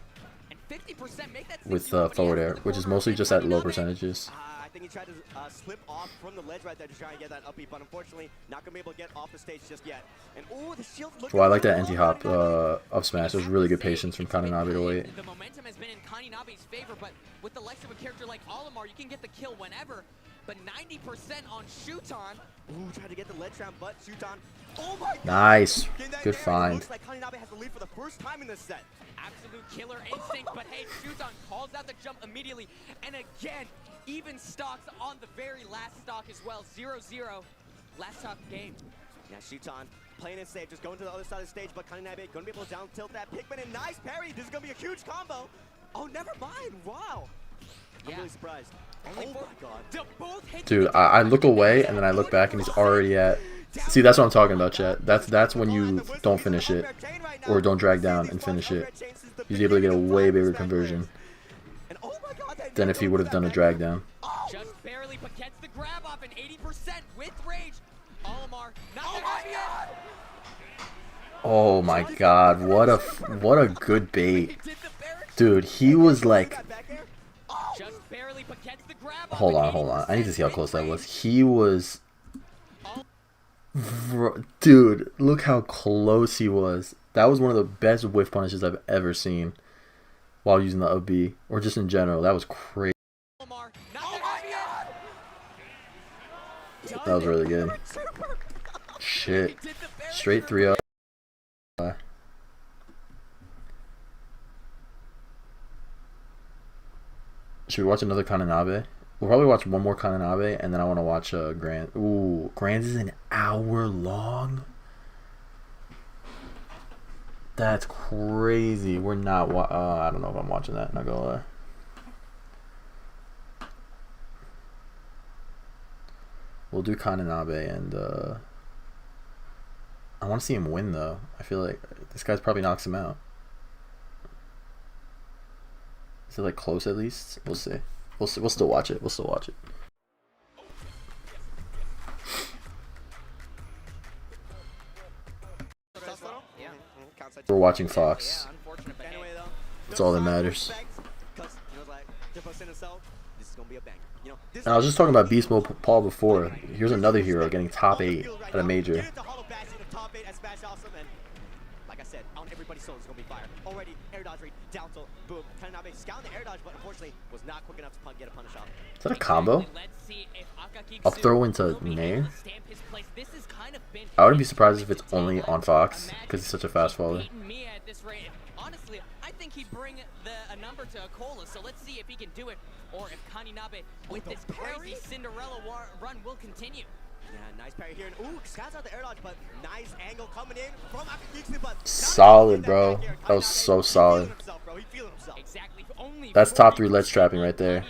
with forward air, which is mostly just at low percentages. I think he tried to slip off from the ledge right there to try and get that up B, but unfortunately not gonna be able to get off the stage just yet. And oh, the shield. Well, I like that anti-hop up smash. It was really good patience from Kaninabe to wait. The momentum has been in Kaninabe's favor, but with the likes of a character like Olimar, you can get the kill whenever. But 90% on Shuton. Ooh, tried to get the ledge trap, but Shuton. Oh my god. Nice. Good find. Looks like Kaninabe has the lead for the first time in this set. Absolute killer instinct, but hey, Shuton calls out the jump immediately. And again, even stocks on the very last stock as well. 0-0. Last stock game. Yeah, Shuton playing it safe, just going to the other side of the stage, but Kaninabe gonna be able to down tilt that Pikmin, and nice parry. This is gonna be a huge combo. Oh, never mind. Wow. I'm really surprised. Oh my god. Dude, I look away and then I look back and he's already at. See, that's what I'm talking about, chat. That's when you don't finish it or don't drag down and finish it. He's able to get a way bigger conversion than if he would have done a drag down. Just barely, but gets the grab off, and 80% with rage. Olimar, not Oh my god, what a good bait. Dude, he was like, just barely, but gets the grab off. hold on. I need to see how close that was. He was, dude, look how close he was. That was one of the best whiff punishes I've ever seen while using the up B, or just in general. That was crazy. That was really good. Shit. Straight 3-0. Should we watch another Kaninabe? We'll probably watch one more Kaninabe, and then I want to watch Grand. Ooh, Grand is an hour long? That's crazy. We're not I don't know if I'm watching that, not gonna lie. We'll do Kananabe, and I want to see him win though. I feel like this guy's probably knocks him out. Is it like close at least? We'll see. We'll see. We'll still watch it. We'll still watch it. We're watching Fox. That's all that matters. And I was just talking about Beast Mode Paul before. Here's another hero getting top 8 at a major. Like I said, on everybody's soul is going to be fire. Already, air dodge read, down tilt, boom. Kananabe scouting the air dodge, but unfortunately was not quick enough to get a punish off. Is that a combo? Up throw into Nair? I wouldn't be surprised if it's only on Fox, because he's such a fast faller. Honestly, I think he'd bring a number to Akola, so let's see if he can do it, or if Kaninabe, with this crazy Cinderella run, will continue. Yeah, nice parry here. Ooh, scouts out the air dodge, but nice angle coming in from Akagiksu, but solid, bro. That was so solid. That's top 3 ledge trapping right there.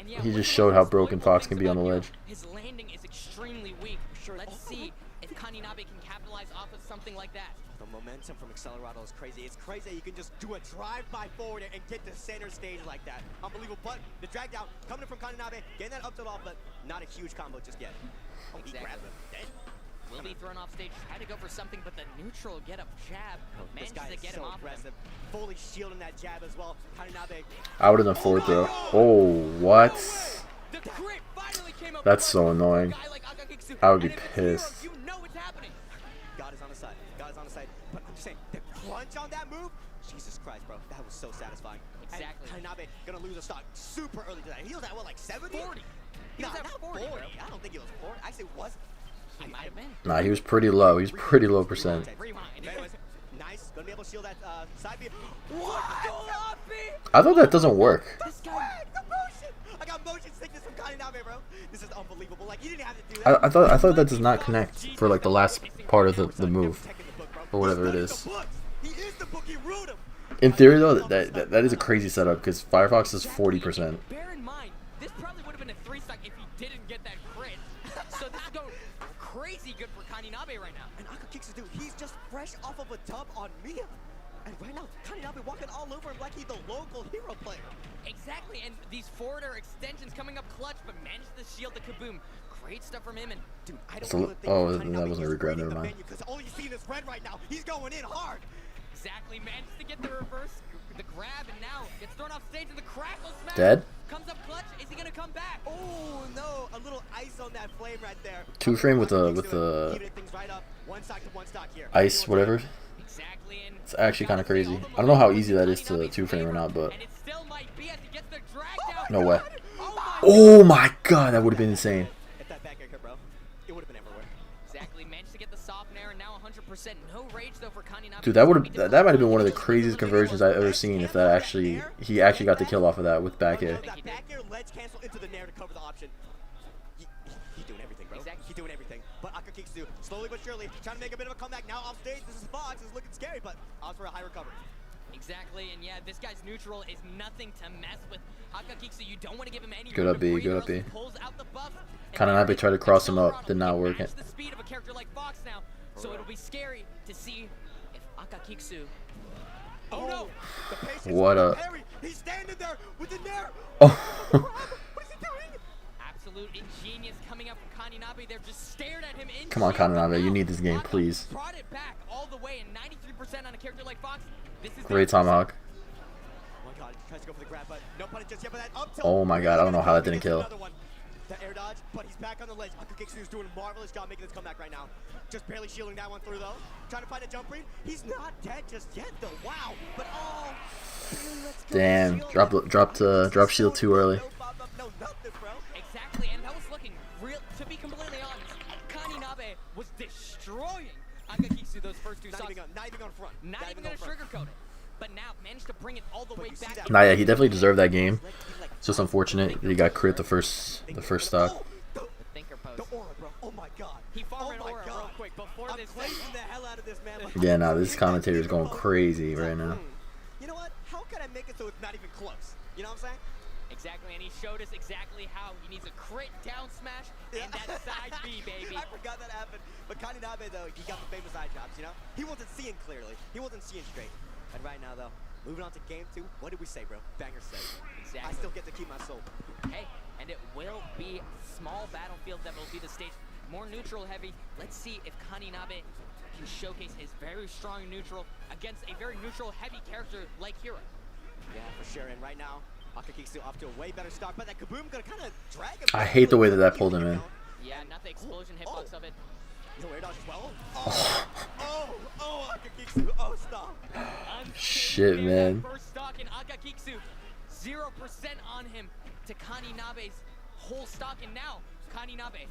He just showed how broken Fox can be on the ledge. His landing is extremely weak. Let's see if Kaninabe can capitalize off of something like that. The momentum from Accelerado is crazy. It's crazy that you can just do a drive-by forward and get to center stage like that. Unbelievable. But the drag down coming in from Kaninabe, getting that up to off, but not a huge combo just yet. Oh, he grabbed him. Dead. Will be thrown off stage, try to go for something, but the neutral get up jab manages to get him off. Fully shielding that jab as well. Kaninabe. I would have done forward throw. Oh, what? That's so annoying. I would be pissed. You know what's happening. God is on the side. God is on the side. But I'm just saying, the crunch on that move. Jesus Christ, bro. That was so satisfying. Exactly. And Kaninabe gonna lose a stock super early to that. He was at what, like 70? 40. He was at 40. I don't think he was 40. Actually, was. He might have been. Nah, he was pretty low. He was pretty low percent. Nice. Gonna be able to shield that side B. I thought that doesn't work. This guy. The motion. I got motion sickness from Kaninabe, bro. This is unbelievable. Like, you didn't have to do that. I thought that does not connect for like the last part of the move or whatever it is. He is the book. He ruled him. In theory though, that is a crazy setup because Firefox is 40%. Bear in mind, this probably would have been a 3-stock if he didn't get that crit. So this is going crazy good for Kaninabe right now. And Akagiksu, dude, he's just fresh off of a dub on Mia. And right now, Kaninabe walking all over him like he's the local hero player. Exactly, and these forward air extensions coming up clutch, but managed to shield the Kaboom. Great stuff from him, and dude, I don't So, really think oh, Kaninabe that wasn't a is regret, reading never the mind. menu, 'cause all you see is red right now. He's going in hard. exactly managed to get the reverse, the grab, and now gets thrown off stage in the crackle smash. Dead? Comes up clutch. Is he gonna come back? Oh no, a little ice on that flame right there. 2-frame with Evening the things right up. One stock to one stock here. ice whatever. Exactly, and It's actually kind of crazy. I don't know how easy that is to 2-frame or not, but and it still might be as he gets the drag down. no way. Oh my Oh my god, that would have been insane. If that back air cut, bro, it would have been everywhere. Exactly, managed to get the soft air, and now 100%. No rage though for Kaninabe. Dude, that would have that might have been one of the craziest conversions I've ever seen if that actually he actually got the kill off of that with back air. That back air ledge cancel into the nair to cover the option. He's doing everything, bro. Exactly. He's doing everything. But Akagiksu, slowly but surely, trying to make a bit of a comeback. Now off stage, this is Fox. It's looking scary, but odds for a high recovery. Exactly, and yeah, this guy's neutral is nothing to mess with. Hakakiksu, you don't want to give him any Good room up to B, breathe, good or up else B. he pulls out the buff. And Kananabe then tried to cross him up, Accelerado did not can work. match the speed of a character like Fox now, so it'll be scary to see if Akakiksu. Oh no! The patience What of a- Perry. He's standing there with the nair. Oh. What is he doing? Absolute ingenious coming up from Kaninabe. They're just stared at him in Come on, shield, but Kananabe, you now need this game, Aka please. Brought it back all the way, and 93% on a character like Fox. This is Great their- tomahawk. Oh my god, he tries to go for the grab, but no punish just yet, but that up tilt. Oh my god, I don't know how that didn't kill. Another one. The air dodge, but he's back on the ledge. Akagiksu is doing a marvelous job making this comeback right now. Just barely shielding that one through though. Trying to find a jump read. He's not dead just yet though. Wow. But oh, let's go. Damn, Shield. drop shield too early. No pop up, no nothing, bro. Exactly, and that was looking real. To be completely honest, Kaninabe was destroying Akagiksu those first two Not stocks. even on front. Not even gonna sugarcoat it. But now managed to bring it all the way you see back. that- Nah, yeah, he definitely deserved that game. It's just unfortunate that he got crit the first stock. The thinker pose. The aura, bro. Oh my god. He farmed oh an my aura god. real quick before I'm this. cleansing the hell out of this man. Yeah, nah, this commentator is going crazy right now. You know what? How can I make it so it's not even close? You know what I'm saying? Exactly, and he showed us exactly how he needs a crit down smash and that side B, baby. I forgot that happened. But Kaninabe, though, he got the famous eye drops, you know? He wasn't seeing clearly. He wasn't seeing straight. And right now, though, moving on to game 2. What did we say, bro? Banger set. Exactly. I still get to keep my soul. Hey, and it will be small battlefield that will be the stage. More neutral heavy. Let's see if Kaninabe can showcase his very strong neutral against a very neutral heavy character like Hero. Yeah, for sure. And right now, Akakitsu off to a way better start, but that Kaboom gonna kind of drag him. I hate the way that that pulled him in. Yeah, not the explosion hitbox of it. No air dodge as well. Oh, Akakitsu. Oh, stop. Shit, man. First stock in Akakitsu. 0% on him to Kaninabe's whole stock, and now Kaninabe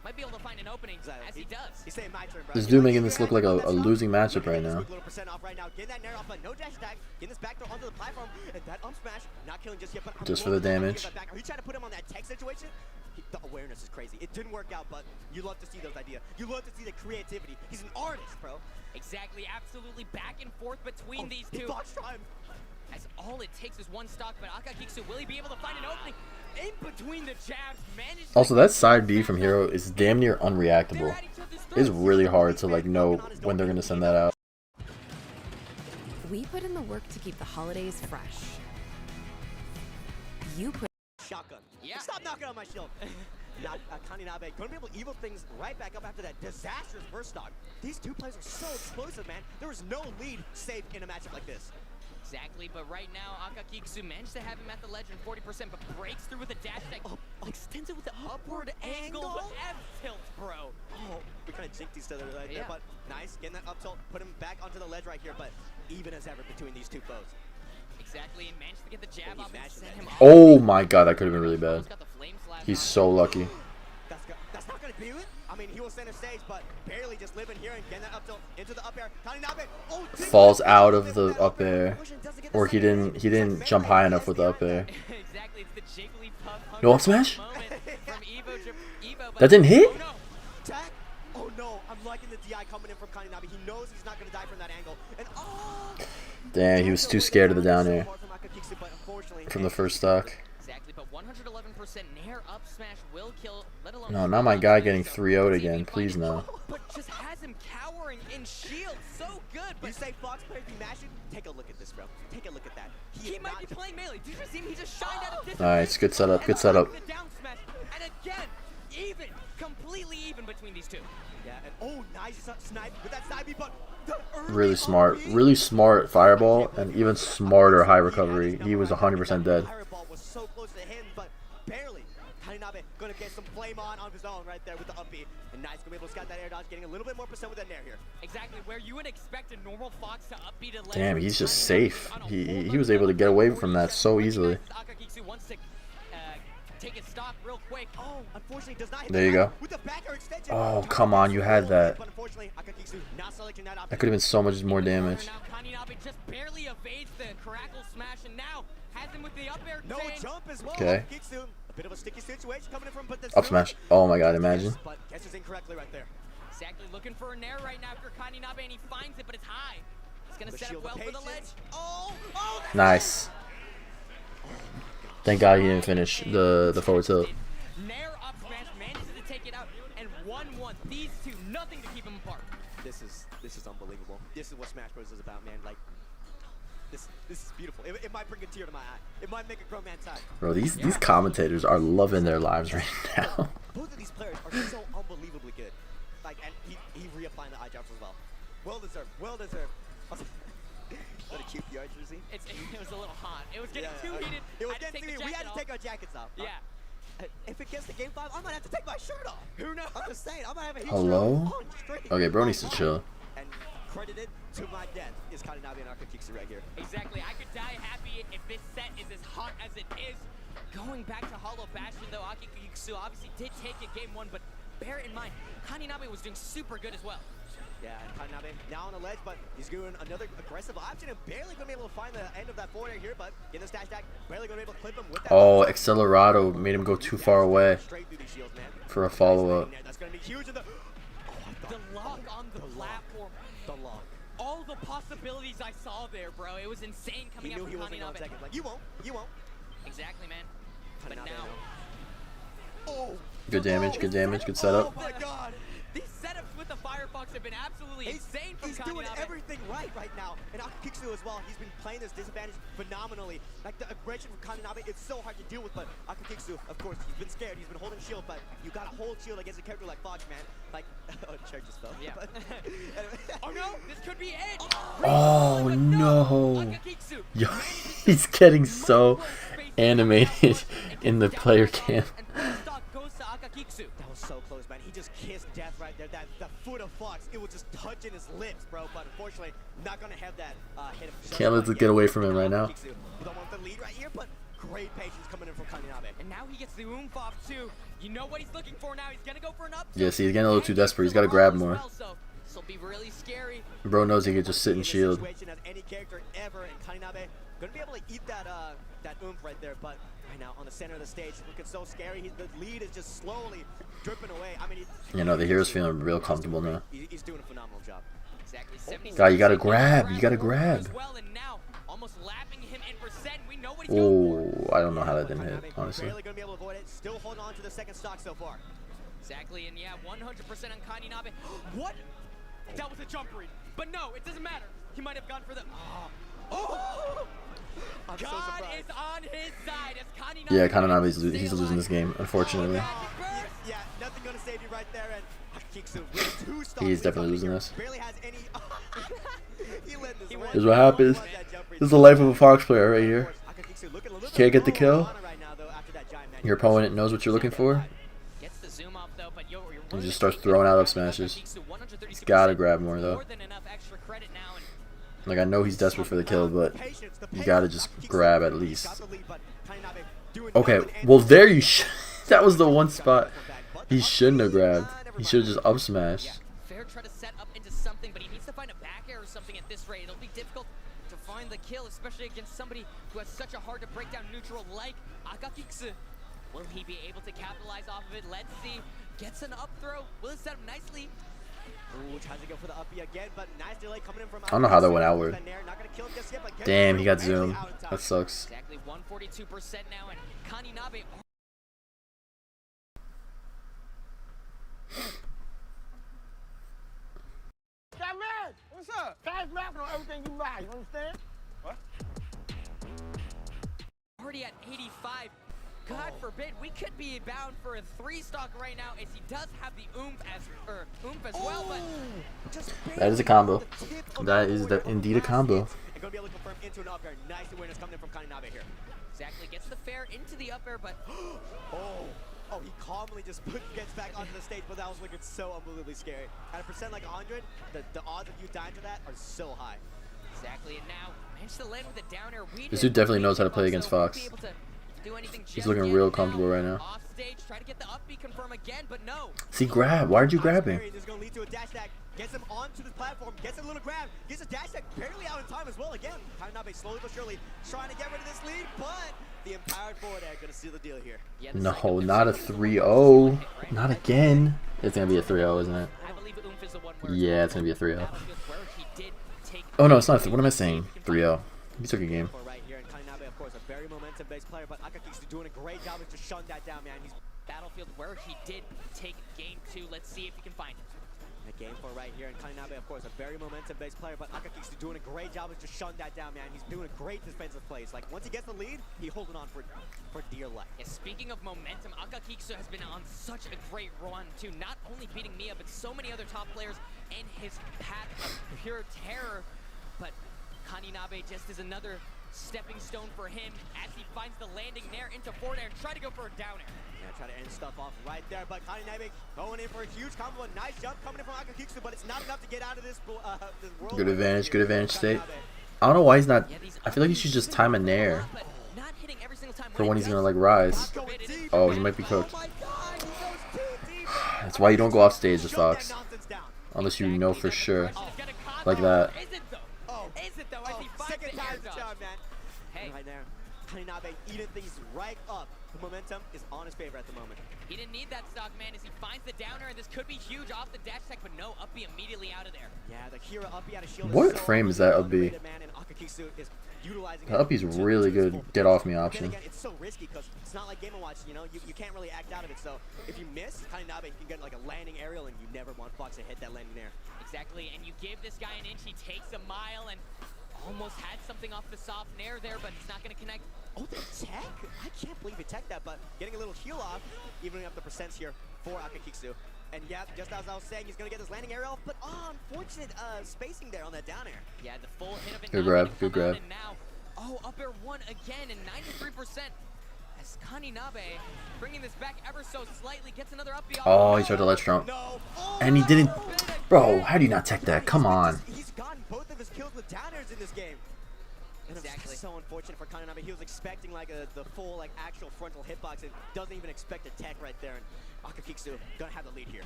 might be able to find an opening as he does. He's saying my turn, bro. This dude making this look like a losing matchup right now. Little percent off right now. Getting that nair off, but no dash attack. Getting this back throw onto the platform, and that smash not killing just yet. But Just for the damage. Are you trying to put him on that tech situation? The awareness is crazy. It didn't work out, but you love to see those ideas. You love to see the creativity. He's an artist, bro. Exactly, absolutely back and forth between these two. As all it takes is one stock, but Akakitsu, will he be able to find an opening? In between the jabs, managed Also, that side B from Hero is damn near unreactable. It's really hard to like know when they're gonna send that out. We put in the work to keep the holidays fresh. You put Shotgun. Yeah. Stop knocking on my shield. Now, Kaninabe going to be able to evil things right back up after that disastrous burst stock. These two players are so explosive, man. There is no lead safe in a matchup like this. Exactly, but right now, Akakitsu managed to have him at the ledge in 40%, but breaks through with a dash attack. Extends it with the upward angle F-tilt, bro. Oh, we kind of jinked each other right there, but nice. Getting that up tilt, put him back onto the ledge right here, but even as ever between these two foes. Exactly, and managed to get the jab off and send him off. Oh my god, that could have been really bad. He's so lucky. That's not going to be it. I mean, he was center stage, but barely just living here and getting that up tilt into the up air. Kaninabe, Falls out of the up air, or he didn't jump high enough with the up air. Exactly, it's the Jigglypuff. No up smash? From Evo, That didn't hit? Oh no! Jack! Oh no! I'm liking the DI coming in from Kaninabe. He knows he's not going to die from that angle. And Damn, he was too scared of the down air from the first stock. Exactly, but 111% nair up smash will kill, let alone. No, not my guy getting 3-0'd again. Please no. But just has him cowering in shield so good. But you say Fox players be mashing? Take a look at this, bro. Take a look at that. He might be playing melee. Did you see him? He just shined out of distance. Nice, good setup, good setup. The down smash, and again, even, completely even between these two. Yeah, and oh, nice snipe with that side B, but really smart fireball, and even smarter high recovery. He was 100% dead. Fireball was so close to him, but barely. Kaninabe gonna get some flame on his own right there with the up B, and nice gonna be able to scout that air dodge, getting a little bit more percent with that nair here. Exactly, where you would expect a normal Fox to up B to ledge. Damn, he's just safe. He was able to get away from that so easily. Akakitsu wants to take his stock real quick. Oh, unfortunately does not hit there you go. with the back air extension. Oh, come on, you had that. But unfortunately, Akakitsu not selecting that option. That could have been so much more damage. Now Kaninabe just barely evades the crackle smash, and now has him with the up air. No jump as well. Okay. Akakitsu, a bit of a sticky situation coming in from Up smash. Oh my god, imagine. But guesses incorrectly right there. Exactly, looking for a nair right now after Kaninabe, and he finds it, but it's high. It's gonna set up well for the ledge. Oh, nice. Thank God he didn't finish the forward tilt. Nair up smash manages to take it out, and 1-1. These two, nothing to keep them apart. This is unbelievable. This is what Smash Bros is about, man. Like, this is beautiful. It might bring a tear to my eye. It might make a grown man sigh. Bro, these commentators are loving their lives right now. Both of these players are so unbelievably good. Like, and he reapplying the eye drops as well. Well deserved. Well deserved. What a cute PR jersey. It was a little hot. It was getting too heated. It was getting too heated. We had to take our jackets off. Yeah. If it gets to game 5, I might have to take my shirt off. Who knows? I'm just saying. I might have a heat Hello? stroke on stream. Okay, bro needs to chill. And credited to my death is Kaninabe and Akakitsu right here. Exactly. I could die happy if this set is as hot as it is. Going back to Hollow Bastion, though, Akakitsu obviously did take it game 1, but bear in mind, Kaninabe was doing super good as well. Yeah, and Kaninabe now on the ledge, but he's doing another aggressive option and barely going to be able to find the end of that forward air here, but in the stash stack, barely going to be able to clip him with that. Oh, Accelerado made him go too far away for a follow-up. That's going to be huge in the lock on the platform. The lock. All the possibilities I saw there, bro. It was insane coming out from Kaninabe. Like, you won't. Exactly, man. But now, Good damage, good damage, good setup. Oh my god! these setups with the Firefox have been absolutely insane from He's doing Kaninabe. everything right now. And Akakitsu as well. He's been playing this disadvantage phenomenally. Like the aggression from Kaninabe, it's so hard to deal with. But Akakitsu, of course, he's been scared. He's been holding shield. But you got to hold shield against a character like Fox, man. Like, oh, Church just fell. Yeah. But, Oh no, this could be it. Oh no! Akakitsu Yo, he's getting so animated in the player cam. and first stock goes to Akakitsu. that was so close, man. He just kissed death right there. That foot of Fox, it was just touching his lips, bro. But unfortunately, not gonna have that hit him. just Can't let quite it get yet. away from him right now. Akakitsu, we don't want the lead right here, but great patience coming in from Kaninabe. And now he gets the oomph off too. You know what he's looking for now. He's gonna go for an up. Yeah, see, he's getting a little too desperate. He's got to grab more. This will be really scary. Bro knows he could just sit and shield. Situation as any character ever, and Kaninabe gonna be able to eat that that oomph right there. But right now on the center of the stage, looking so scary. The lead is just slowly dripping away. I mean, You know, the hero's feeling real comfortable now. he's doing a phenomenal job. Exactly. 76% God, you gotta grab. now. You gotta grab. As well, and now almost lapping him in percent. We know what he's going for. Oh, I don't know how that didn't hit, Kaninabe honestly. barely gonna be able to avoid it. Still holding on to the second stock so far. Exactly, and yeah, 100% on Kaninabe. What? That was a jump read. But no, it doesn't matter. He might have gone for the. Oh! I'm so God surprised. is on his side as Kaninabe. Yeah, Kaninabe's he's losing this game, unfortunately. Yeah, nothing gonna save you right there. And Akakitsu with 2 stocks. He's definitely losing this. Barely has any. He let this run. Here's what happens. This is the life of a Fox player right here. You can't get the kill. Your opponent knows what you're looking for. Gets the zoom off though, but He just starts throwing out up smashes. He's gotta grab more though. More than enough extra credit now, and Like, I know he's desperate for the kill, but you gotta just grab at least. Okay, well there you that was the one spot he shouldn't have grabbed. He should have just up smashed. Fair try to set up into something, but he needs to find a back air or something at this rate. It'll be difficult to find the kill, especially against somebody who has such a hard to break down neutral like Akakitsu. Will he be able to capitalize off of it? Let's see. Gets an up throw. Will it set up nicely? Ooh, tries to go for the uppie again, but nice delay coming in from I don't know how that went Akakitsu. outward. Not gonna kill him just yet, but gets Damn, the he got barely zoom. out in time. That sucks. Exactly 142% now, and Kaninabe. What's up? Cash back on everything you buy, you understand? What? Already at 85. God forbid, we could be bound for a 3-stock right now, as he does have the oomph as well, but That is a combo. That is indeed a combo. And gonna be able to confirm into an up air. Nice awareness coming in from Kaninabe here. exactly gets the fair into the up air, but Oh, he calmly just gets back onto the stage, but that was looking so unbelievably scary. At a percent like 100, the odds of you dying to that are so high. exactly, and now managed to land with a down air. This dude definitely knows how to play against Fox. He's looking real comfortable right now. Off stage, try to get the up B confirm again, but no. See, grab. Why aren't you grabbing? This is gonna lead to a dash attack. Gets him onto the platform, gets a little grab, gets a dash attack barely out in time as well. Again, Kaninabe slowly but surely trying to get rid of this lead, but the empowered forward air gonna seal the deal here. Yeah, the No, second not a was 3-0. Not again. It's gonna be a 3-0, isn't it? I believe oomph is the one where Yeah, it's gonna be a 3-0. Battlefield where he did take Oh no, it's not. What am I saying? 3-0. He took a game. For right here, and Kaninabe, of course, a very momentum-based player, but Akakitsu doing a great job to shun that down, man. He's Battlefield where he did take game 2. Let's see if he can find it. a game for right here, and Kaninabe, of course, a very momentum-based player, but Akakitsu doing a great job to shun that down, man. He's doing a great defensive plays. Like, once he gets the lead, he holding on for dear life. Yeah, speaking of momentum, Akakitsu has been on such a great run too, not only beating Mia, but so many other top players in his path of pure terror. But Kaninabe just is another stepping stone for him as he finds the landing nair into forward air and try to go for a down air. Yeah, try to end stuff off right there, but Kaninabe going in for a huge combo. A nice jump coming in from Akakitsu, but it's not enough to get out of this world. Good advantage state. I don't know why he's not. I feel like he should just time a nair But not hitting every single time. for when he's gonna like rise. Oh, he might be cooked. That's why you don't go off stage with Fox, unless you know for sure. Like that. Is it though? Is it though? As he finds Second the air time's the dodge. charm, man. Hey, Right there. Kaninabe eating things right up. The momentum is on his favor at the moment. He didn't need that stock, man, as he finds the downer, and this could be huge off the dash tech, but no, Uppy immediately out of there. Yeah, the Hero Uppy out of shield. What frame is that Uppy? That Uppy's really good get off me option. Again, it's so risky because it's not like Game & Watch, you know, you can't really act out of it. So if you miss, Kaninabe can get like a landing aerial, and you never want Fox to hit that landing there. Exactly, and you give this guy an inch, he takes a mile, and almost had something off the soft nair there, but it's not going to connect. Oh, the tech? I can't believe he teched that, but getting a little heal off, evening up the percents here for Akakitsu. And yeah, just as I was saying, he's going to get this landing aerial, but unfortunate spacing there on that down air. Yeah, the full hit of it. Good grab, good grab. Now, up air 1 again, and 93%. As Kaninabe, bringing this back ever so slightly, gets another up. Oh, he tried to ledge jump. And he didn't. Bro, how do you not tech that? Come on. He's gotten both of his kills with down airs in this game. And exactly. It's so unfortunate for Kaninabe. He was expecting like the full like actual frontal hitbox and doesn't even expect a tech right there. And Akakitsu gonna have the lead here.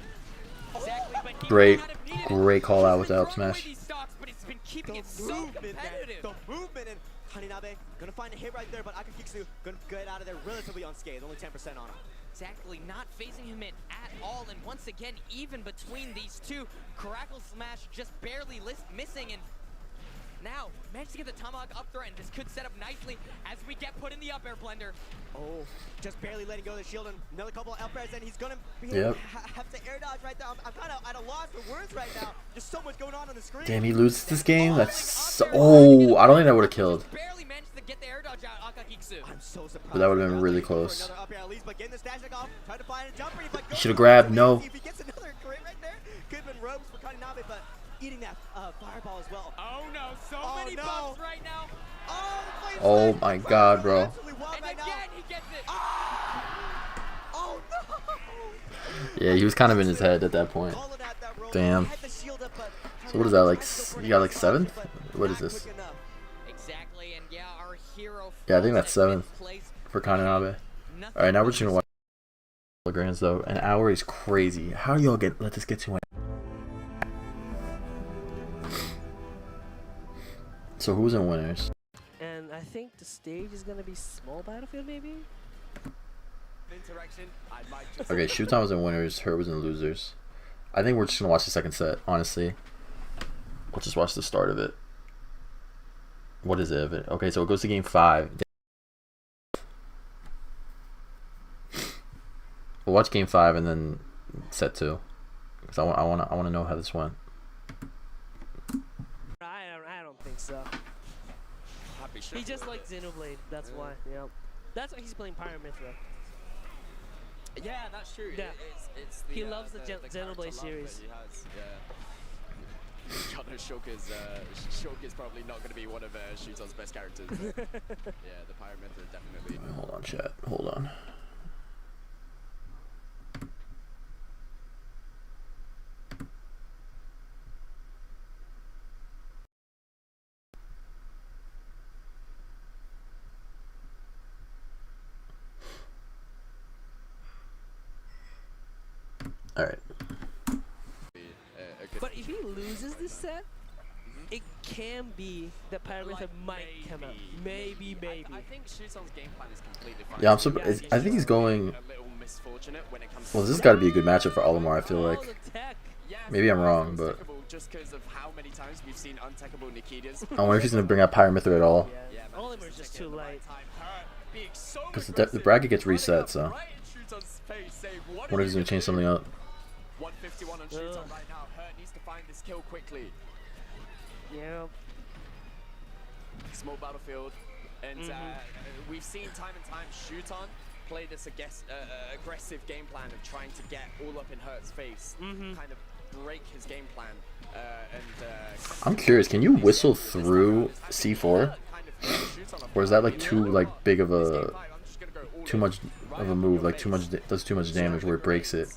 Exactly, but he great call out with the up smash. But it's been keeping it so competitive. The movement, and Kaninabe gonna find a hit right there, but Akakitsu gonna get out of there relatively unscathed, only 10% on him. Exactly, not phasing him in at all, and once again, even between these two, Crackle Smash just barely missing, and now managed to get the tomahawk up throw, and this could set up nicely as we get put in the up air blender. Oh, just barely letting go of the shield, and another couple of up airs, and he's gonna be have to air dodge right now. I'm kind of at a loss for words right now. There's so much going on the screen. Damn, he loses this game. That's so, oh, I don't think that would have killed. Barely managed to get the air dodge out, Akakitsu. I'm so surprised. But that would have been really close. He should have grabbed. No. If he gets another crit right there, could have been ropes for Kaninabe, but eating that fireball as well. Oh no, so many bumps right now. Oh my god, bro. And again, he gets it. Oh no. Yeah, he was kind of in his head at that point. Damn. So what is that, like, you got like 7th? What is this? Exactly, and yeah, our hero. Yeah, I think that's 7th for Kaninabe. Alright, now we're just gonna watch Lagrange though. An hour is crazy. How do y'all let this get to an So who's in winners? And I think the stage is gonna be small battlefield, maybe. Okay, Shuton was in winners, Hurt was in losers. I think we're just gonna watch the second set, honestly. We'll just watch the start of it. What is it? Okay, so it goes to game 5. We'll watch game 5 and then set 2, because I want to know how this went. I don't think so. He just likes Xenoblade. That's why. Yep. That's why he's playing Pyramithra. Yeah, that's true. Yeah. He loves the Xenoblade series. God knows Shulk is probably not going to be one of Shuton's best characters. Yeah, the Pyramithra definitely. Hold on, chat. Hold on. Alright. But if he loses this set, it can be that Pyramithra might come out. Maybe. I think Shuton's game plan is completely fine. Yeah, I'm surprised. I think he's going. Well, this has got to be a good matchup for Olimar, I feel like. Maybe I'm wrong, but. Just because of how many times we've seen untechable Nikitas. I wonder if he's going to bring out Pyramithra at all. Yeah, Olimar's just too light. Because the bracket gets reset, so. I wonder if he's going to change something up. 151 on Shuton right now. Hurt needs to find this kill quickly. Yeah. Small battlefield, and we've seen time and time Shuton play this aggressive game plan of trying to get all up in Hurt's face, kind of break his game plan. I'm curious, can you whistle through C4? Or is that like too big of a too much of a move, like does too much damage where it breaks it?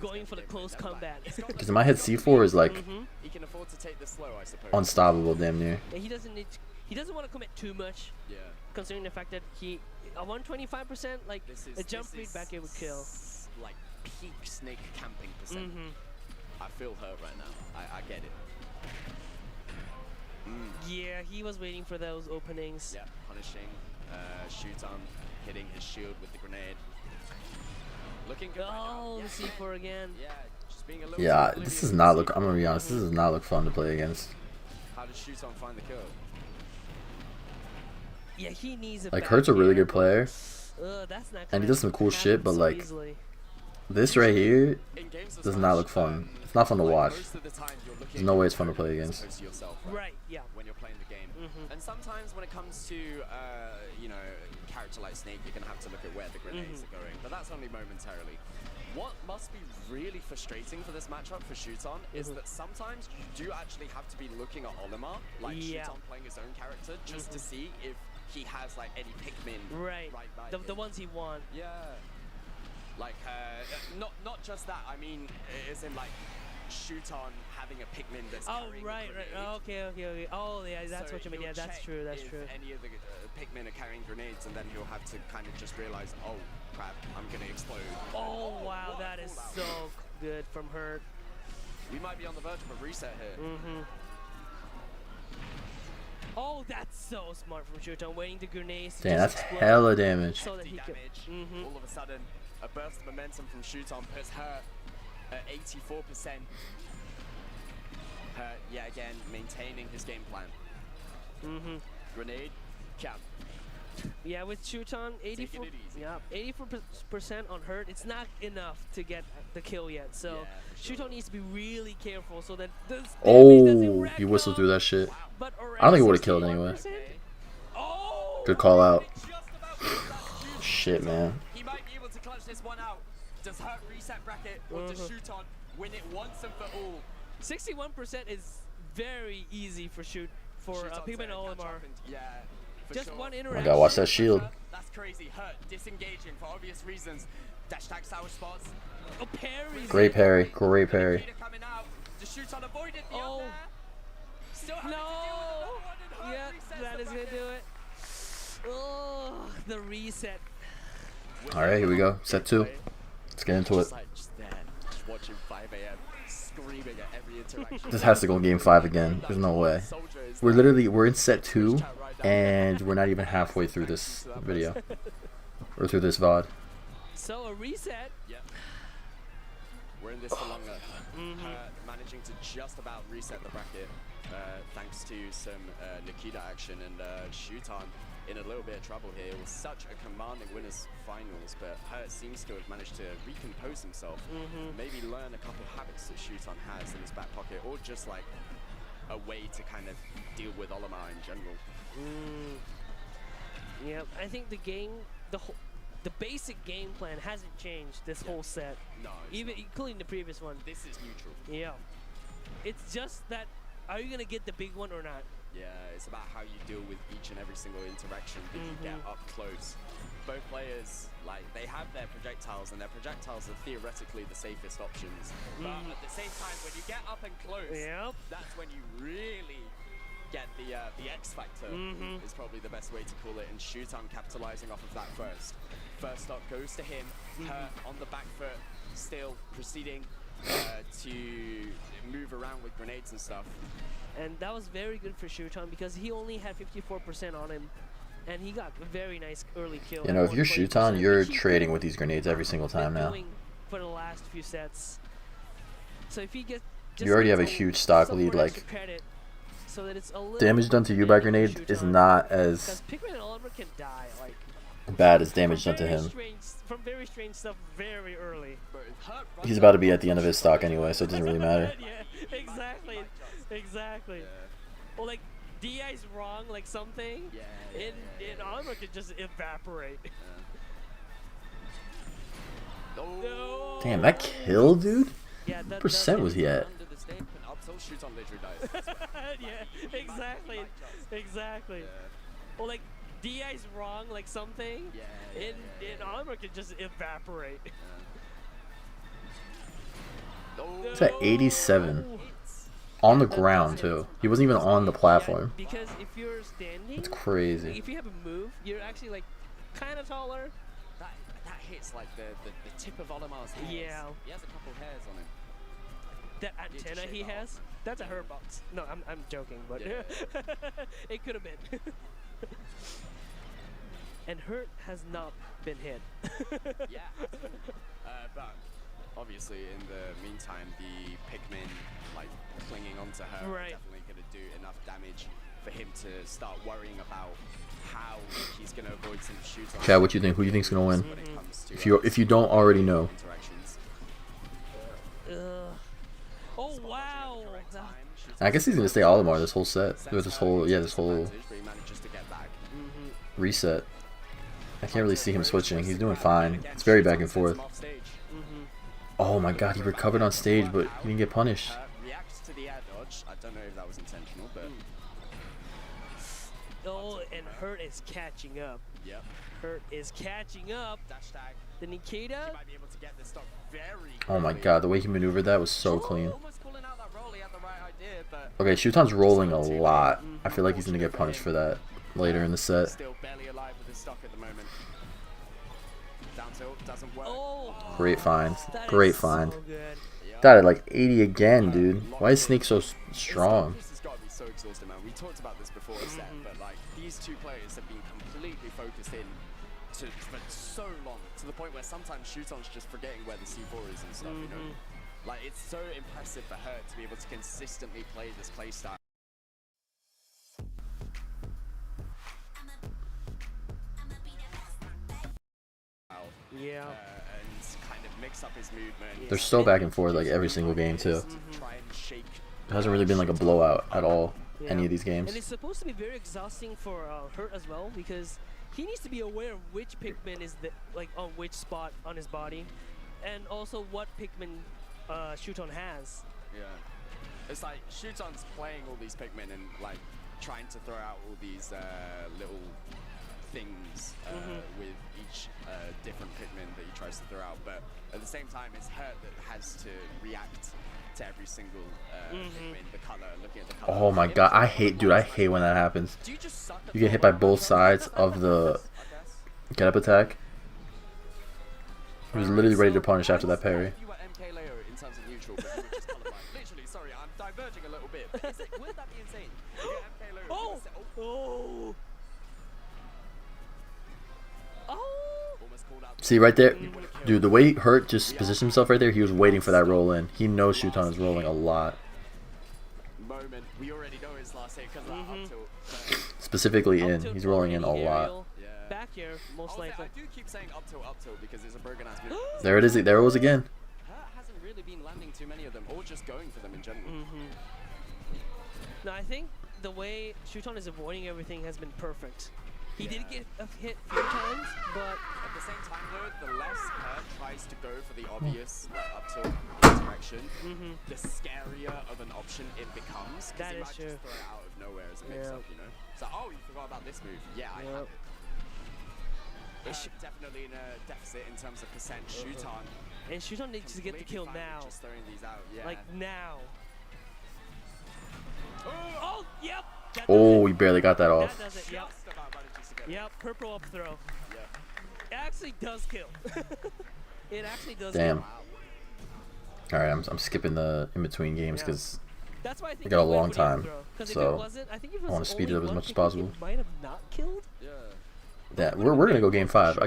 Going for the close combat. Because in my head, C4 is like he can afford to take this slow, I suppose. Unstoppable, damn near. Yeah, he doesn't want to commit too much. Yeah. Considering the fact that a 125%, like a jump feedback, it would kill. Like peak snake camping percent. I feel hurt right now. I get it. Yeah, he was waiting for those openings. Yeah, punishing Shuton, hitting his shield with the grenade. Looking good. Oh, the C4 again. Yeah, just being a little Yeah, too this oblivious does to not the look. C4. I'm gonna be honest. This does not look fun to play against. How does Shuton find the kill? Yeah, he needs a Like back Hurt's a really air. good player, That's not and he gonna does some cool happen shit. But so like easily. this right here In games of does not look Smash, fun. It's not fun to like, watch. most of the time you're looking There's no way it's fun to at play as against. opposed to yourself, Right, yeah. when you're playing the game. Mhm. And sometimes when it comes to, you know, a character like Snake, you're going to have to look at where the grenades are going. But that's only momentarily. What must be really frustrating for this matchup for Shuton is that sometimes you do actually have to be looking at Olimar, like Yeah. Shuton playing his own character, just to see if he has like any Pikmin Right. by The him. ones he won. Yeah. Like, not just that. I mean, as in like Shuton having a Pikmin that's Oh, carrying a right. grenade. Okay. Oh, yeah, that's So what you mean. he'll Yeah, that's check true. That's if true. any of the Pikmin are carrying grenades, and then he'll have to kind of just realize, oh crap, I'm gonna explode. Oh, wow, what a that is call-out. so good from Hurt. We might be on the verge of a reset here. Oh, that's so smart from Shuton, waiting the grenades to Damn, just that's explode hella damage. so that he could. Damage. All of a sudden, a burst of momentum from Shuton puts her at 84%. Her, yeah, again, maintaining his game plan. Grenade, cap. Yeah, with Shuton, 84, it easy. yeah, 84% on Hurt. It's not enough to get the kill yet. So Yeah, for sure. Shuton needs to be really careful so that this damage doesn't Oh, rack he whistled up. through that shit. But I don't think it would have killed anyway. 61%? Oh, Good call out. Just about missed that. Shit, man. He might be able to clutch this one out. Does Hurt reset bracket, or does Shuton win it once and for all? 61% is very easy for Shuton's Pikmin there, catch Olimar. up and- yeah, for Just sure. one Oh my interaction. god, watch that shield. That's crazy. Hurt disengaging for obvious reasons. Dash tag sour spots. Oh, parries. Great parry. Great parry. Nikita coming out. Does Shuton avoid it? The Oh. up there. Still having to deal with No. another one, and Hurt Yeah, resets that the is gonna bracket. do it. Oh, the reset. Alright, here we go. Set 2. Let's get into it. Just like, just there, just watching 5 AM, screaming at every interaction. This has to go game 5 again. There's no way. Soldier is We're in set 2, and we're not even halfway through this video. Or through this VOD. So a reset. Yep. We're in this for longer. Managing to just about reset the bracket thanks to some Nikita action, and Shuton in a little bit of trouble here. It was such a commanding winners finals, but Hurt seems to have managed to recompose himself, maybe learn a couple habits that Shuton has in his back pocket, or just like a way to kind of deal with Olimar in general. Yeah, I think the game, the basic game plan hasn't changed this whole set. No, it's Even not. including the previous one. This is neutral. Yeah. It's just that, are you gonna get the big one or not? Yeah, it's about how you deal with each and every single interaction that you get up close. Both players, like, they have their projectiles, and their projectiles are theoretically the safest options. But at the same time, when you get up and close, that's when you really get the X factor, is probably the best way to call it, and Shuton capitalizing off of that first. First stock goes to him, Hurt on the back foot, still proceeding to move around with grenades and stuff. And that was very good for Shuton because he only had 54% on him, and he got a very nice early kill. You know, if you're 40%, Shuton, you're which he trading with these grenades every single time been now. doing for the last few sets. So if he gets, just You already have a gets huge stock some lead, more extra like, credit, so that it's a little damage done to you by grenade is not as because Pikmin and Olimar can die like bad as damage done to very him. strange, from very strange stuff very early. He's about to be at the end of his stock anyway, so it doesn't really matter. Yeah, exactly. Or like DI's wrong, like something, and Olimar can just evaporate. No. Damn, that kill, dude? Yeah, What percent was he at? Under the statement, up till Shuton literally dies. Yeah, exactly. Or like DI's wrong, like something, and Olimar can just evaporate. He's at 87. On the ground, too. He wasn't even on the platform. Because if you're standing, It's crazy. if you have a move, you're actually like kind of taller. That hits like the tip of Olimar's hairs. Yeah. He has a couple hairs on him. that antenna he has, that's a hurt box. No, I'm joking, but it could have been. And Hurt has not been hit. Yeah, but obviously in the meantime, the Pikmin like clinging onto her are definitely going to do enough damage for him to start worrying about how he's going to avoid some shoots. Chad, what you think? Who do you think's gonna win? If you don't already know. Oh wow! I guess he's gonna stay Olimar this whole set. With this whole reset. I can't really see him switching. He's doing fine. It's very back and forth. Oh my god, he recovered on stage, but he didn't get punished. Reacts to the air dodge. I don't know if that was intentional, but. Oh, and Hurt is catching up. Yep. Hurt is catching up. Dash tag. The Nikita. He might be able to get this stock very Oh my god, the way he maneuvered that was so clean. almost calling out that roll. He had the right idea, but Okay, Shuton's rolling a lot. I feel like he's gonna get punished for that later in the set. still barely alive with his stock at the moment. Down tilt doesn't work. Great find. Great find. Died at like 80 again, dude. Why is Sneak so strong? This has got to be so exhausting, man. We talked about this before the set, but like these two players have been completely focused in for so long, to the point where sometimes Shuton's just forgetting where the C4 is and stuff, you know? Like, it's so impressive for her to be able to consistently play this playstyle. Yeah. And kind of mix up his movement. They're so back and forth like every single game too. It hasn't really been like a blowout at all. Any of these games. And it's supposed to be very exhausting for Hurt as well, because he needs to be aware of which Pikmin is on which spot on his body, and also what Pikmin Shuton has. Yeah. It's like Shuton's playing all these Pikmin and like trying to throw out all these little things with each different Pikmin that he tries to throw out, but at the same time it's Hurt that has to react to every single Pikmin, the color, looking at the color. Oh my god, I hate when that happens. You get hit by both sides of the get up attack. He was literally ready to punish after that parry. You were MK Leo in terms of neutral, but you were just colorblind. Literally, sorry, I'm diverging a little bit. But wouldn't that be insane? You get MK Leo. Oh! Almost called out. See right there, dude. The way Hurt just positioned himself right there, he was waiting for that roll in. He knows Shuton is rolling a lot. Moment. We already know his last hit because up tilt. Specifically in, he's rolling in a lot. Back here, most likely. I do keep saying up tilt because it's a broken ass move. There it is. There it was again. Hurt hasn't really been landing too many of them, or just going for them in general. No, I think the way Shuton is avoiding everything has been perfect. He did get a hit a few times, but at the same time though, the less Hurt tries to go for the obvious up tilt interaction, the scarier of an option it becomes. That he is might true. just throw it out of nowhere as a mix-up, you know? So, oh, you forgot about this move. Yeah, I have it. Definitely in a deficit in terms of percent Shuton. And Shuton needs to get the kill now. Just throwing these out, yeah. Like now. Oh, yep. Oh, he barely got that off. That does it, yep. Yep, purple up throw. Yep. It actually does kill. It actually does Damn. kill. Alright, I'm skipping the in-between games because that's why I think we got a he went long for the up time. throw. So I think if it was I want to speed it only up as one much as Pikmin, possible. it might have not killed. Yeah, we're gonna go game 5.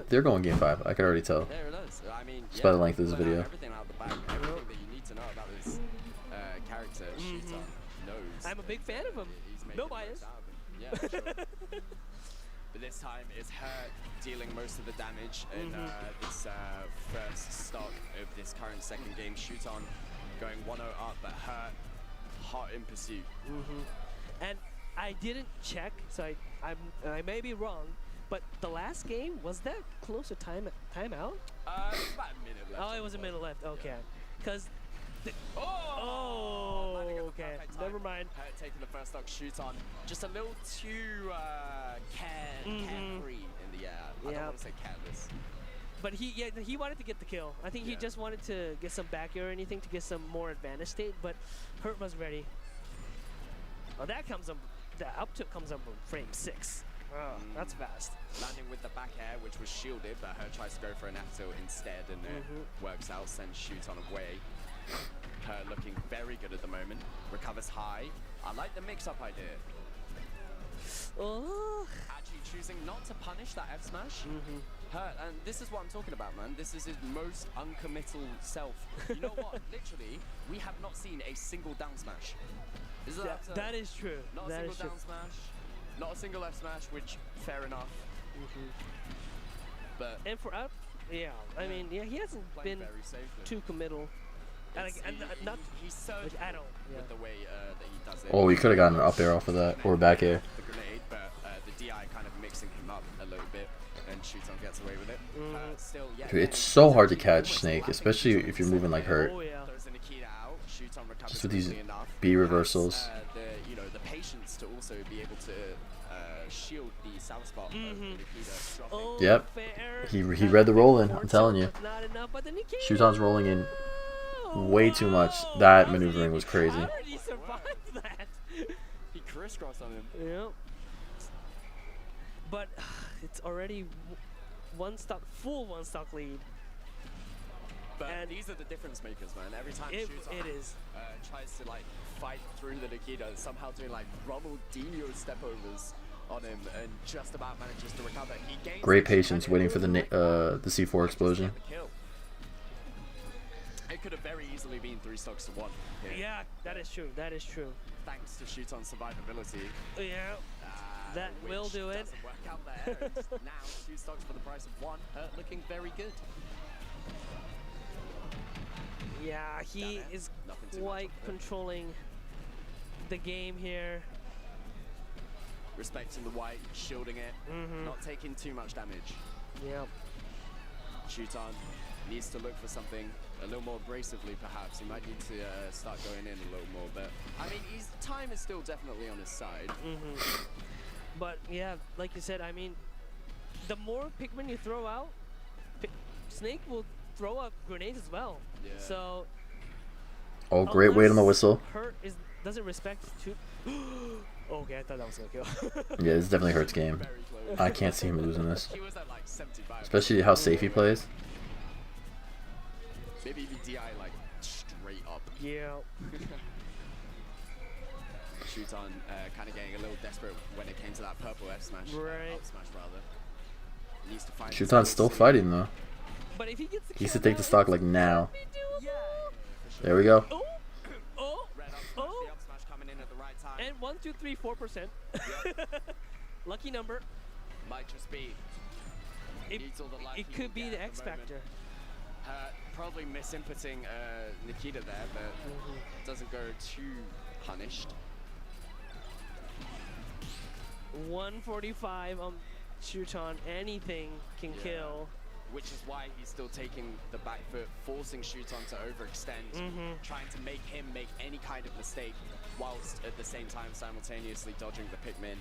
They're going game 5. I could already tell. There it is. I mean, just by the length of this video. Everything out the back, everything that you need to know about this character, Shuton knows. I'm a big fan of him. No bias. Yeah, for sure. But this time it's Hurt dealing most of the damage in this first stock of this current second game. Shuton going 1-0 up, but Hurt hot in pursuit. And I didn't check, so I may be wrong, but the last game, was that close to timeout? It was about a minute left. Oh, it was a minute left. Okay, because. Okay, never mind. Hurt taking the first stock, Shuton just a little too carefree in the air. I don't want to say careless. But he wanted to get the kill. I think he just wanted to get some back air or anything to get some more advantage state, but Hurt was ready. Oh, that comes up. The up tilt comes up from frame 6. Oh, that's fast. Landing with the back air, which was shielded, but Hurt tries to go for an F tilt instead, and it works out, sends Shuton away. Her looking very good at the moment. Recovers high. I like the mix-up idea. Oh. Actually choosing not to punish that F smash. Her, and this is what I'm talking about, man. This is his most uncommittal self. You know what? Literally, we have not seen a single down smash. That is true. Not That a is single true. down smash. Not a single F smash, which fair enough. But And for up, yeah, I mean, yeah, he hasn't playing been very safely. too committal. And, not he's surgical at all. with the way that he does it. Oh, we could have gotten an up air off of that, or a back air. The grenade, but the DI kind of mixing him up a little bit, and Shuton gets away with it. Still, yeah, Dude, it's so hard to catch Snake, especially if you're moving like Hurt. Oh, yeah. Throws the Nikita out. Shuton recovers Just with these quickly enough. B reversals. The patience to also be able to shield the south spot of the Nikita dropping. Oh, Yep. fair. He read the roll in, I'm telling you. Not enough, but the Nikita. Shuton's rolling in way too much. That maneuvering was crazy. How did he survive that? He crisscrossed on him. Yeah. But it's already full one stock lead. But And these are the difference makers, man. Every time It Shuton is. tries to like fight through the Nikita, somehow doing like Ronaldinho stepovers on him, and just about manages to recover. He gains Great the patience credit. waiting for the C4 explosion. The kill. It could have very easily been 3 stocks to 1. Here. Yeah, that is true. That is true. Thanks to Shuton's survivability. Yeah. That which will do it. doesn't work out there. And now 2 stocks for the price of 1. Looking very good. Yeah, he Down is Nothing too much quite up there. controlling the game here. Respecting the white, shielding it, not taking too much damage. Yeah. Shuton needs to look for something a little more abrasively, perhaps. He might need to start going in a little more, but I mean, his time is still definitely on his side. But yeah, like you said, I mean, the more Pikmin you throw out, Snake will throw up grenades as well. Yeah. So. Oh, great weight on the whistle. Hurt doesn't respect to. Okay, I thought that was gonna kill. Yeah, it's definitely Hurt's game. I can't see him losing this. He was at like 75. Especially how safe he plays. Maybe even DI like straight up. Yeah. Shuton kind of getting a little desperate when it came to that purple F smash. Right. Up smash rather. Needs to find. Shuton's still fighting though. But if he gets the He needs kill to take the now, stock like now. There we go. Oh, oh, Red up smash, oh. the up smash coming in at the right time. And 1, 2, 3, 4%. Lucky number. Might just be. It, Needs all the luck it he could can be get the at X moment. factor. Probably misinputting Nikita there, but doesn't go too punished. 145 on Shuton. Anything can kill. Which is why he's still taking the back foot, forcing Shuton to overextend, trying to make him make any kind of mistake, whilst at the same time simultaneously dodging the Pikmin.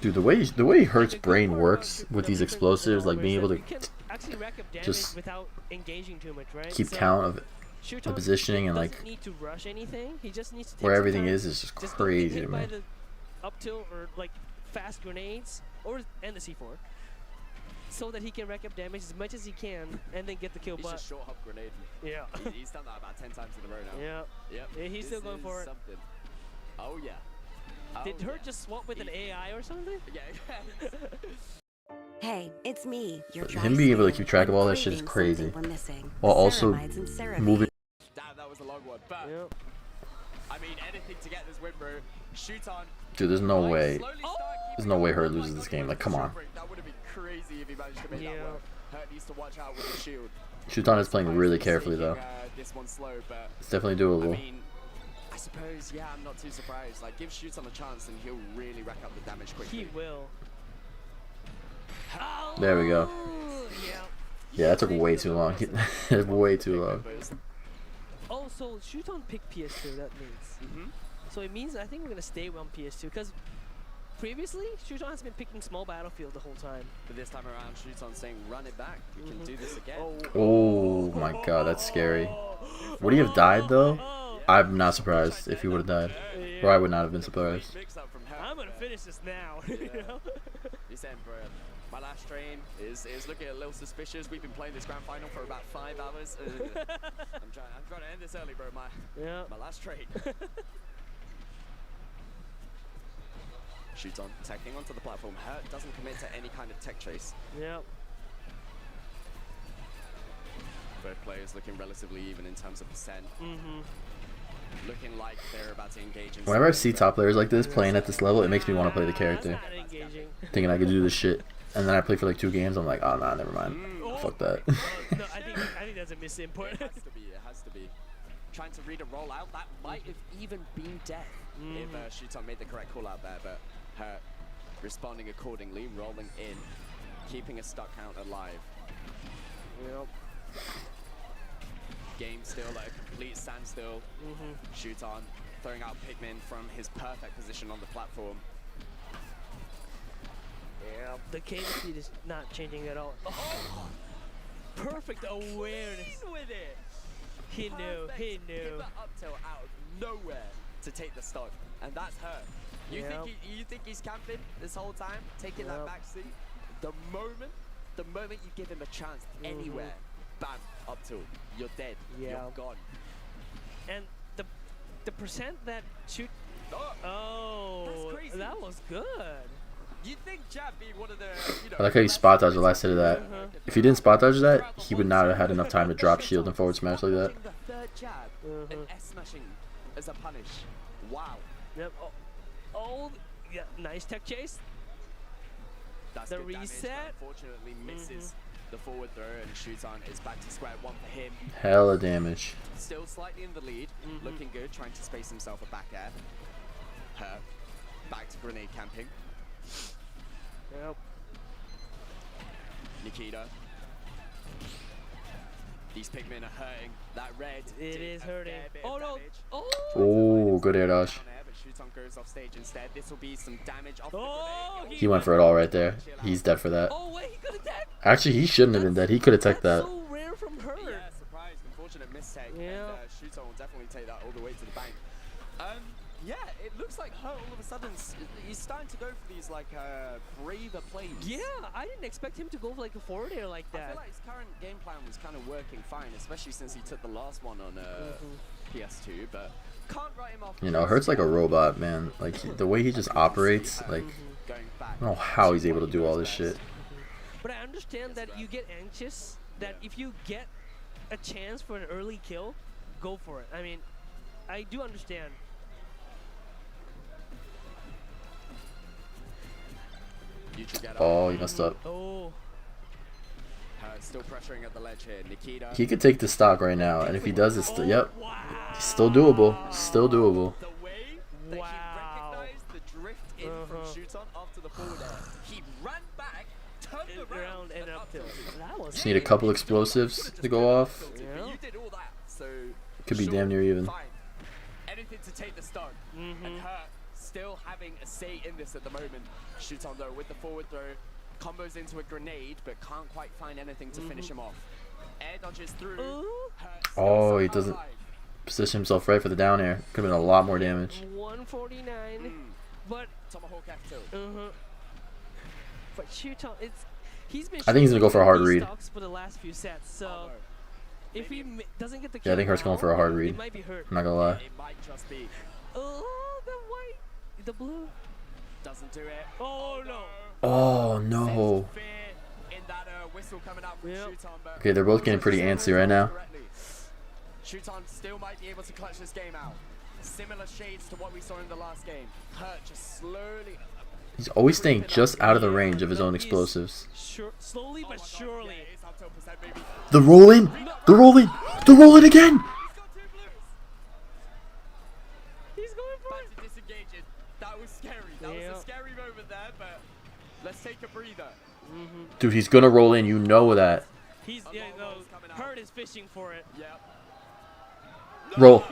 Dude, the way Hurt's brain works with these explosives, like being able to You can actually rack up damage just without engaging too much, right? keep So count of the Shuton positioning and doesn't like need to rush anything. He just needs to take where some everything time. is just Just don't get crazy to hit by me. the up tilt or like fast grenades and the C4, so that he can rack up damage as much as he can and then get the kill. He's But just short hop grenade. yeah, He's done that about 10 times in a row now. yeah. Yep. Yeah, he's still This going is for it. Something. Oh yeah. Did Oh, Hurt yeah. just swap with an AI or something? Yeah. Hey, it's me, your Him being able to keep track of all that shit is crazy, while also moving. Damn, that was a long one. But I mean, anything to get this win, bro. Shuton. Dude, there's no way. Slowly start There's keeping no way up. Hurt Oh my loses this God, game. Like, come on. That would have been crazy if he managed to make that work. Hurt needs to watch out with the shield. Shuton is playing really carefully though. This one's slow, but It's definitely doable. I mean, I suppose, yeah, I'm not too surprised. Like, give Shuton a chance and he'll really rack up the damage quickly. He will. There we go. Yeah. Yeah, that took way too long. Way too long. Oh, so Shuton picked PS2. That means. So it means I think we're gonna stay on PS2 because previously Shuton has been picking small battlefield the whole time. But this time around, Shuton saying, run it back. We can do this again. Oh my god, that's scary. Would he have died though? I'm not surprised if he would have died. Or I would not have been surprised. I'm gonna finish this now. You know? He's saying, bro, My last train is looking a little suspicious. We've been playing this grand final for about 5 hours. I'm trying to end this early, bro. My last train. Shoots on, teching onto the platform. Hurt doesn't commit to any kind of tech chase. Yep. Both players looking relatively even in terms of percent. Looking like they're about to engage in. Whenever I see top players like this playing at this level, it makes me want to play the character. Thinking I could do this shit. And then I play for like 2 games, I'm like, oh nah, never mind. Fuck that. No, I think that's a misinput. It has to be. Trying to read a rollout, that might have even been death if Shuton made the correct call out there, but Hurt responding accordingly, rolling in, keeping a stuck count alive. Yep. Game still at a complete standstill. Shuton throwing out Pikmin from his perfect position on the platform. Yeah, the game speed is not changing at all. Oh, perfect awareness with it. He knew. Hit that up tilt out of nowhere to take the stock, and that's Hurt. You think he's camping this whole time, taking that back seat? The moment you give him a chance anywhere, bam, up tilt, you're dead. You're gone. And the percent that shoot. Oh, that's crazy. That was good. You think Jab being one of the, I like how he spot dodged the last hit of that. If he didn't spot dodge that, he would not have had enough time to drop shield and forward smash like that. The third jab and S smashing as a punish. Wow. Yep. Oh, yeah. Nice tech chase. That's the good reset. Damage, unfortunately misses the forward throw, and Shuton is back to square one for him. Hella damage. Still slightly in the lead, looking good, trying to space himself a back air. Her back to grenade camping. Yep. Nikita. These Pikmin are hurting. That red. It is hurting. Oh no! Oh, good air dodge. Shuton goes off stage instead. This will be some damage off the grenade. He went for it all right there. He's dead for that. Oh wait, he could attack. Actually, he shouldn't have been dead. He could have teched that. So rare from her. Yeah, surprise, unfortunate mistake. Yeah. And Shuton will definitely take that all the way to the bank. Yeah, it looks like Hurt all of a sudden he's starting to go for these like braver plays. Yeah, I didn't expect him to go for like a forward air like that. I feel like his current game plan was kind of working fine, especially since he took the last one on PS2, but can't write him off. You know, Hurt's like a robot, man. Like the way he just operates, like I don't know how he's able to do all this shit. But I understand that you get anxious, that if you get a chance for an early kill, go for it. I mean, I do understand. Oh, he messed up. Oh. Still pressuring at the ledge here. Nikita. He could take the stock right now, and if he does, it's still, yep. He's still doable. Still doable. The way that he recognized the drift in from Shuton after the forward air. He ran back, turned around and up tilt. Just need a couple explosives to go off. Yeah. You did all that, so could be damn near even. Fine. Anything to take the stock. And Hurt still having a say in this at the moment. Shuton though with the forward throw. Combos into a grenade, but can't quite find anything to finish him off. Air dodges through. Oh, he doesn't position himself right for the down air. Could have been a lot more damage. 149, but Tomahawk F tilt. But Shuton, he's been. I think he's gonna go for a hard read. For the last few sets, so if he doesn't get the kill, Yeah, I think Hurt's going for a hard read. It might be Hurt. I'm not gonna lie. It might just be. Oh, the white, the blue. Doesn't do it. Oh no. Oh no. Okay, they're both getting pretty antsy right now. Shuton still might be able to clutch this game out. Similar shades to what we saw in the last game. Hurt just slowly. He's always staying just out of the range of his own explosives. Slowly but surely. The roll in! The roll in! The roll in again! He's going for it. To disengage it. That was scary. That was a scary moment there, but let's take a breather. Dude, he's gonna roll in. You know that. Hurt is fishing for it. Yep. Roll.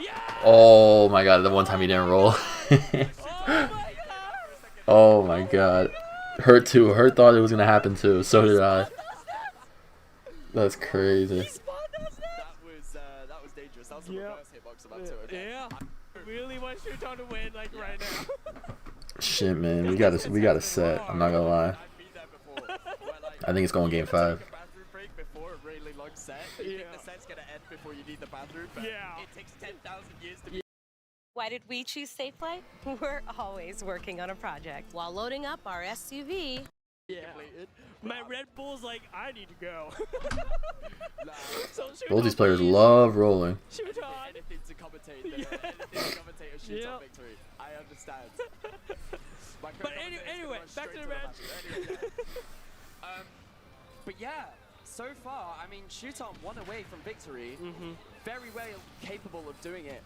Oh my god, the one time he didn't roll. Oh my god. Hurt too. Hurt thought it was gonna happen too. So did I. That's crazy. That was dangerous. That was the reverse hitbox about to. Yeah. I really want Shuton to win like right now. Shit, man. We got a set. I'm not gonna lie. I've been there before. Where I think it's going game 5. Bathroom break before a really long set. You think the set's gonna end before you need the bathroom? But it takes 10,000 years to be. Why did we choose Safe Play? We're always working on a project while loading up our SUV. My Red Bull's like, I need to go. So Both these players love rolling. Shoot on. Anything to commentate. Anything to commentate a shoot on victory. I understand. But anyway, back to the match. But yeah, so far, I mean, Shuton 1 away from victory. Very well capable of doing it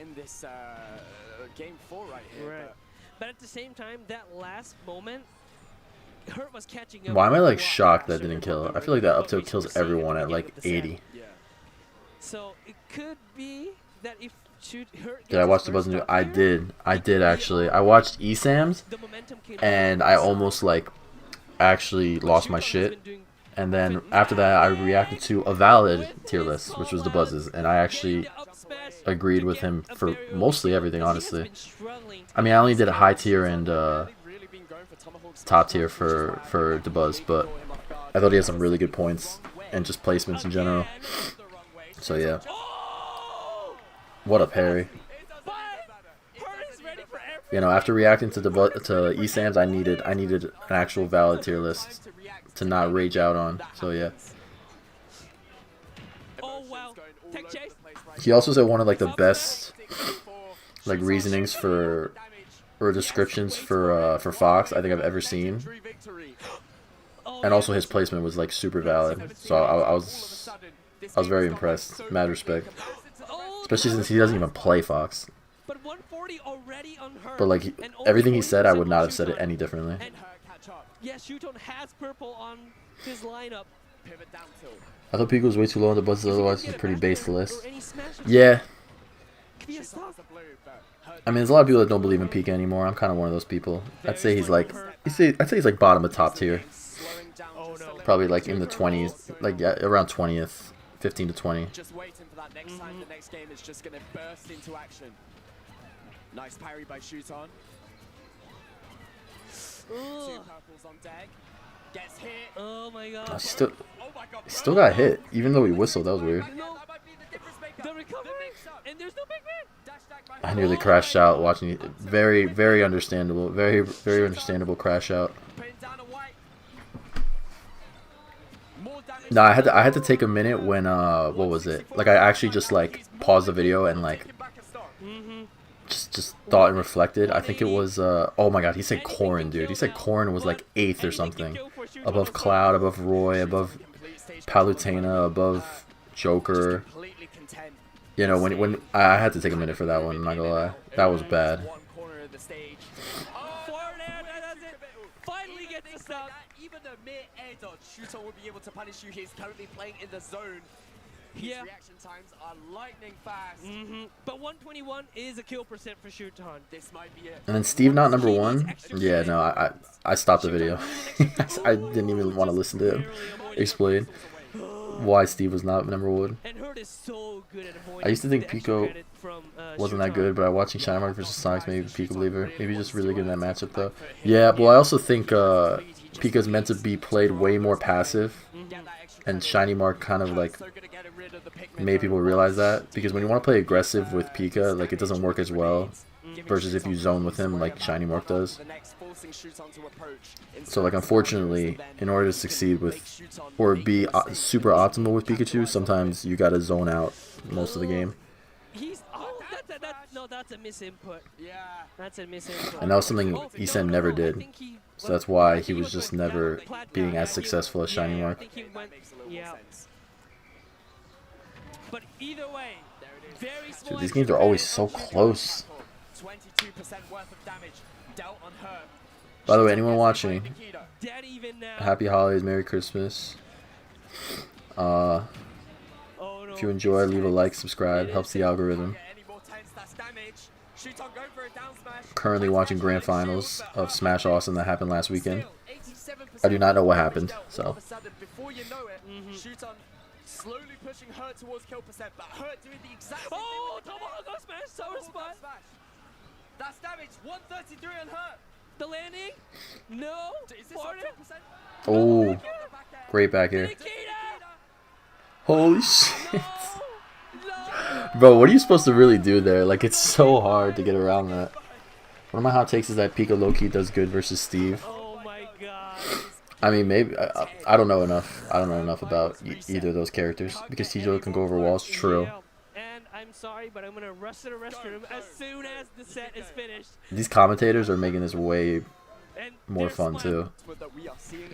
in this game 4 right here. Right. But at the same time, that last moment, Hurt was catching up. Why am I like shocked that didn't kill? I feel like that up tilt kills everyone at like 80. So it could be that if Hurt Did I watch the buzz? I did. I did actually. I watched ESAM's and I almost like actually lost my shit. And then after that, I reacted to a valid tier list, which was the buzzes, and I actually agreed with him for mostly everything, honestly. I mean, I only did a high tier and top tier for the buzz, but I thought he had some really good points and just placements in general. So yeah, what a parry! You know, after reacting to ESAM's, I needed an actual valid tier list to not rage out on. So yeah. He also said one of like the best like reasonings for or descriptions for Fox I think I've ever seen. And also his placement was like super valid. So I was very impressed. Mad respect. Especially since he doesn't even play Fox. But like everything he said, I would not have said it any differently. Yeah, Shuton has purple on his lineup. I thought Pico was way too low on the buzzes, otherwise it's a pretty base list. Yeah. I mean, there's a lot of people that don't believe in Pika anymore. I'm kind of one of those people. I'd say he's like, bottom of top tier. Probably like in the 20s, like yeah, around 20th, 15 to 20. Just waiting for that next time. The next game is just gonna burst into action. Nice parry by Shuton. Two purples on deck. Gets hit. Oh my god. He still got hit, even though he whistled. That was weird. The recovery, and there's no big man. I nearly crashed out watching it. Very, very understandable. Very, very understandable crash out. No, I had to take a minute when what was it? Like I actually just like paused the video and like just thought and reflected. I think it was oh my god, he said Corrin, dude. He said Corrin was like 8th or something. Above Cloud, above Roy, above Palutena, above Joker. You know, when I had to take a minute for that one, I'm not gonna lie. That was bad. Finally gets the stop. Even the mid-air dodge, Shuton will be able to punish you. He's currently playing in the zone. His reaction times are lightning fast. But 121 is a kill percent for Shuton. This might be it. And then Steve not number 1. Yeah, no, I stopped the video. I didn't even want to listen to him explain why Steve was not number 1. I used to think Pico wasn't that good, but I watching Shiny Mark versus Sonics made Pico believer. Maybe just really good in that matchup though. Yeah, well I also think Pico's meant to be played way more passive, and Shiny Mark kind of like made people realize that, because when you want to play aggressive with Pika, like it doesn't work as well versus if you zone with him like Shiny Mark does. So like unfortunately, in order to succeed with or be super optimal with Pikachu, sometimes you gotta zone out most of the game. That's a misinput. Yeah, that's a misinput. And that was something Isen never did. So that's why he was just never being as successful as Shiny Mark. Yeah. But either way, very small. Dude, these games are always so close. 22% worth of damage dealt on her. By the way, anyone watching, happy holidays, Merry Christmas. If you enjoy, leave a like, subscribe, helps the algorithm. Currently watching grand finals of Smash Awesome that happened last weekend. I do not know what happened, so. Before you know it, Shuton slowly pushing her towards kill percent, but her doing the exact same thing. Tomahawk smash, sour spot. That's damage, 133 on her. The landing? No. Is this on 10%? Oh, great back air. Holy shit. Bro, what are you supposed to really do there? Like, it's so hard to get around that. One of my hot takes is that Pico low-key does good versus Steve. Oh my god. I mean, maybe I don't know enough. I don't know enough about either of those characters because Tijo can go over walls. True. And I'm sorry, but I'm gonna rush to the restroom as soon as the set is finished. These commentators are making this way more fun too.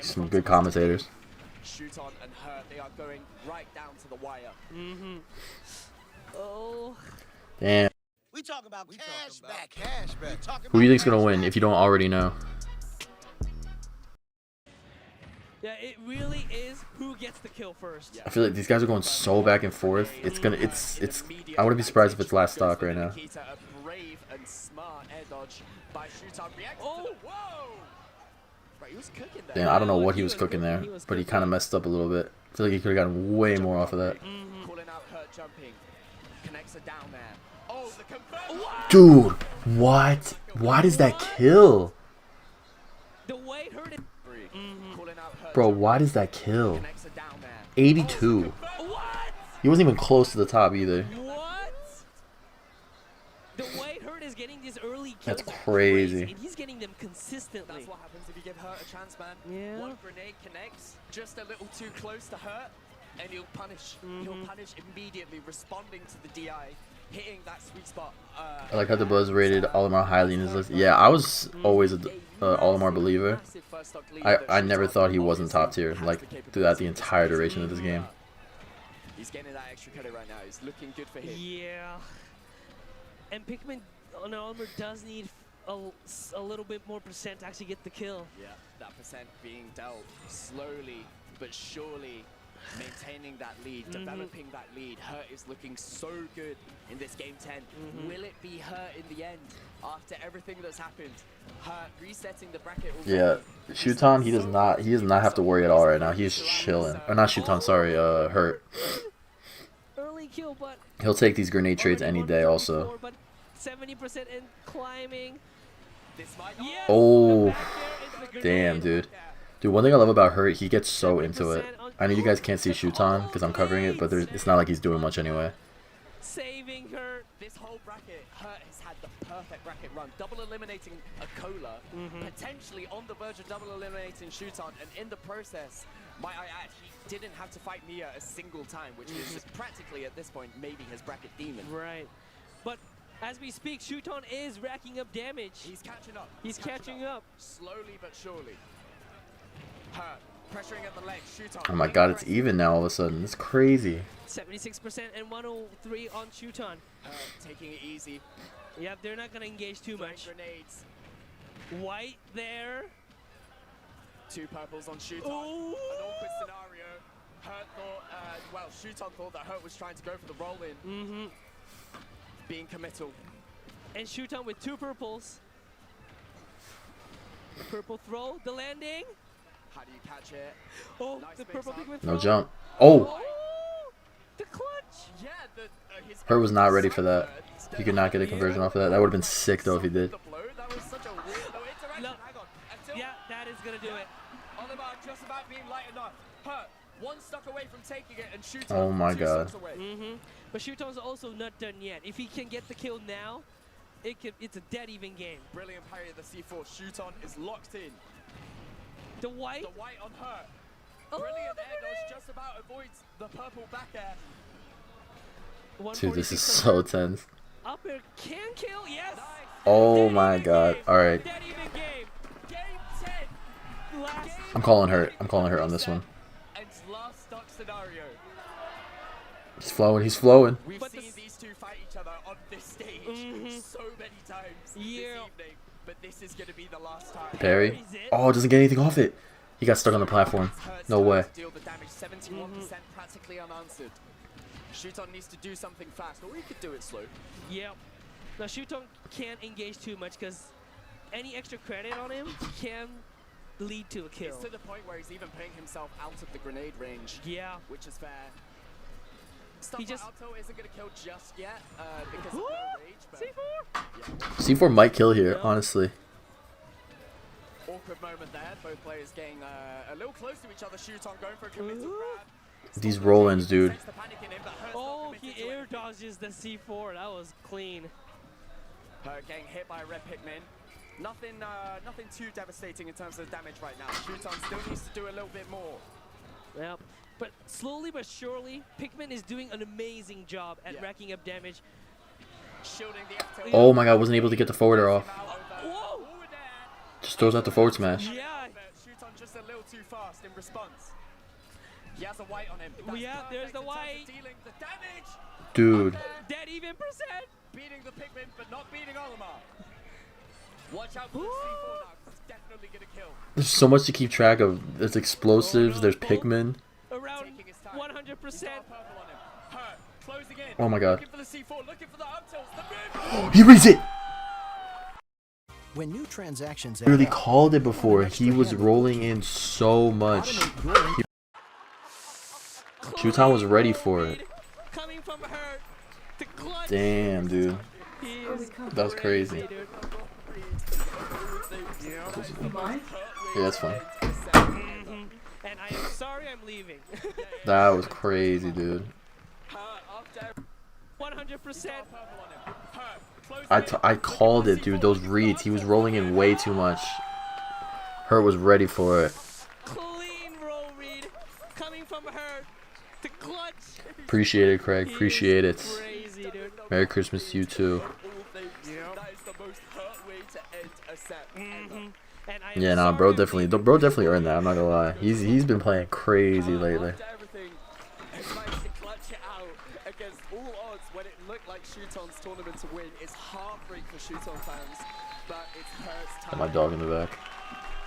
Some good commentators. Shuton and Hurt, they are going right down to the wire. Oh. Damn. We talk about cash back. Who do you think's gonna win if you don't already know? Yeah, it really is who gets the kill first. I feel like these guys are going so back and forth. It's I wouldn't be surprised if it's last stock right now. Brave and smart air dodge by Shuton. Oh, whoa! Right, he was cooking there. Damn, I don't know what he was cooking there, but he kind of messed up a little bit. I feel like he could have gotten way more off of that. Calling out Hurt jumping. Connects it down there. Oh, the conversion. Dude, what? Why does that kill? The way Hurt Bro, why does that kill? 82. He wasn't even close to the top either. What? The way Hurt is getting these early kills. That's crazy. And he's getting them consistently. That's what happens if you give Hurt a chance, man. Yeah. One grenade connects, just a little too close to Hurt, and he'll punish. He'll punish immediately, responding to the DI, hitting that sweet spot. I like how the Buzz rated Olimar highly in his list. Yeah, I was always a Olimar believer. I never thought he wasn't top tier, like throughout the entire duration of this game. He's getting that extra credit right now. He's looking good for him. Yeah. And Pikmin on Olimar does need a little bit more percent to actually get the kill. Yeah, that percent being dealt slowly but surely. Maintaining that lead, developing that lead. Hurt is looking so good in this game 10. Will it be Hurt in the end after everything that's happened? Hurt resetting the bracket already. Yeah, Shuton, he does not have to worry at all right now. He's chilling. Or not Shuton, sorry, Hurt. Early kill, but He'll take these grenade trades any day also. but 70% and climbing. Yes, Oh, damn, dude. Dude, one thing I love about Hurt, he gets so into it. I know you guys can't see Shuton because I'm covering it, but it's not like he's doing much anyway. Saving Hurt. This whole bracket, Hurt has had the perfect bracket run. Double eliminating a Cola, potentially on the verge of double eliminating Shuton, and in the process, might I add, he didn't have to fight Mia a single time, which is practically at this point maybe his bracket demon. Right. But as we speak, Shuton is racking up damage. He's catching up. He's catching up. Slowly but surely. Hurt. Pressuring at the leg, Shuton. Oh my god, it's even now all of a sudden. It's crazy. 76% and 103 on Shuton. Taking it easy. Yep, they're not gonna engage too much. Grenades. White there. Two purples on Shuton. Ooh. An awkward scenario. Hurt thought, well, Shuton thought that Hurt was trying to go for the roll in. Being committal. And Shuton with two purples. Purple throw, the landing. How do you catch it? Oh, nice the purple pigment throw. No jump. Oh! The clutch! Yeah, Hurt was not ready for that. He could not get a conversion off of that. That would have been sick though if he did. That was such a weird interaction. No. Hang on. Until Yeah, that is gonna do it. Olimar just about being light enough. Hurt. One stuck away from taking it and Shuton. Oh my two god. stocks away. But Shuton's also not done yet. If he can get the kill now, it's a dead even game. Brilliant parry of the C4. Shuton is locked in. The white? The white on Hurt. Oh, Brilliant air dodge, just about avoids the purple back air. Dude, this is so tense. Up air can kill, yes! Nice. Oh my god. Alright. Dead even game. Game 10. Last I'm calling Hurt. I'm calling Hurt on this one. And last stock scenario. He's flowing. He's flowing. We've seen these two fight each other on this stage so many times this evening, but this is going to be the last time. Parry. Oh, doesn't get anything off it. He got stuck on the platform. No way. Deal the damage, 71% practically unanswered. Shuton needs to do something fast, or he could do it slow. Yep. Now Shuton can't engage too much because any extra credit on him can lead to a kill. It's to the point where he's even putting himself out of the grenade range. Yeah. Which is fair. Stuff He just Alto isn't going to kill just yet because of the rage. But C4? C4 might kill here, honestly. Awkward awkward moment there. Both players getting a little close to each other. Shuton going for a committed grab. These roll-ins, dude. Oh, he air dodges the C4. That was clean. Getting hit by a red Pikmin. Nothing too devastating in terms of damage right now. Shuton still needs to do a little bit more. Yep. But slowly but surely, Pikmin is doing an amazing job at racking up damage. Shielding the F-tilt. Oh my god, wasn't able to get the forwarder off. Whoa! Just throws out the forward smash. Yeah. Shuton just a little too fast in response. He has a white on him. Yeah, there's the white. Dealing the damage. Dude. Dead even percent. Beating the Pikmin, but not beating Olimar. Watch out for the C4 now, 'cause it's definitely gonna kill. There's so much to keep track of. There's explosives, there's Pikmin. Around 100%. Oh my god. Looking for the C4, looking for the up tilts, the move. He reads it! When new transactions I really called it before. He was rolling in so much. Shuton was ready for it. Coming from her. The clutch. Damn, dude. That was crazy. Yeah, that's fine. And I am sorry I'm leaving. That was crazy, dude. 100%. I called it, dude. Those reads, he was rolling in way too much. Hurt was ready for it. Clean roll read coming from her. The clutch. Appreciate it, Craig. Appreciate it. Crazy, dude. Merry Christmas to you too. Yeah, nah, bro definitely earned that. I'm not gonna lie. He's been playing crazy lately. Against all odds, when it looked like Shuton's tournament to win, it's heartbreak for Shuton fans, but it's Hurt's time. Got my dog in the back.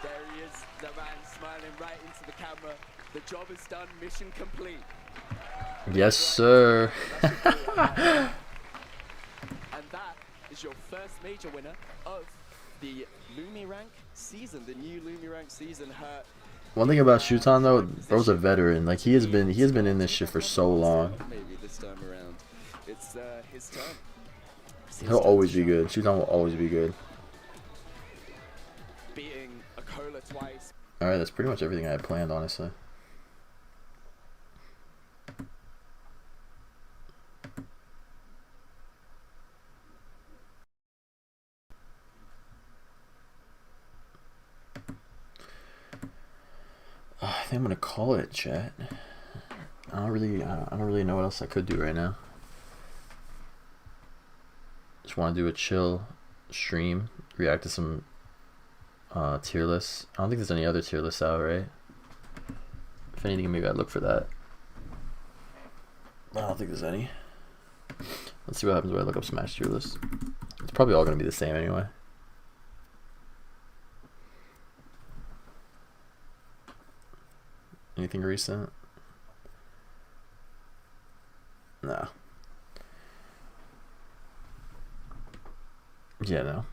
There he is, the man smiling right into the camera. The job is done, mission complete. Yes, sir. And that is your first major winner of the Lumi Rank season, the new Lumi Rank season. Hurt. One thing about Shuton though, bro's a veteran. Like he has been in this shit for so long. Maybe this time around, it's his turn. He'll always be good. Shuton will always be good. Beating Akola twice. All right, that's pretty much everything I had planned, honestly. I think I'm gonna call it, chat. I don't really know what else I could do right now. Just want to do a chill stream, react to some tier lists. I don't think there's any other tier lists out, right? If anything, maybe I'd look for that. I don't think there's any. Let's see what happens when I look up Smash tier lists. It's probably all gonna be the same anyway. Anything recent? No. Yeah, no.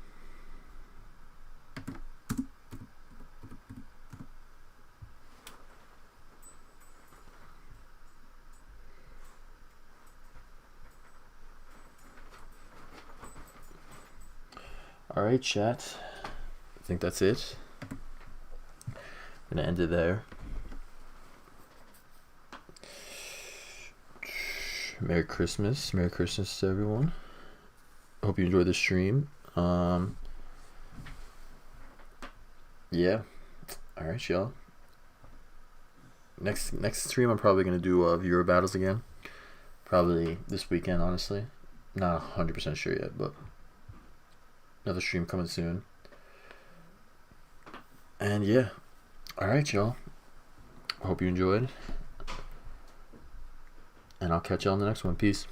Alright, chat. I think that's it. I'm gonna end it there. Merry Christmas to everyone. Hope you enjoyed the stream. Yeah. All right, y'all. Next stream, I'm probably gonna do viewer battles again. Probably this weekend, honestly. Not 100% sure yet, but another stream coming soon. And yeah. All right, y'all. Hope you enjoyed. And I'll catch y'all on the next one. Peace.